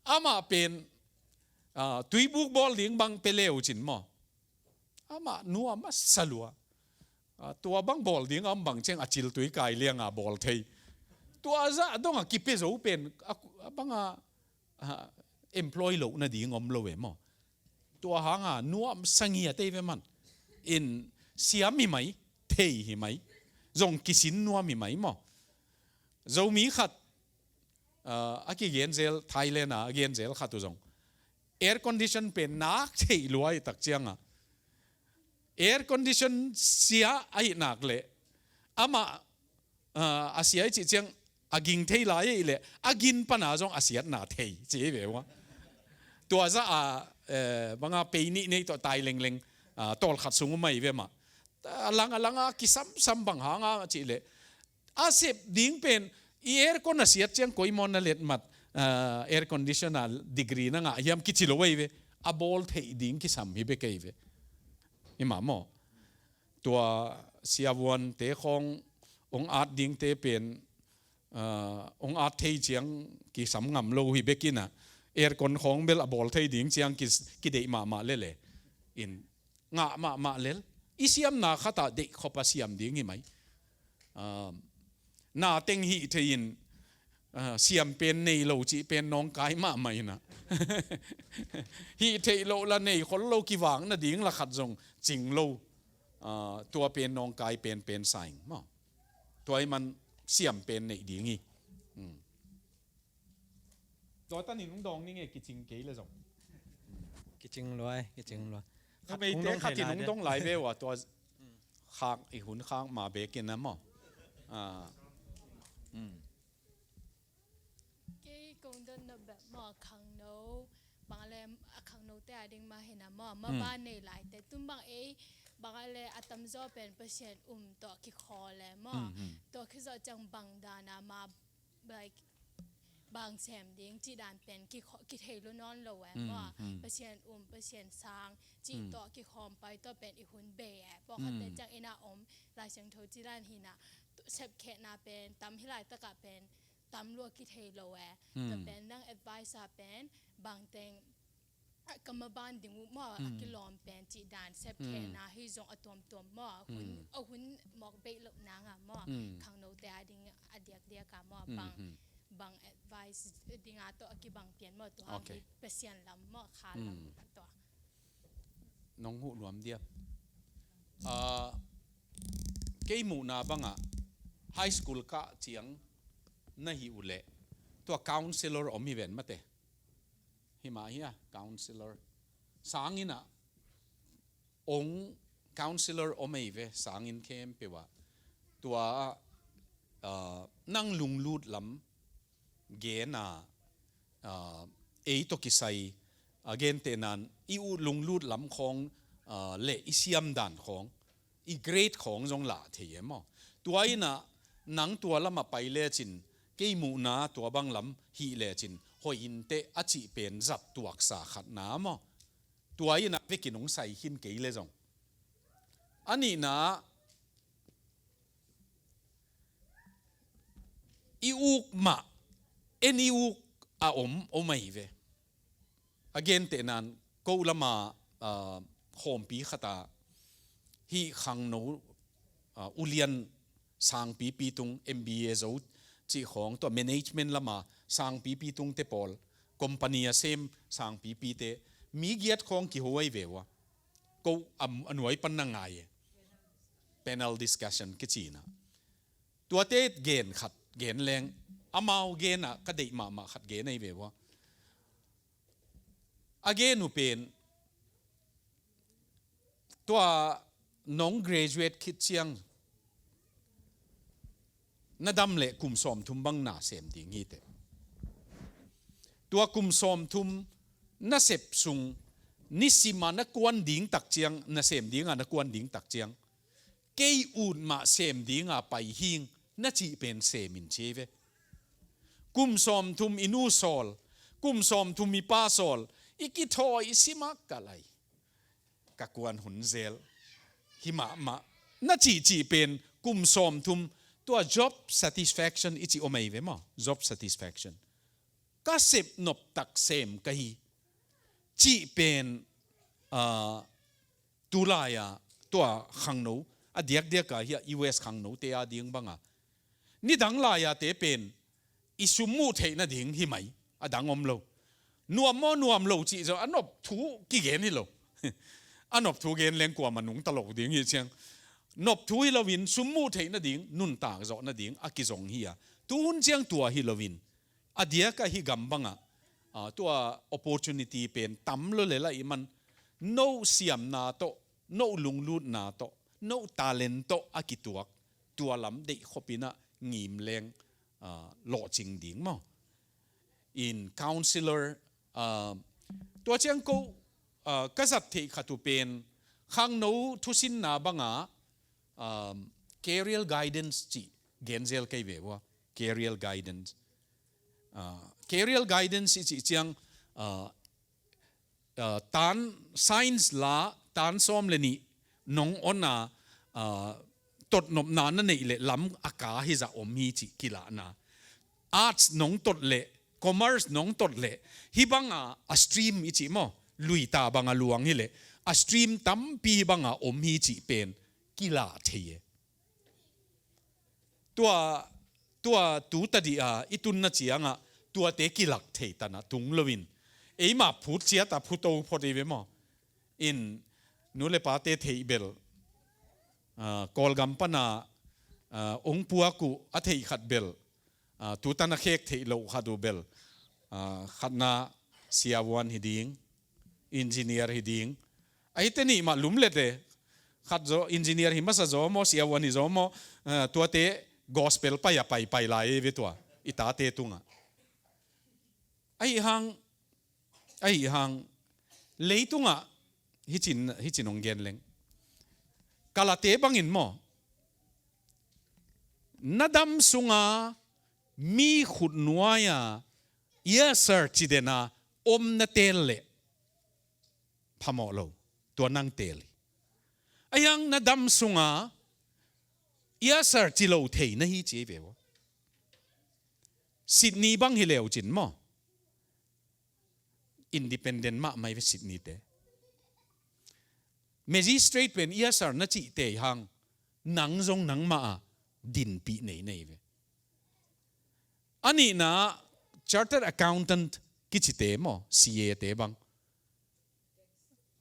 อามาเป็นตุยบุกบอลเลี้ยงบังเปเลวจินมออามานัวมาสลัวตัวบังบอลเลี้ยงบังเจงอาจิลตุยกายเลี้ยงบอลเทยตัวจะต้องกิเปโซเป็นบังemploy โลน่ะดีงอมโลเวมอตัวหางนัวสังเงียเตเวมันอินเสียมีไหมเทยไหมจงกิสินนัวมีไหมมอจงมีขัดอากิเกนเซลไทยเลน่ะเกนเซลขัดตัวจงair condition เป็นนักเทยรวยตักเจียงair condition เสียไอ้หนักเลยอามาอาเสียจิเจียงอากิงเทยหลายเลยอากินปัญหาจงอาเสียหนาเทยเจ๊แบบว่าตัวจะบางปีนี้ในตัวตายเล็งๆตอลขัดสูงไม่เว้มาหลังกิซ้ำบางหางจิเลยอาเสพดิ้งเป็นair con อาเสียเจียงก้อยมอนนั่นเล็ดมัดair conditioner ดีกรีนั่งยามกิจิโลเว้ยอาบอลเทยดิ้งกิซ้ำฮิเบกเว้ยอิหม่ามตัวเสียวันเตะขององอาจดิ้งเตะเป็นองอาจเทยเจียงกิซ้ำงำโลฮิเบกินะเอร์คนของเบลบอลเทยดิ้งเจียงกิเดมาเล่อินงะมาเล่อิเสียมนาขัดเด็กขบเสียมดิ้งไหมนาเต็งหิเทยินเสียมเป็นในโลจีเป็นน้องกายมาไหมนะหิเทยโลละในคนโลกิวังนะดิ้งละขัดจงจริงโลตัวเป็นน้องกายเป็นสายมั้งตัวมันเสียมเป็นในดิ้งอีตัวตั้งนี่ลุงดองนี่ไงกิจริงเก๋เลยจงกิจริงรวยทำไมเด็กขัดที่ลุงดองหลายเวว่าตัวข้างอีหุ่นข้างมาเบกินนะมั้งกงเดินแบบหมอขังโนบางอะไรขังโนแต่ดึงมาเห็นนะหมอมาบ้านในหลายแต่ตุ้มบางบางอะไรอาตมจอเป็นเปอร์เซ็นต์ตัวขี้คอเลยหมอตัวขี้จะจังบังดานามาแบบบางแสมดิ้งจีดานเป็นขี้เทลุนอนโลแหวหมอเปอร์เซ็นต์เปอร์เซ็นต์สร้างจีตัวขี้คอมไปตัวเป็นอีหุ่นเบะพอเขาเป็นจังเอนาลายเสียงโทจีดานหินะเชฟแขนาเป็นตำฮิไลตะกะเป็นตำลัวกิเทโลแต่เป็นนั่ง advice เป็นบางเต็งกรรมบาลดิ่งมั่วกิลอมเป็นจีดานเซฟแค่นาให้จงอตัวมั่วหุ่นหมอกเบลล์นางมั่วขังโนแต่ดิ่งอเดียกมั่วบาง advice ดิ่งตัวกิบางเปลี่ยนมั่วตัวเปอร์เซ็นต์ลำมั่วขาลำตัวน้องหูรวมเดียบเกี่ยมูนาบังไฮสคูลกะเจียงน่าหิวเละตัว counselor อมีเวนมาเตะหิมาเฮีย counselor สางอินะอง counselor อมีเวสางอินเข้มเปว่าตัวนั่งลุงลูดลำเกน่าตัวกิไซเกนเตนันอีอูลุงลูดลำของเละอิเซียมดันของอีเกรดของจงละเทียมตัวอินะ หนังตัวละมาไปเลจินเกยมูนาตัวบังลำฮีเลจินหอยอินเตอจิเป็นจับตัวสาขัดน้ำอ่ะตัวยินะเวกินงใส่หินเกยเลยจงอันนี้นะอีอุกมาเอ็นอีอุกอาอมโอไม่เว again เตนันกูละมาโฮมปีขตาฮีขังโนอุเลียนสางปีตุง MBA โจจีของตัว management ละมาสางปีตุงเตปอลคอมพานีเซมสางปีเตมีเกียรติของกี่หัวเววะกูอันไว้ปันนังไง panel discussion กิจีนะตัวเตเกณฑ์ขัดเกณฑ์แรงอามาเกณฑ์อะก็ได้มาขัดเกณฑ์ในเววะagain นูเป็นตัวน้อง graduate คิดเชียงนาดำเละกุมสอมทุมบังนาเสมดีงี้เตตัวกุมสอมทุมนาเสพสุงนิสิมานักวนดิ่งตักเจียงนาเสมดิ่งนักวนดิ่งตักเจียงเกยอูนมาเสมดิ่งไปหิงนาจีเป็นเสมินเชเวกุมสอมทุมอินูซอลกุมสอมทุมมีป้าซอลอีกิทอยสิมักกะไลกะกวนหุนเซลหิมะมะนาจีเป็นกุมสอมทุมตัว job satisfaction อิจิโอไม่เวมะ job satisfaction ก็เสพนบตักเสมกะฮีจีเป็นตุลายาตัวขังโนอเดียกกะเฮีย US ขังโนเตียดิงบังอ่ะนี่ดังลายาเตเป็นอิสุมูเทนะดิงหิไหมอดังอมโลนวมโลจีจะอันนบถูกี่เกณฑ์นี่โลอันนบถูเกณฑ์แรงกว่ามันหนุงตลกดิงยี่เชียงนบทุยลวินสุมูเทนดิ่งนุนตากจอนดิ่งอากิจงเฮียตุนเจียงตัวฮิลวินอเดียกะฮิกัมบังอ่ะตัว opportunity เป็นตั้มเลยละอีมัน no เสียมนาโต no ลุงลูดนาโต no talent อากิตัวลำเด็กขบินะงิมแรงหล่อจริงดิ่งมั้ง in counselor ตัวเจียงกูก็จัดที่ขัดเป็นข้างโน้ทุสินนาบังอ่ะcareer guidance จีเกณฑ์เซลใครเววะ career guidance career guidance จีเจียงตัน science ละตันซ้อมเลยนี่น้องอ่อนน่ะตดนบนานนั่นเองเลยล้ำอากาศให้จะอมมีจีกีฬานะ arts น้องตดเละ commerce น้องตดเละฮิบังอ่ะ stream อีจีมั้งลุยตาบังอ่ะลวงนี่เลยa stream ตั้มปีบังอ่ะอมฮีจีเป็นกีฬาเทียตัวตัดดีอีตุนนัดเจียงอ่ะตัวเตกีฬาเทียตันนะตุงลวินมาพูดเสียแต่พูดโตพอดีเว้ยมั้งอินนู้เลปาเตเทียเบลกอลกัมปนาองปัวกูอัเทียขัดเบลตูตันนักเอกเทียโลขัดดูเบลขัดนาเสียวันฮิดิงอินจิเนียร์ฮิดิงไอ้เต้นี่มาลุ่มเล็ดเลยขัดโจอินจิเนียร์หิมะสะโจมอเสียวันหิโจมอตัวเตะกอสเปลไปลายเวตัวอิตาเตตุงอ่ะไอ้หังเลยตุงอ่ะฮิจินองเกนเลงกาลาเตบังอินมอนาดัมสุงอ่ะมีขุดนัวยอ่ะเยอะเสิร์ชเดน่าอมนาเตลเล่พามอโลตัวนั่งเตลไอ้ยังนาดัมสุงอ่ะเยอะเสิร์ชโลเทนฮีจีเววซิดนีย์บังฮิเลวจินมออินดิเพนเดนต์มาไม่เป็นซิดนีย์เตเมจิสเตรทเป็นเยอะเสิร์ชนั่นจีเตหังนังจงนังมาดินปีเนเวอันนี้นะ chartered accountant กิจเตมอ CA เตบัง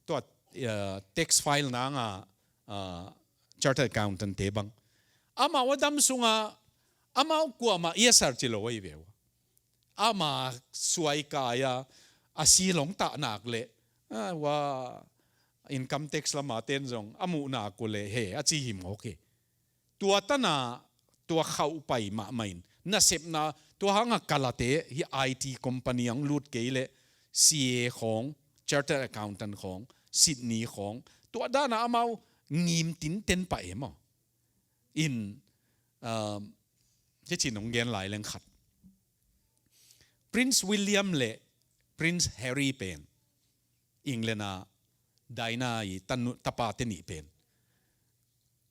ตัวtext file นางchartered accountant เตบังอามาว่าดำสุงอามากัวมาเยสร์จิโลไว้เววอามาสวยกายอาศีหลงตาหนักเลยว่า income tax ละมาเต้นจงอามูนักเลยเฮอาจีหิมโอเคตัวตั้งตัวเข้าไปมาไม่น่าเสพนะตัวหังกาลาเตฮี IT company ยังลูดเกล CA ของ chartered accountant ของซิดนีย์ของตัวด้านอามางิมตินเต้นไปมั้งอิน ที่จีนองเกนหลายเรื่องขัด Prince William เล่ Prince Harry เป็นอิงเลนาไดนาอีตันตะปาเตนีเป็น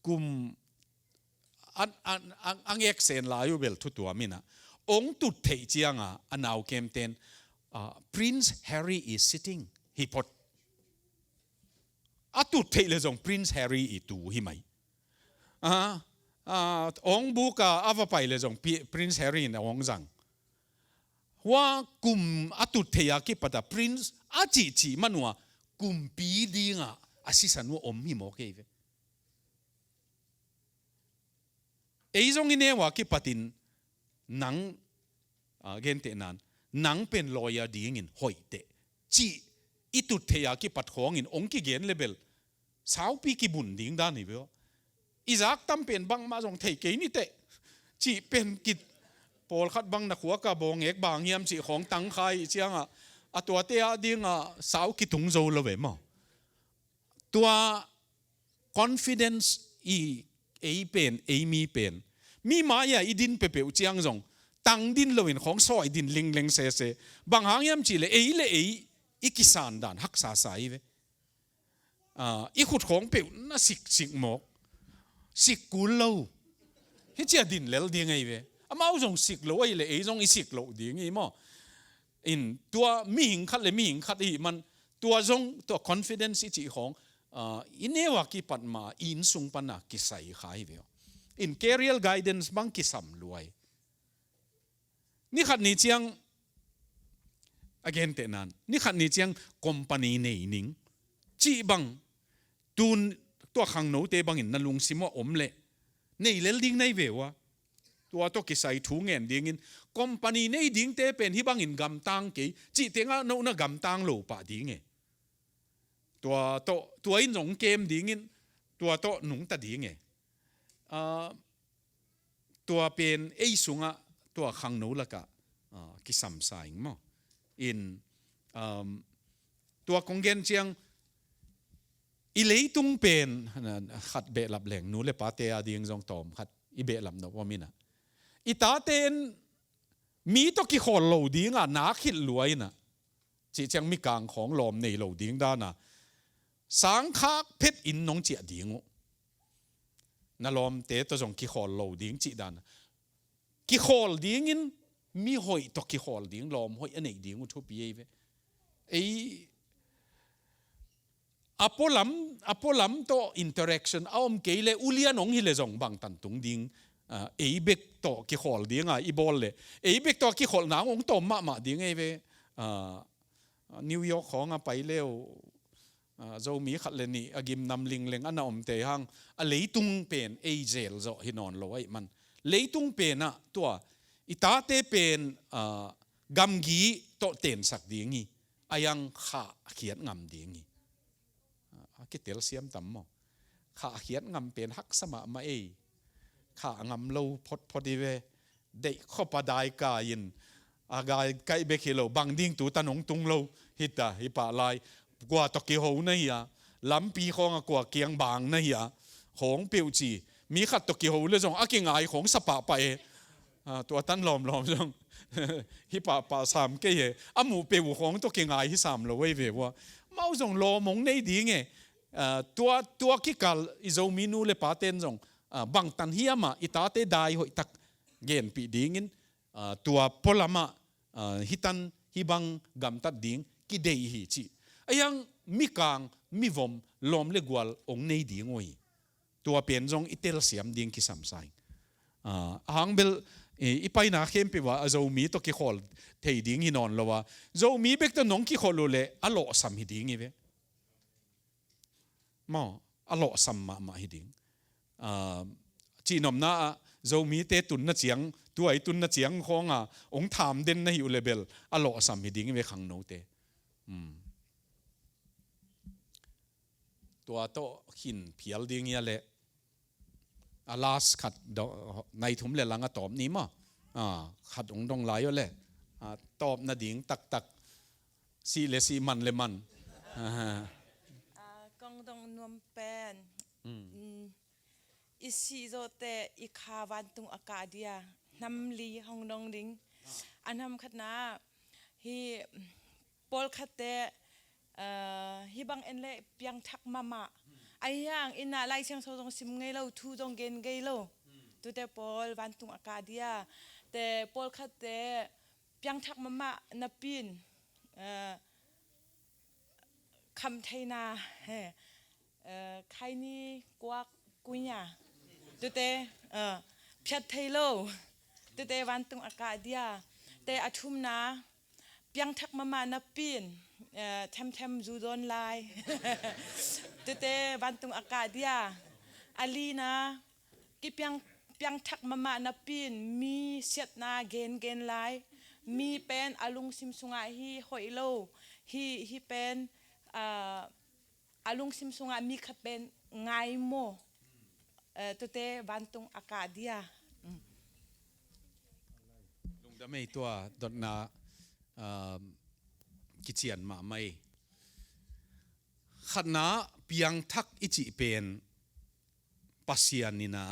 กุมอังเอกเซนลายูเบลทุตัวมินะองตุดเทจียงอันเอาเกมเต็นPrince Harry is sitting ฮิปอดตุดเทเลจง Prince Harry อีตูฮิไหมองบุกอาวไปเลยจง Prince Harry นะองจังว่ากุมตุดเทียกิปตา Prince จีมันว่ากุมปีดีงะอาศิสันว่าอมฮิโมเกฟจงอินเนว่ากิปตินหนังเกนเตนันหนังเป็นลอยดีงินหอยเตจีอิตุดเทียกิปัดของอินองกิเกนเลเบลสาวปีกิบุนดิ้งด้านนี่เบลอิจากตั้มเป็นบังมาจงเทเกนี่เตจีเป็นกิดปอลขัดบังนักหัวกะบงเอกบางเยี่ยมจีของตังไข่เชียงตัวเตียดิ้งสาวกิตุงโจเลเวมตัว confidence เป็นมีเป็นมีมาอย่าอีดินเปเปอุจียงจงตังดินเลวินของซอยดินลิงเลงเซเซบางหางเยี่ยมจีเลยอีกิสานด่านฮักษาสายเวอีขุดของเปน่าสิกหมกสิกกูเล่าเฮ้ยเจ้าดินเลี้ยดีไงเว้ยมาเอาจงสิกโลไอ้เลยจงอีสิกโลดีไงมั้งอินตัวมีหิงคัดเลยมีหิงคัดอีมันตัวจงตัว confidence จีของอินเนวากิปัดมาอินสุงปันนักกิใส่ขายเว้ยอิน career guidance บังกิสัมรวยนี่ขัดนี่เจียง again เตนันนี่ขัดนี่เจียง company ในนิ่งจีบังตูนตัวขังโนเตบังอินนั่นลุงซิมว่าอมเละในเลลดิ้งในเววะตัวตัวกิใส่ถุงเงินดิ้งอิน company ในดิ้งเตเป็นที่บังอินกำตังกี่จีเตงอ่ะโน่นกำตังโลปะดิ้งเงตัวอินสงเกมดิ้งอินตัวโตหนุ่งตัดดิ้งเงตัวเป็นไอสุงอ่ะตัวขังโนละกะกิสัมสายมั้งอินตัวคงเกนเจียงอีเลยตุงเป็นขัดเบลับแหล่งนู้นเลยปาเตียดิ้งจงตอมขัดอีเบลับนกว่ามินะอีตาเตนมีตัวกี่คนเหล่าดิ้งนาขิดรวยนะจีเจียงมีกลางของลมในเหล่าดิ้งด้านนะสังคักเพชรอินน้องเจียดิ้งนั่นลมเตตัวจงกี่คนเหล่าดิ้งจีด้านกี่คนดิ้งอินมีหอยตัวกี่คนดิ้งลมหอยอันไหนดิ้งอุทุบเย่เว้ไออพอลัมโตอินเตอร์แอคชั่นเอาอมเกลเลอุเลียนองฮิเลจงบางตันตุงดิ้งเบกโตกี่ขอลดิ้งอีบอลเลยเบกโตกี่ขอลหนังองโตมาดิ้งไอเวนิวยอร์กของไปเร็วเจ้ามีขัดเลนี่กิมนำลิงเลงอันนั้นอมเตหังเลยตุงเป็นเจลจะฮินอนลอยมันเลยตุงเป็นนะตัวอิตาเตเป็นกัมกีโตเต็นสักดิ้งอายังขาเขียนงำดิ้งกิเตลเซียมตั้มมั้งขาเขียนงำเป็นฮักสมามาขางำโลพอดีเวเด็กข้อปดายกายินอากายไกเบกิโลบางดิ้งตูตันงตุงโลฮิตาฮิปาลายกว่าตะกี้หูนี่ยาลำปีของกว่าเกียงบางนี่ยาของเปียวจีมีขัดตะกี้หูเลยจงอากิงไอของสปะไปตัวตันลอมจงฮิปาสามเกยอามูเปียวของตะกี้ไอฮิสามโลเวว่าเมาจงลอมงในดีไงตัวกิกาลอิโซมินูเลปาเตนจงบางตันเฮียมาอิตาเตได้หอยตักเกนปีดิ้งตัวพลมาฮิตันฮิบังกำตัดดิ้งกิเดยฮิจียังมีกางมีวมลมเลกวลองในดิ้งโอยตัวเป็นจงอิเตลเซียมดิ้งกิสัมไซหางเบลอีไปนาเข้มไปว่าโจมีตัวกิขอลเทดิ้งฮินอนละว่าโจมีเบกตัวน้องกิขอลเลยอโลสัมฮิดิ้งอีเวมาอโลสัมมาฮิดิ้งจีนอมนาโจมีเตตุนนัดเสียงตัวไอตุนนัดเสียงขององถามเด่นในอยู่เลเบลอโลสัมฮิดิ้งเวขังโนเตตัวโตหินเพียลดิ้งยาเลลาสขัดในทุ่มเลลังตอบนี้มั้งขัดองดงไหลอยู่เลยตอบนาดิ้งตักซีเลซีมันเลมันกองดงนวมเป็นอิสิโจเตอิคาวันตุงอากาเดีย นำลีห้องดองดิงอันทำขัดนาฮีปอลขัดเตฮีบังเอ็นเล่เปียงทักมาไอ้ยังอินน่ะไล่เชียงโซตรงซิมไงเราทูตรงเกนไงเราตัวแต่ปอลวันตุงอากาศเดียแต่ปอลขัดเตเปียงทักมานับปีนคำไทยนาใครนี่กวักกุญยาตัวแต่เพียรไทยโลตัวแต่วันตุงอากาศเดียแต่อาทุมนาเปียงทักมานับปีนเทมจูดอนไลตัวแต่วันตุงอากาศเดียอาลีนะกี่เปียงทักมานับปีนมีเสียดนาเกนไลมีเป็นอาลุงซิมสุงาฮีหอยโลฮีเป็นอาลุงซิมสุงามีขเป็นไงโมตัวเตวันตุงอากาศเดียลุงดำไม่ตัวดดนากิจยนมาไม่ขณะเพียงทักอิจิเป็นปัสยานินา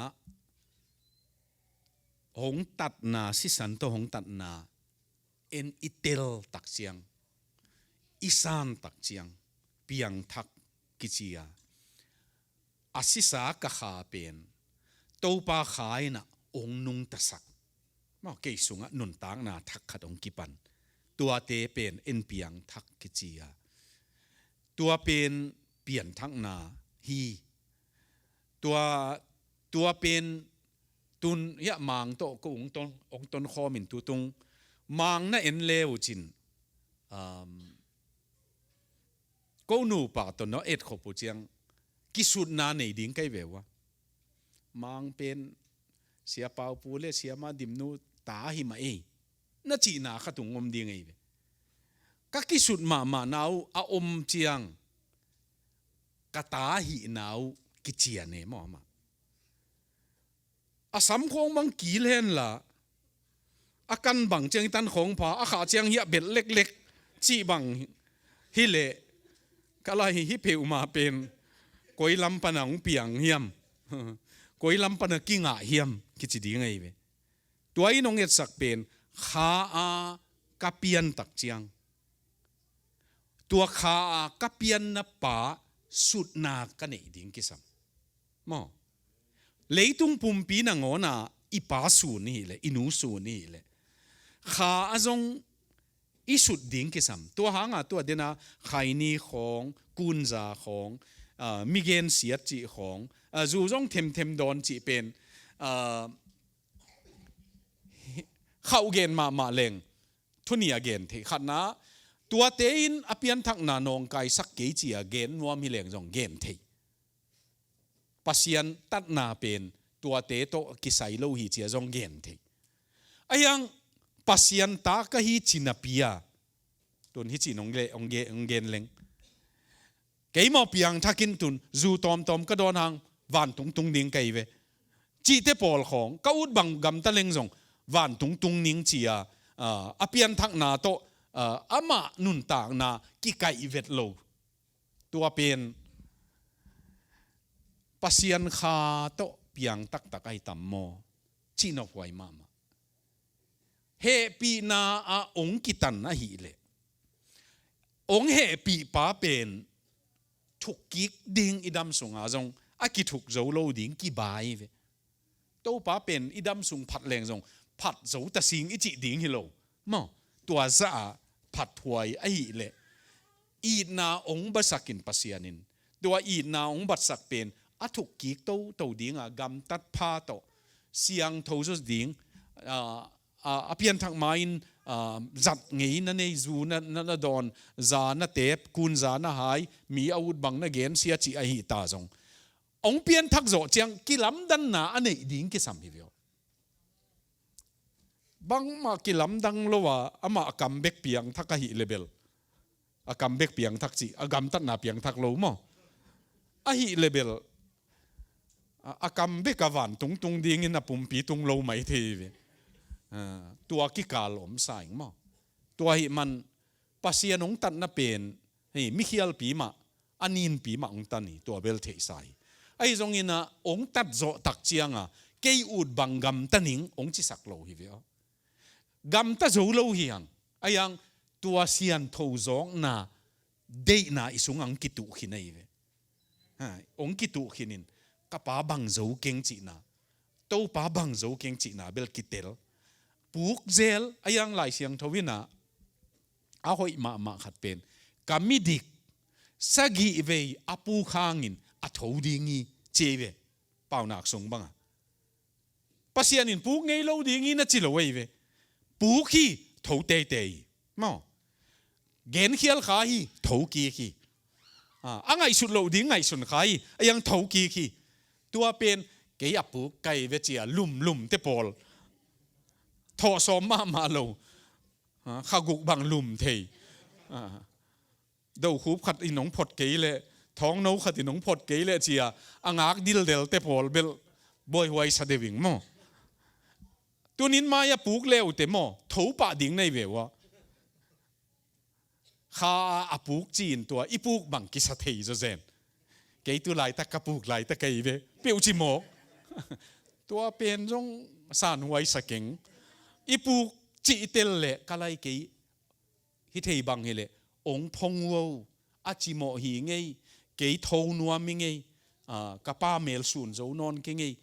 หงตัดนาสิสันโตหงตัดนาเอ็นอิเตลตักเชียงอิสานตักเชียงเพียงทักกิจยาอาศิสากะขาเป็นตัวปาขายนะองนุงตะสักมาเกยสุงะนุนตางนาทักขัดองกิปันตัวเตเป็นเอ็นเปียงทักกิจยาตัวเป็นเปลี่ยนทักนาฮีตัวเป็นตุนยะมางโตก็องตนคอมินตุตุงมางน่ะเอ็นเลวจินก็นูปากตนเนาะเอ็ดขบเจียงกิสุดนาในดิ้งใกล้เววะมางเป็นเสียเปล่าปูเลเสียมาดิมนูตาหิมาเอน่าจีนาขตุงอมดิ้งไงเวก็กิสุดมานาวอาอมเจียงกตาหินาวกิเจียเนมอมาอาสัมคงบังกีเล่นละอากันบังเจียงตันของผาอาขาเจียงเหียเบ็ดเล็กๆจีบังฮิเลก็เลยฮิเพวมาเป็นกวยลำปนังเปียงเฮียมกวยลำปนังกิ้งอ่ะเฮียมคิดจะดีไงเว้ตัวไอ้น้องเอ็ดสักเป็นขาอากะเปียนตักเจียงตัวขาอากะเปียนนับป่าสุดนากันเองดิ้งกิสัมมอเลยตุงปุ่มปีนังโอนาอีป้าสูนี่แหละอีนูสูนี่แหละขาอาจงอีสุดดิ้งกิสัมตัวหางอ่ะตัวเดน่าไข่นี่ของกุนจาของมิเกนเสียจีของจู่จงเทมดอนจีเป็นเข้าเกนมาเลงทุนีเกนที่ขัดนะตัวเตียนอภิยันทักนานองไกสักเกจีเกนนัวมิเลงจงเกนที่ปัสยันตัดนาเป็นตัวเตโตกิไซโลหิจีจงเกนที่ไอ้ยังปัสยันตากะฮิจินาปิยาตุนฮิจินองเกนเลงเกี่ยมอปียงทักินตุนจูตอมก็โดนหางวันตุงนิ่งไกเวจีเตปอลของก็อุดบังกำตะเลงส่งวันตุงนิ่งจีอภิยันทักนาโตอามานุนตางนากิไกเวทโลตัวเป็นปัสยันคาโตปียงตักไอตัมโมจีนอฟไวมาเฮปีนาองกิตันนะฮีเลองเฮปีป้าเป็นทุกกิกดิ้งอิดำสุงอาจงอากิทุกโจโลดิ้งกี่ใบเวตัวป้าเป็นอิดำสุงผัดแรงจงผัดโจตะสิงอิจิดิ้งฮิโลมอตัวซาผัดถวยไอเลอีนาองบัสักินปัสยานินตัวอีนาองบัสักเป็นอาทุกกิกตัวดิ้งกำตัดผ้าโตเสียงทูจดิ้งอภิยันทักมาอินจัดงี้นั่นเองจูนั่นดอนจานะเทปกุนจานะหายมีอาวุธบังนะเกนเสียจีไอหิตาจงองเปียนทักโจเจียงกิลำดันนาอันนี้ดิ้งกิสัมพิเวลบังมากิลำดังโลวะอามากัมเบกเปียงทักหิเลเบลอากัมเบกเปียงทักจีอากัมตัดนาเปียงทักโลมออาหิเลเบลอากัมเบกวันตุงดิ้งอินะปุ่มปีตุงโลไม่ทีเวตัวกิกาหลอมสายมั้งตัวหิมันปัสยานองตันน่ะเป็นมิเคียลปีมาอันนินปีมาองตันนี่ตัวเบลเทสายไอ้ตรงนี้นะองตัดโจตักเจียง cây ud bằng gam ta ning ong chi sak lo hi ve gam ta zo lo hiang ayang tua sian tho zong na de na isung ang kitu khinai ve ha ong kitu khinin kapa bang zo keng chi na to pa bang zo keng chi na bel kitel puk zel ayang lai siang thowina a hoi ma khat pen kamidik sagi ve apu khangin a thodingi cheve paunak sung banga pasian in puk ngei lo dingi na chi lo wei ve puk hi tho te te mo gen khial kha hi tho ki khi angai sut lo ding ngai sun kha hi ayang tho ki khi tua pen ke apu kai ve chia lum te pol tho som ma lo khaguk bang lum thei đâu khúp khát inong phật kế lệ thong nấu khát inong phật kế lệ chia angak dil del te pol bel boy huai sa deving mo tunin maya puk leo te mo thou pa ding nei ve wa kha apuk chin tua ipuk bang ki sa thei zo zen ke tu lai ta kapuk lai ta kai ve peu chi mo tua pen jong san huai sa keng ipuk chi tel le kalai ke hi thei bang he le ông phong wo achi mo hi ngei ke thâu nuam mi ngei ka pa mel sun zo non ke ngei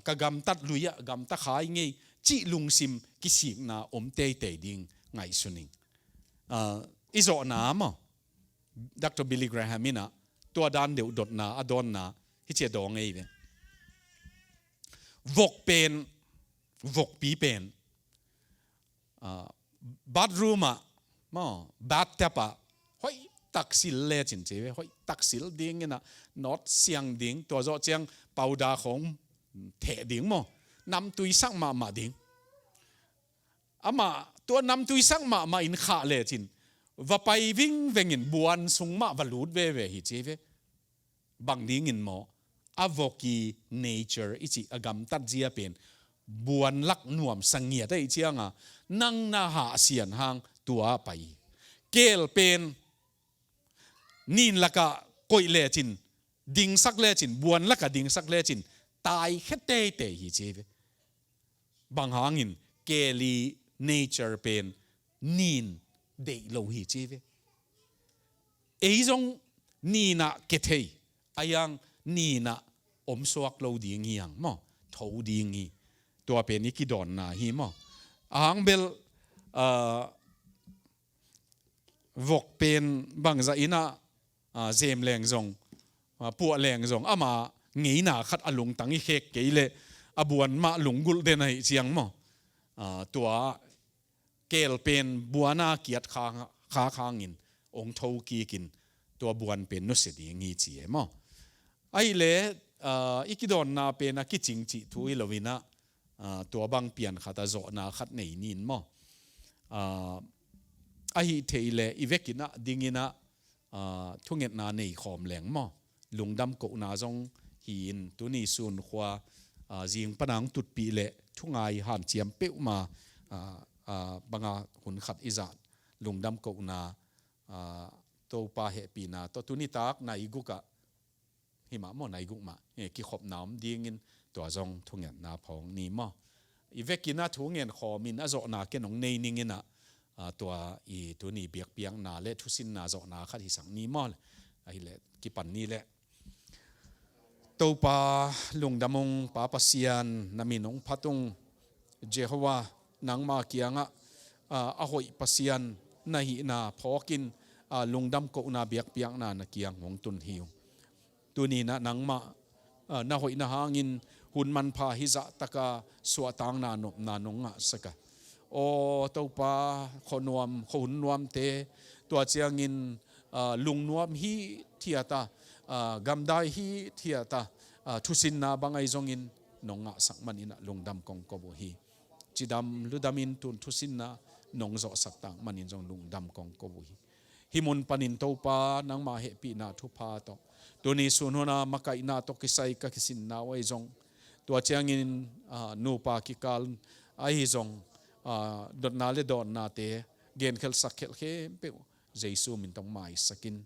ka gam tat luya gam ta khai ngei chi lung sim ki sik na om te te ding ngai suning izo na mo Dr. Billy Graham ina to dan deu dot na adon na hi che dong ngei ve vok pi pen bathroom mo bat tapa hoi taksil le chin che hoi taksil ding na not siang ding to zo chang pauda khong the ding mo nam tui sak ma ding ama to nam tui sak ma in kha le chin va pai ving vengin buan sung ma valut ve hi che ve bang ding in mo avoki nature ichi agam tat jia pen buan lak nuam sangia dai chianga nang na ha sian hang tua pai kel pen nin laka koi le chin ding sak le chin buan laka ding sak le chin tai khete te hi che bang hangin keli nature pen nin de lo hi che ve ei jong ni na ke thei ayang ni na om suak lo ding yang mo tho ding hi tua pen ni ki don na hi mo ang bel vok pen bang za ina zem leng zong pu leng zong ama ngei na khat alung tangi khek keile abuan ma lungul de nai chiang mo tua kel pen buana kiat kha khangin ong tho ki kin tua buan pen no se di ngi chi mo ai le ikidon na pen a kiching chi thui lovina tua bang pian khata zo na khat nei nin mo ai theile ivekina dingina thunget na nei khom leng mo lungdam ko na jong hin tuni sun khwa jing panang tut pi le thungai han chiam pe ma banga hun khat izat lungdam ko na to pa he pi na to tuni tak na iguka hima mo na iguk ma ki khop nam dingin to jong thunget na phong ni mo ivekina thungen khomin azo na ke nong nei ningina tua i tu ni biak piang na le thusin na zo na khat hi sang ni mol ai le ki pan ni le to pa lungdamong pa pasian naminong phatung Jehovah nangma kianga a hoi pasian na hi na phokin lungdam ko na biak piang na na kiang hong tun hiu tuni na nangma na hoi na hangin hun man pha hi za taka suatang na nop na nonga saka o topa khonuam khun nuam te tua chiangin lung nuam hi thiata gamdai hi thiata thusin na bangai zongin nonga sakman ina lungdam kong ko bo hi chidam ludamin tun thusin na nongzo sakta manin jong lungdam kong ko bo hi himun panin topa nangma he pi na thu pha to tuni sunhona makai na to kisai ka kisin na wai jong tua chiangin nupa kikal ai jong dot na le don na te gen khel sakhel khe pe jesu min tong mai sakin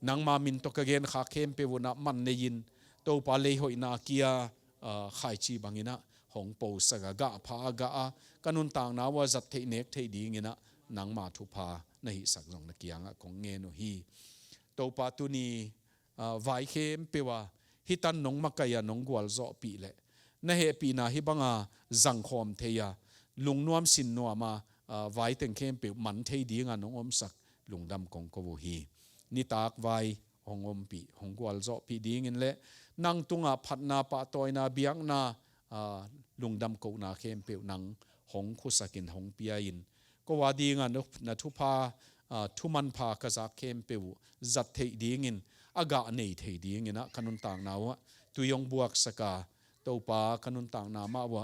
nang ma min to ka gen kha khem pe wona man ne yin to pa le hoi na kia khai chi bangina hong po saga ga pha ga a kanun tang na wa zat thei nek thei ding ina nang ma thu pha na hi sak jong na kianga kong nge no hi to pa tu ni vai khem pewa hitan nong makaya nong gwal zo pi le na he pi na hi banga zang khom theya lungnuam sin nuama vai teng khem pe man thei dinga nong om sak lungdam kong ko hi ni tak vai hong om pi hong gwal zo pi ding in le nang tunga phatna pa toina biang na lungdam ko na khem pe nang hong khu sakin hong pia in ko wa dinga na thu pa thuman pha ka za khem pe zat thei ding in aga nei thei ding ina kanun tang nawa tuyong buak saka topa kanun tang na ma wa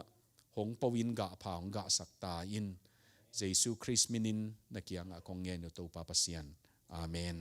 hong pawin ga pha hong ga sakta in Jesu Christ minin na kianga kong nge no topa pasian amen